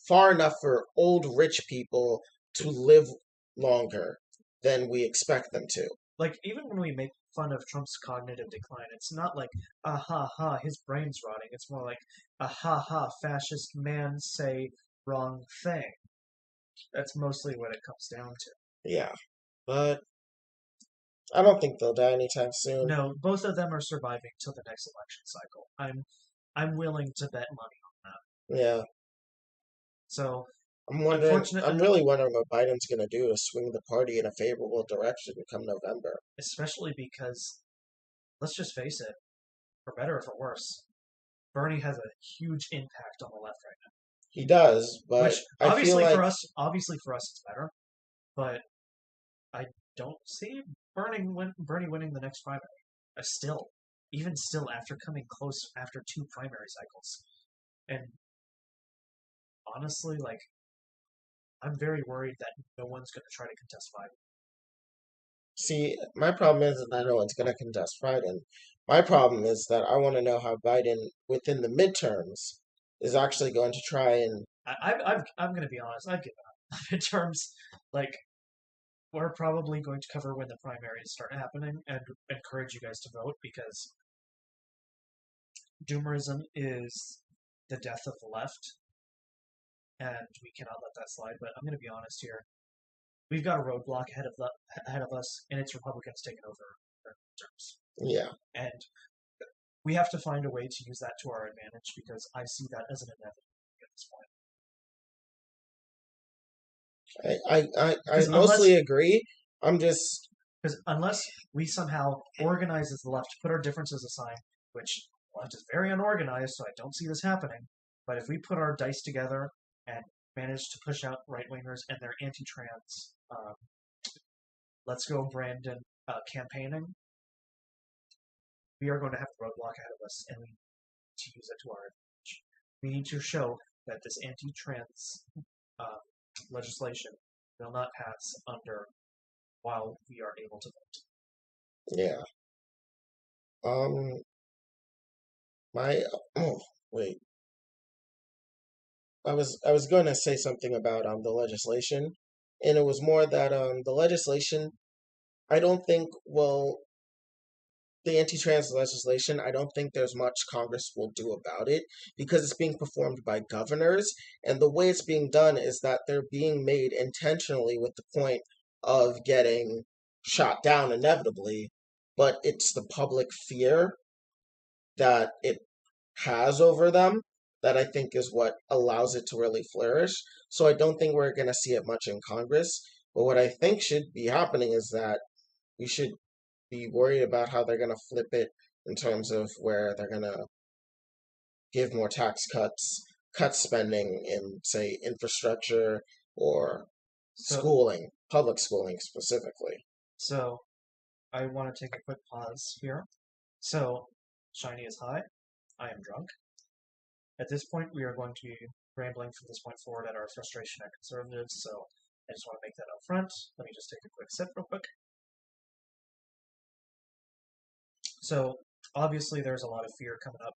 far enough for old rich people to live longer than we expect them to. Like, even when we make fun of Trump's cognitive decline, it's not like, his brain's rotting. It's more like, fascist man say wrong thing. That's mostly what it comes down to. Yeah, but I don't think they'll die anytime soon. No, both of them are surviving till the next election cycle. I'm willing to bet money on that. Yeah. So I'm really wondering what Biden's going to do to swing the party in a favorable direction come November. Especially because, let's just face it, for better or for worse, Bernie has a huge impact on the left right now. He does, but which obviously for us it's better. But I don't see Bernie winning the next primary. Even still, after coming close after 2 primary cycles, and honestly, like, I'm very worried that no one's going to try to contest Biden. See, my problem isn't that no one's going to contest Biden. My problem is that I want to know how Biden, within the midterms, is actually going to try and... I'm going to be honest, I've given up. Midterms, like, we're probably going to cover when the primaries start happening and encourage you guys to vote, because doomerism is the death of the left, and we cannot let that slide. But I'm going to be honest here. We've got a roadblock ahead of us, and it's Republicans taking over their terms. Yeah. And we have to find a way to use that to our advantage, because I see that as an inevitability at this point. I mostly agree. I'm just... Because unless we somehow organize as the left, put our differences aside, which the left is very unorganized, so I don't see this happening, but if we put our dice together and manage to push out right-wingers and their anti-trans, let's go Brandon campaigning, we are going to have a roadblock ahead of us, and we need to use it to our advantage. We need to show that this anti-trans legislation will not pass while we are able to vote. Yeah. Um, my oh wait, I was going to say something about the legislation, and it was more that the legislation. I don't think the anti-trans legislation. I don't think there's much Congress will do about it because it's being performed by governors, and the way it's being done is that they're being made intentionally with the point of getting shot down inevitably, but it's the public fear that it has over them that I think is what allows it to really flourish. So I don't think we're going to see it much in Congress. But what I think should be happening is that we should be worried about how they're going to flip it in terms of where they're going to give more tax cuts, cut spending in, say, infrastructure or So, schooling, public schooling specifically. so I want to take a quick pause here. So, Shiny is high. I am drunk. At this point, we are going to be rambling from this point forward at our frustration at conservatives. So, I just want to make that up front. Let me just take a quick sip, real quick. So, obviously, there's a lot of fear coming up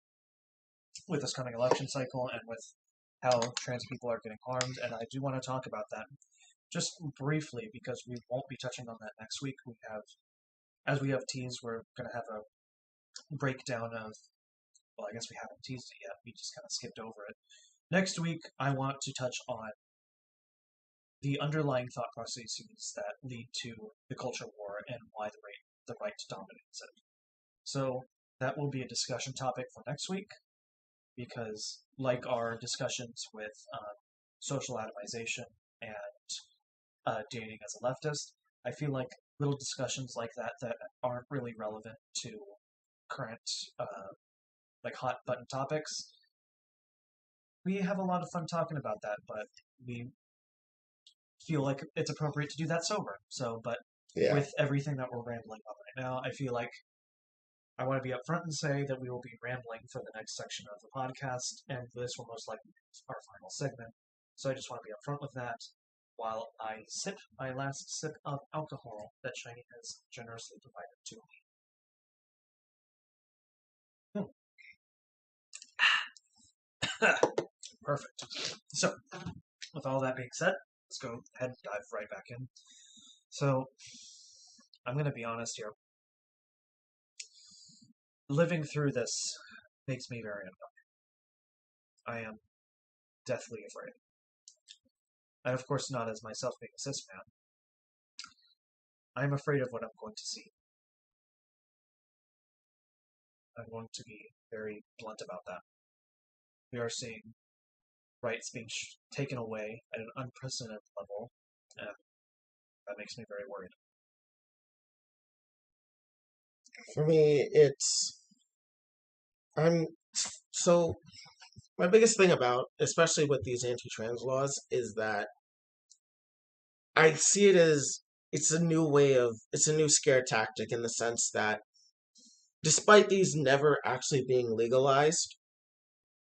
with this coming election cycle and with how trans people are getting harmed, and I do want to talk about that just briefly because we won't be touching on that next week. As we have teased, we're going to have a breakdown of, well, I guess we haven't teased it yet, we just kind of skipped over it. Next week, I want to touch on the underlying thought processes that lead to the culture war and why the right dominates it. So that will be a discussion topic for next week because, like our discussions with social atomization and dating as a leftist, I feel like little discussions like that aren't really relevant to current like hot button topics. We have a lot of fun talking about that, but we feel like it's appropriate to do that sober. So, but Yeah. with everything that we're rambling on right now, I feel like I want to be upfront and say that we will be rambling for the next section of the podcast, and this will most likely be our final segment. So I just want to be upfront with that while I sip my last sip of alcohol that Shiny has generously provided to me. Perfect. So, with all that being said, let's go ahead and dive right back in. So, I'm going to be honest here. Living through this makes me very uncomfortable. I am deathly afraid. And of course, not as myself being a cis man. I'm afraid of what I'm going to see. I'm going to be very blunt about that. We are seeing rights being taken away at an unprecedented level, and that makes me very worried. For me, I'm so my biggest thing about, especially with these anti-trans laws, is that I see it as it's a new scare tactic in the sense that despite these never actually being legalized,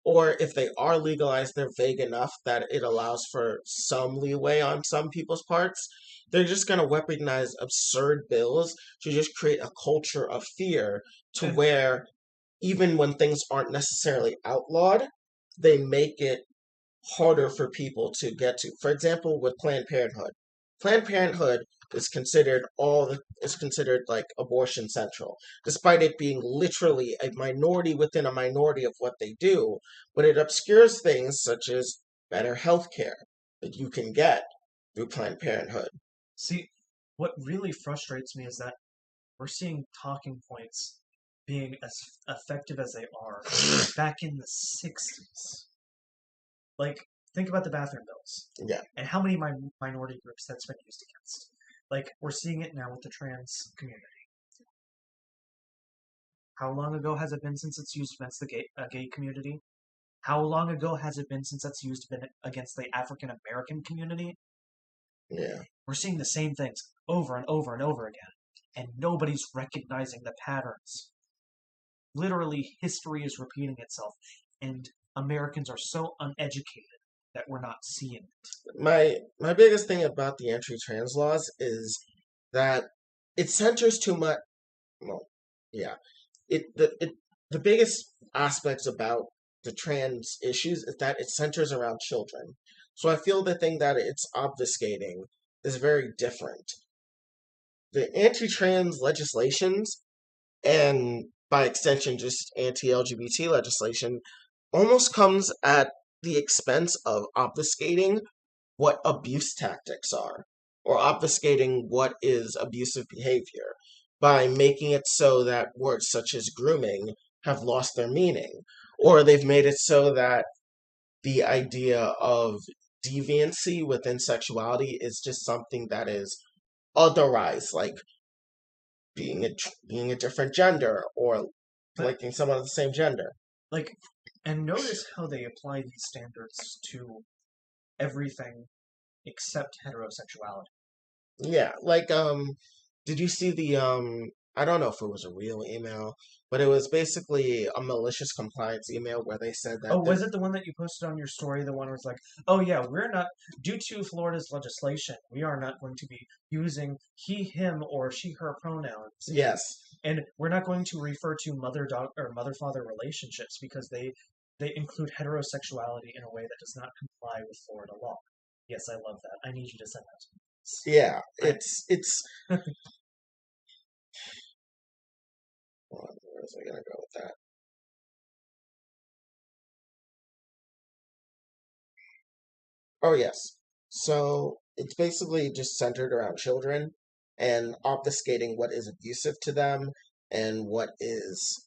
or if they are legalized, they're vague enough that it allows for some leeway on some people's parts. They're just going to weaponize absurd bills to just create a culture of fear to And where even when things aren't necessarily outlawed, they make it harder for people to get to. For example, with Planned Parenthood. Planned Parenthood is considered like abortion central, despite it being literally a minority within a minority of what they do, but it obscures things such as better health care that you can get through Planned Parenthood. see, what really frustrates me is that we're seeing talking points being as effective as they are back in the 60s. Like, think about the bathroom bills Yeah, and how many minority groups that's been used against. Like, we're seeing it now with the trans community. How long ago has it been since it's used against the gay community? How long ago has it been since it's used against the African American community? yeah. We're seeing the same things over and over and over again, and nobody's recognizing the patterns. Literally, history is repeating itself, and Americans are so uneducated that we're not seeing it. My biggest thing about the anti-trans laws is that it centers too much. well, yeah. The biggest aspects about the trans issues is that it centers around children. So I feel the thing that it's obfuscating is very different. The anti-trans legislations, and by extension just anti-LGBT legislation, almost comes at the expense of obfuscating what abuse tactics are, or obfuscating what is abusive behavior, by making it so that words such as grooming have lost their meaning, or they've made it so that the idea of deviancy within sexuality is just something that is otherized, like being a different gender or But liking someone of the same gender. like, and notice how they apply these standards to everything except heterosexuality. Yeah, like did you see the I don't know if it was a real email, but it was basically a malicious compliance email where they said that Oh, was it the one that you posted on your story? The one where it's like, oh yeah, we're not, due to Florida's legislation, we are not going to be using he, him, or she, her pronouns, yes. and we're not going to refer to mother-dog or mother-father relationships because they include heterosexuality in a way that does not comply with Florida law. Yes, I love that. I need you to send that to me. Yeah, I, it's hold on, where was I gonna go with that? Oh yes. So it's basically just centered around children and obfuscating what is abusive to them and what is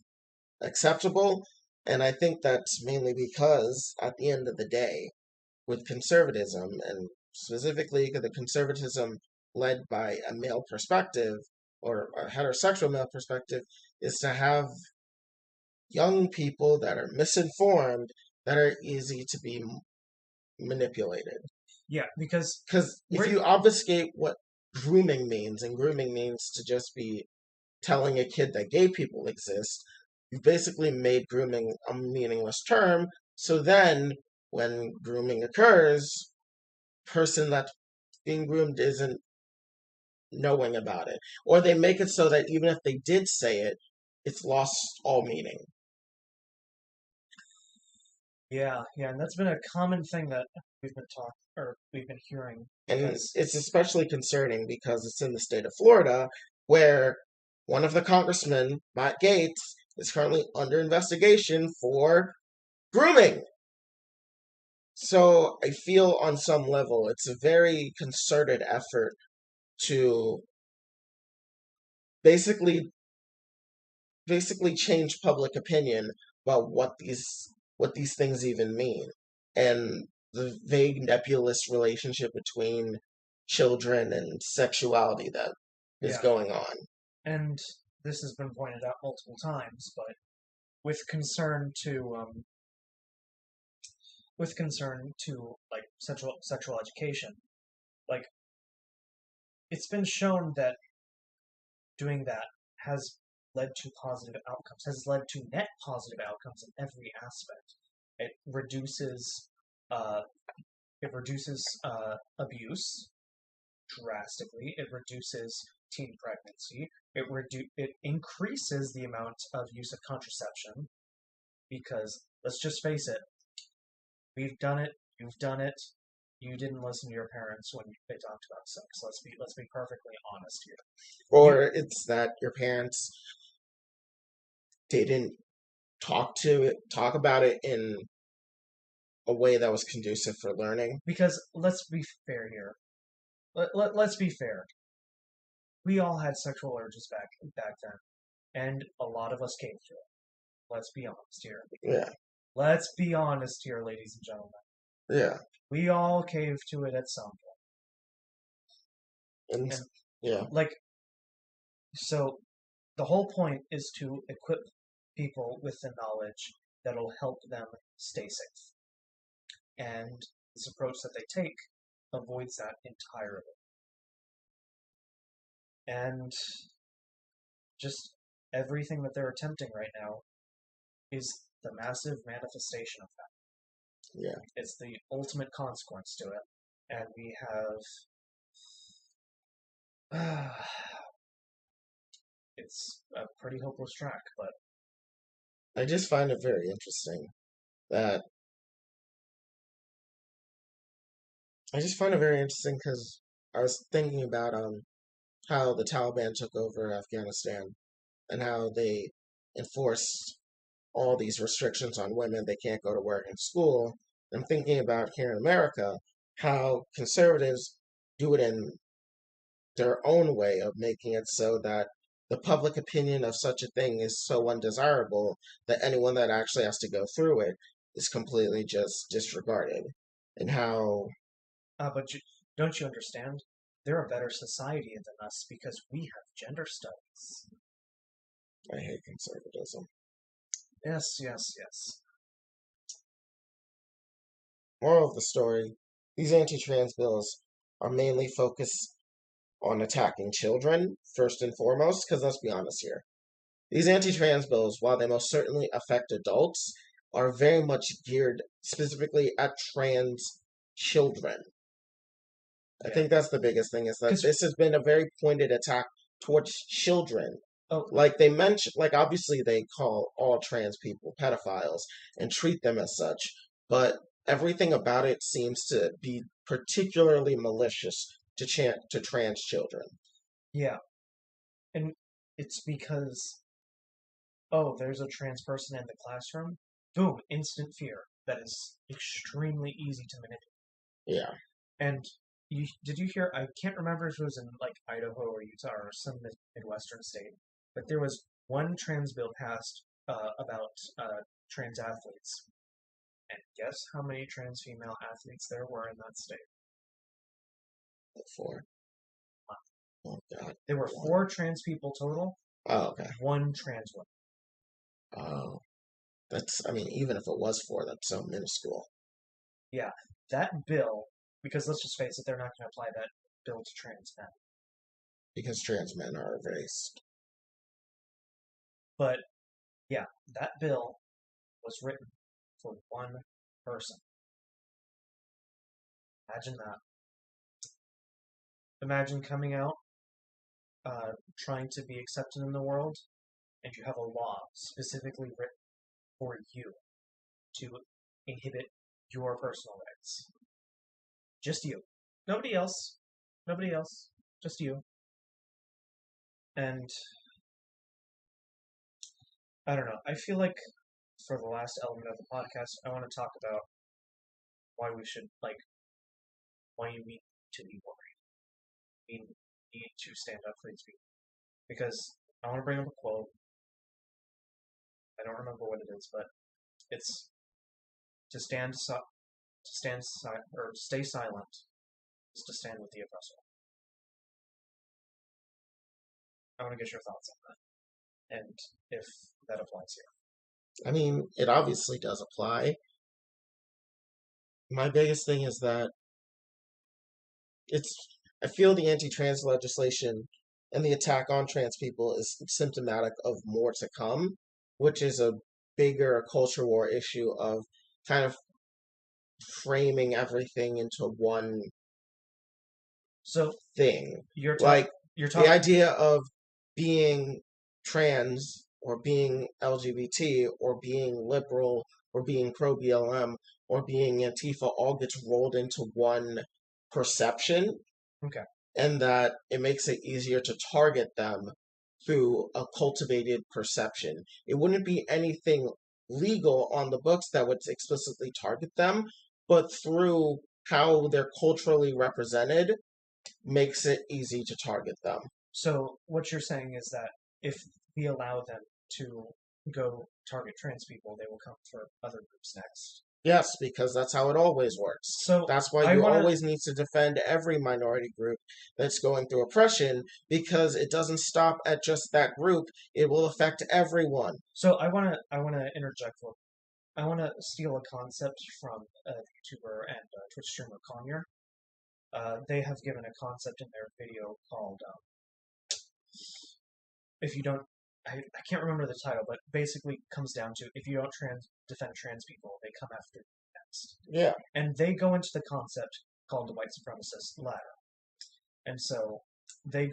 acceptable. And I think that's mainly because at the end of the day, with conservatism, and specifically the conservatism led by a male perspective or a heterosexual male perspective, is to have young people that are misinformed that are easy to be manipulated. yeah, because Because if we're you obfuscate what grooming means, and grooming means to just be telling a kid that gay people exist, you've basically made grooming a meaningless term. So then, when grooming occurs, person that's being groomed isn't knowing about it, or they make it so that even if they did say it, it's lost all meaning. yeah, and that's been a common thing that we've been talking or we've been hearing And because it's especially concerning because it's in the state of Florida, where one of the congressmen, Matt Gaetz, is currently under investigation for grooming. So I feel on some level it's a very concerted effort to basically change public opinion about what these things even mean, and the vague nebulous relationship between children and sexuality that is yeah, going on. and this has been pointed out multiple times, but with concern to like sexual education, like it's been shown that doing that has led to positive outcomes, has led to net positive outcomes in every aspect. It reduces uh, abuse drastically. It reduces teen pregnancy. It increases the amount of use of contraception because let's just face it, we've done it. You've done it. You didn't listen to your parents when they talked about sex. Let's be perfectly honest here. Or it's that your parents didn't talk about it in a way that was conducive for learning. Because let's be fair here. Let's be fair. We all had sexual urges back then, and a lot of us came through it. Let's be honest here. Yeah, Let's be honest here, ladies and gentlemen. yeah, We all caved to it at some and point. And yeah. like so the whole point is to equip people with the knowledge that'll help them stay safe. And this approach that they take avoids that entirely. And just everything that they're attempting right now is the massive manifestation of that. Yeah. It's the ultimate consequence to it. And we have it's a pretty hopeless track. But I just find it very interesting that because I was thinking about how the Taliban took over Afghanistan and how they enforced all these restrictions on women. They can't go to work and school. I'm thinking about here in America how conservatives do it in their own way of making it so that the public opinion of such a thing is so undesirable that anyone that actually has to go through it is completely just disregarded. And how but don't you understand? They're a better society than us because we have gender studies. I hate conservatism. Yes, yes, yes. Moral of the story, these anti-trans bills are mainly focused on attacking children, first and foremost, because let's be honest here. These anti-trans bills, while they most certainly affect adults, are very much geared specifically at trans children. I Yeah. think that's the biggest thing is that 'Cause- this has been a very pointed attack towards children. oh, Like they mention, like obviously they call all trans people pedophiles and treat them as such, but everything about it seems to be particularly malicious to trans children. yeah. And it's because, oh, there's a trans person in the classroom. Boom, instant fear. That is extremely easy to manipulate. Yeah. And did you hear? I can't remember if it was in like Idaho or Utah or some Midwestern state, but there was one trans bill passed about trans athletes. And guess how many trans female athletes there were in that state? Four. Oh God. There were 4 trans people total. Oh, okay. 1 trans woman. Oh, I mean, even if it was four, that's so minuscule. Yeah, that bill, because let's just face it, they're not going to apply that bill to trans men. Because trans men are a race. But yeah, that bill was written for 1 person. Imagine that. Imagine coming out, trying to be accepted in the world, and you have a law specifically written for you to inhibit your personal rights. Just you. Nobody else. Nobody else. Just you. And I don't know. I feel like for the last element of the podcast, I want to talk about why we should, why you need to be worried. You need to stand up for these people. Because I want to bring up a quote. I don't remember what it is, but it's to stay silent is to stand with the oppressor. I want to get your thoughts on that, and if that applies here. I mean, it obviously does apply. My biggest thing is that I feel the anti-trans legislation and the attack on trans people is symptomatic of more to come, which is a bigger culture war issue of kind of framing everything into one thing. You're talking the idea of being trans or being LGBT or being liberal or being pro BLM or being Antifa all gets rolled into one perception. Okay. And that it makes it easier to target them through a cultivated perception. It wouldn't be anything legal on the books that would explicitly target them, but through how they're culturally represented makes it easy to target them. So what you're saying is that if we allow them to go target trans people, they will come for other groups next. Yes, because that's how it always works. So that's why you always need to defend every minority group that's going through oppression, because it doesn't stop at just that group. It will affect everyone. So I wanna interject. I want to steal a concept from a YouTuber and Twitch streamer Conyer. They have given a concept in their video called if you don't, I can't remember the title, but basically comes down to if you don't defend trans people, they come after you next. Yeah. And they go into the concept called the white supremacist ladder. And so they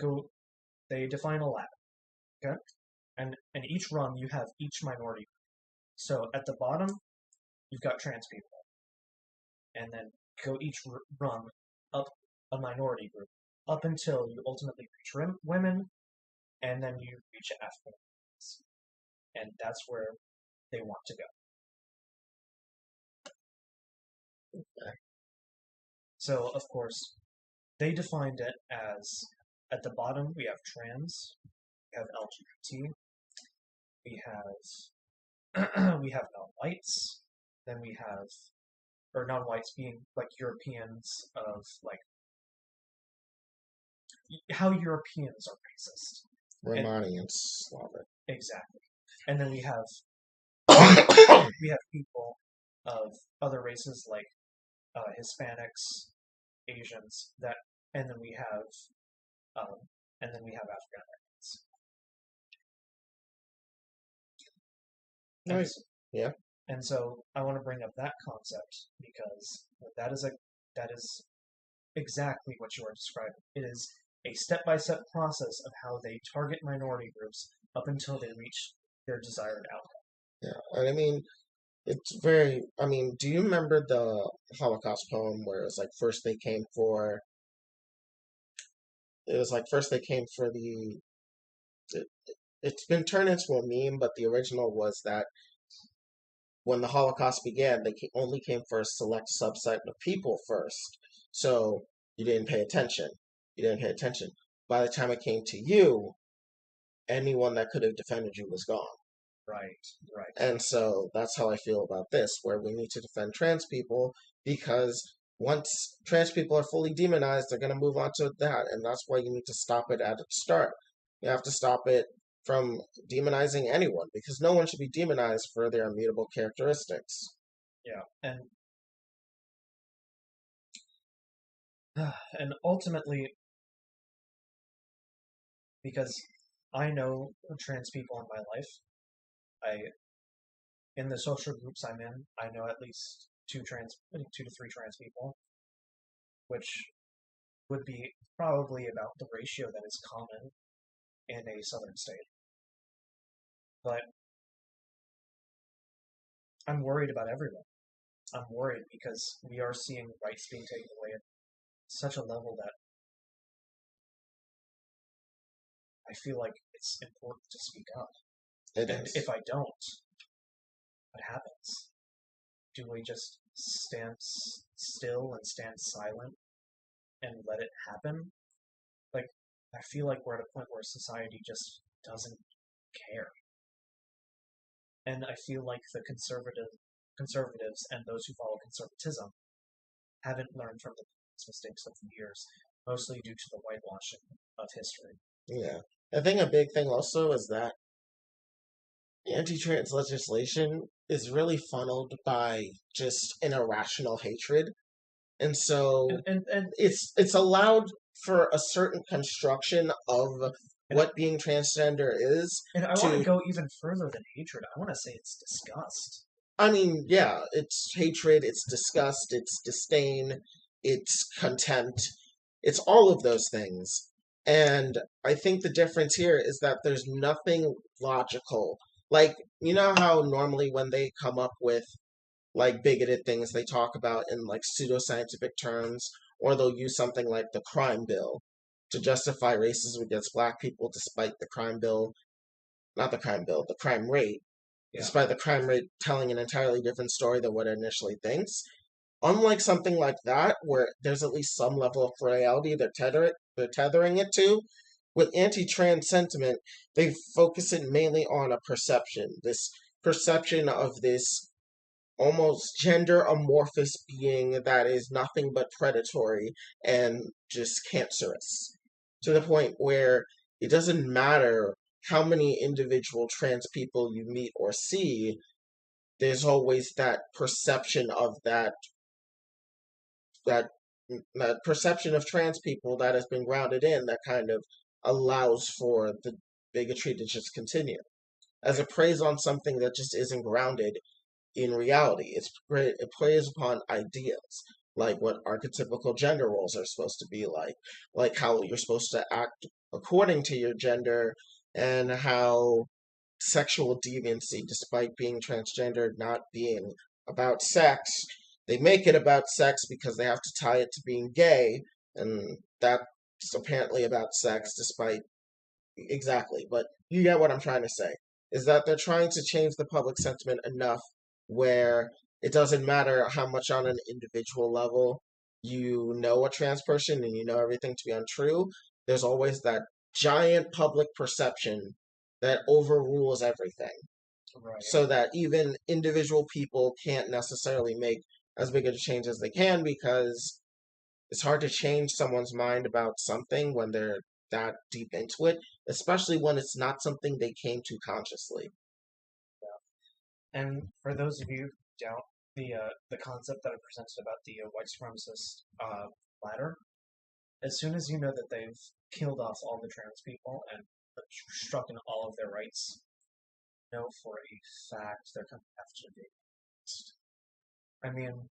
define a ladder. Okay, and in each rung you have each minority group. So at the bottom you've got trans people, and then go each rung up a minority group up until you ultimately reach women, and then you reach African Americans, and that's where they want to go. So of course they defined it as at the bottom we have trans, we have LGBT, we have we have non-whites, then we have or non-whites being like Europeans of like how Europeans are racist. Romanians, Slavic. Exactly. And then we have people of other races like Hispanics, Asians, that, and then we have African Americans. Nice. Yeah. And so I want to bring up that concept because that is exactly what you are describing. It is a step-by-step process of how they target minority groups up until they reach their desired outcome. Yeah, and I mean, it's very. I mean, do you remember the Holocaust poem where it was like first they came for? It was like first they came for the. It, it's been turned into a meme, but the original was that when the Holocaust began, they only came for a select subset of people first. So you didn't pay attention. You didn't pay attention. By the time it came to you, anyone that could have defended you was gone. Right, right. And so that's how I feel about this, where we need to defend trans people because once trans people are fully demonized, they're going to move on to that. And that's why you need to stop it at its start. You have to stop it from demonizing anyone because no one should be demonized for their immutable characteristics. Yeah, and ultimately, because I know trans people in my life, in the social groups I'm in, I know at least two to three trans people, which would be probably about the ratio that is common in a southern state. But I'm worried about everyone. I'm worried because we are seeing rights being taken away at such a level that I feel like it's important to speak up. And if I don't, what happens? Do we just stand still and stand silent and let it happen? Like, I feel like we're at a point where society just doesn't care. And I feel like the conservatives and those who follow conservatism haven't learned from the mistakes of the years, mostly due to the whitewashing of history. Yeah. I think a big thing also is that anti-trans legislation is really funneled by just an irrational hatred. And so and it's allowed for a certain construction of what being transgender is. And I want to go even further than hatred. I want to say it's disgust. I mean, yeah, it's hatred, it's disgust, it's disdain, it's contempt, it's all of those things. And I think the difference here is that there's nothing logical. Like, you know how normally when they come up with like bigoted things they talk about in like pseudoscientific terms, or they'll use something like the crime bill to justify racism against black people despite the crime bill, not the crime bill, the crime rate, despite the crime rate telling an entirely different story than what it initially thinks. Unlike something like that, where there's at least some level of reality they're tethering it to, with anti-trans sentiment, they focus it mainly on a perception. This perception of this almost gender amorphous being that is nothing but predatory and just cancerous. To the point where it doesn't matter how many individual trans people you meet or see, there's always that perception of that that perception of trans people that has been grounded in that kind of allows for the bigotry to just continue as it preys on something that just isn't grounded in reality. It plays upon ideas like what archetypical gender roles are supposed to be like how you're supposed to act according to your gender and how sexual deviancy, despite being transgender, not being about sex, they make it about sex because they have to tie it to being gay, and that's apparently about sex, despite exactly. But you get what I'm trying to say, is that they're trying to change the public sentiment enough where it doesn't matter how much on an individual level you know a trans person and you know everything to be untrue. There's always that giant public perception that overrules everything, Right. so that even individual people can't necessarily make as big a change as they can, because it's hard to change someone's mind about something when they're that deep into it, especially when it's not something they came to consciously. And for those of you who doubt the concept that I presented about the white supremacist ladder, as soon as you know that they've killed off all the trans people and struck in all of their rights, know for a fact they're going to have to be. I mean, I'm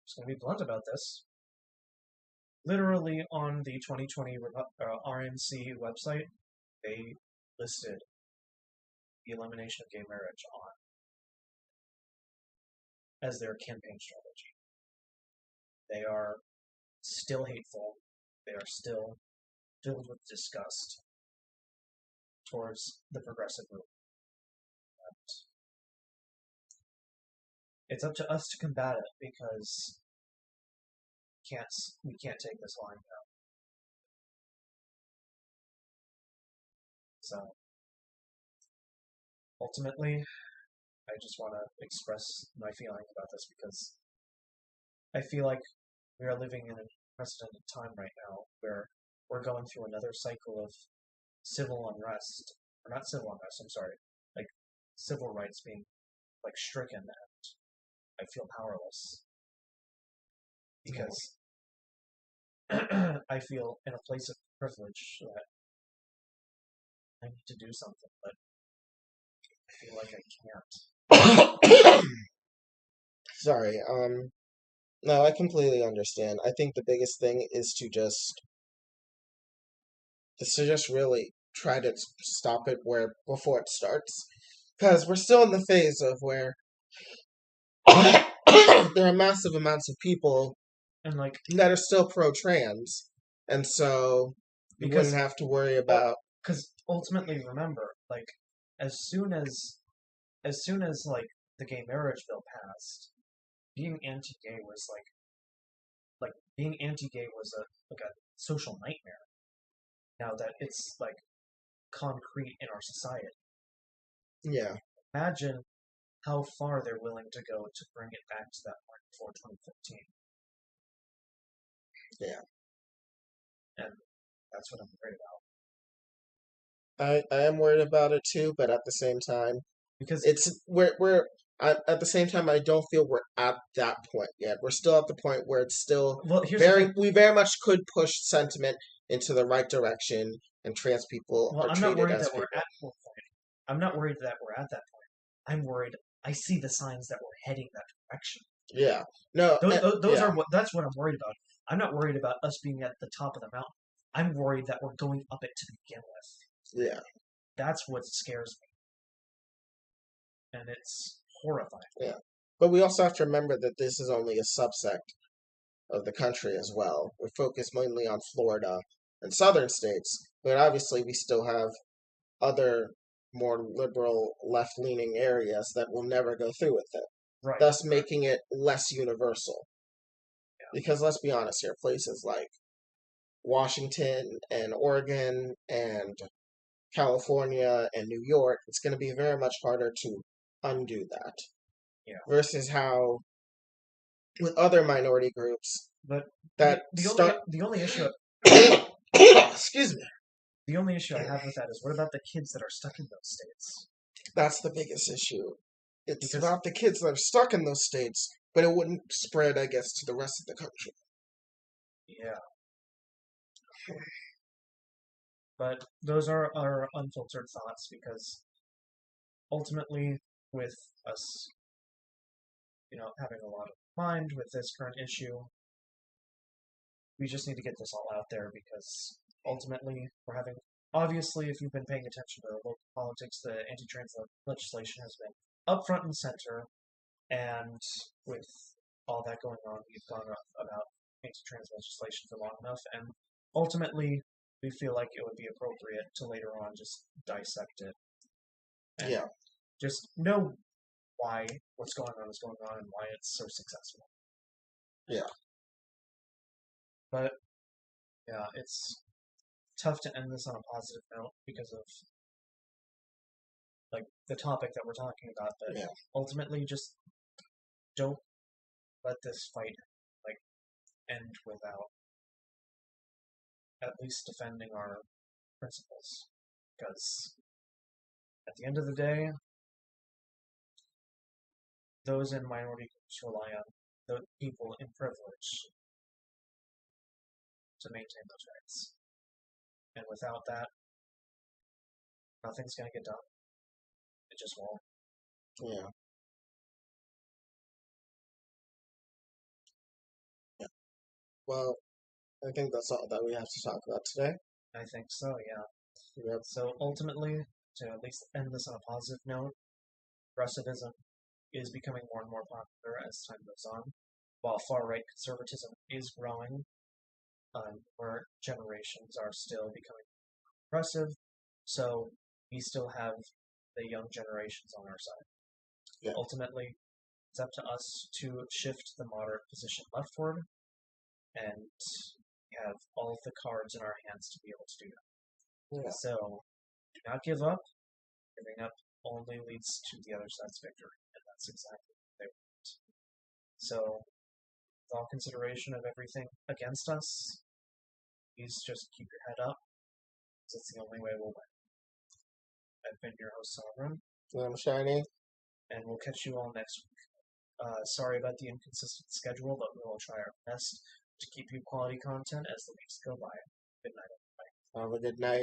just going to be blunt about this. Literally on the 2020 RNC website, they listed the elimination of gay marriage on as their campaign strategy. They are still hateful. They are still filled with disgust towards the progressive movement. It's up to us to combat it because we can't take this line down. So ultimately, I just want to express my feeling about this because I feel like we are living in an unprecedented time right now where we're going through another cycle of civil unrest, or not civil unrest, I'm sorry, like civil rights being like stricken, and I feel powerless because I feel in a place of privilege that I need to do something, but I feel like I can't. Sorry, no, I completely understand. I think the biggest thing is to just really try to stop it where before it starts, because we're still in the phase of where there are massive amounts of people And like that are still pro-trans, and so you wouldn't because have to worry about. because ultimately remember like as soon as like the gay marriage bill passed, being anti-gay was like being anti-gay was a social nightmare. Now that it's like concrete in our society, Yeah, imagine how far they're willing to go to bring it back to that point before 2015. yeah. And that's what I'm afraid about. I am worried about it too, but at the same time, Because it's at the same time I don't feel we're at that point yet. We're still at the point where it's still well, here's the thing. we very much could push sentiment into the right direction, and trans people Well, are I'm not treated worried as that we're people. at that point. I'm not worried that we're at that point. I'm worried. I see the signs that we're heading that direction. Yeah. No. Those Yeah. are what. That's what I'm worried about. I'm not worried about us being at the top of the mountain. I'm worried that we're going up it to begin with. Yeah. That's what scares me, and it's horrifying. Yeah. But we also have to remember that this is only a subsect of the country as well. We're focused mainly on Florida and southern states, but obviously we still have other more liberal left-leaning areas that will never go through with it, Right. thus making it less universal. Yeah. Because let's be honest here, places like Washington and Oregon and California and New York, it's going to be very much harder to undo that. Yeah. Versus how with other minority groups But that the only issue excuse me. the only issue I have with that is what about the kids that are stuck in those states? That's the biggest issue. It's Because about the kids that are stuck in those states, but it wouldn't spread, I guess, to the rest of the country. yeah. But those are our unfiltered thoughts because ultimately, with us, having a lot of mind with this current issue, we just need to get this all out there because ultimately we're having obviously, if you've been paying attention to local politics, the anti-trans legislation has been up front and center, and with all that going on, we've gone off about anti-trans legislation for long enough, and ultimately, we feel like it would be appropriate to later on just dissect it and Yeah. just know why what's going on is going on and why it's so successful. Yeah. But yeah, it's tough to end this on a positive note because of like the topic that we're talking about. But Yeah. ultimately, just don't let this fight like end without at least defending our principles, because at the end of the day, those in minority groups rely on the people in privilege to maintain those rights. And without that, nothing's going to get done. It just won't. Yeah. Yeah. Well, I think that's all that we have to talk about today. I think so, yeah. Yep. So ultimately, to at least end this on a positive note, progressivism is becoming more and more popular as time goes on, while far-right conservatism is growing. Where generations are still becoming progressive, so we still have the young generations on our side. Yeah. Ultimately, it's up to us to shift the moderate position leftward, and we have all of the cards in our hands to be able to do that. Yeah. So, do not give up. Giving up only leads to the other side's victory, and that's exactly what they want. So, with all consideration of everything against us, please just keep your head up, because it's the only way we'll win. I've been your host, Sovereign. I'm Shiny. And we'll catch you all next week. Sorry about the inconsistent schedule, but we will try our best to keep you quality content as the weeks go by. Good night, everybody. Have a good night.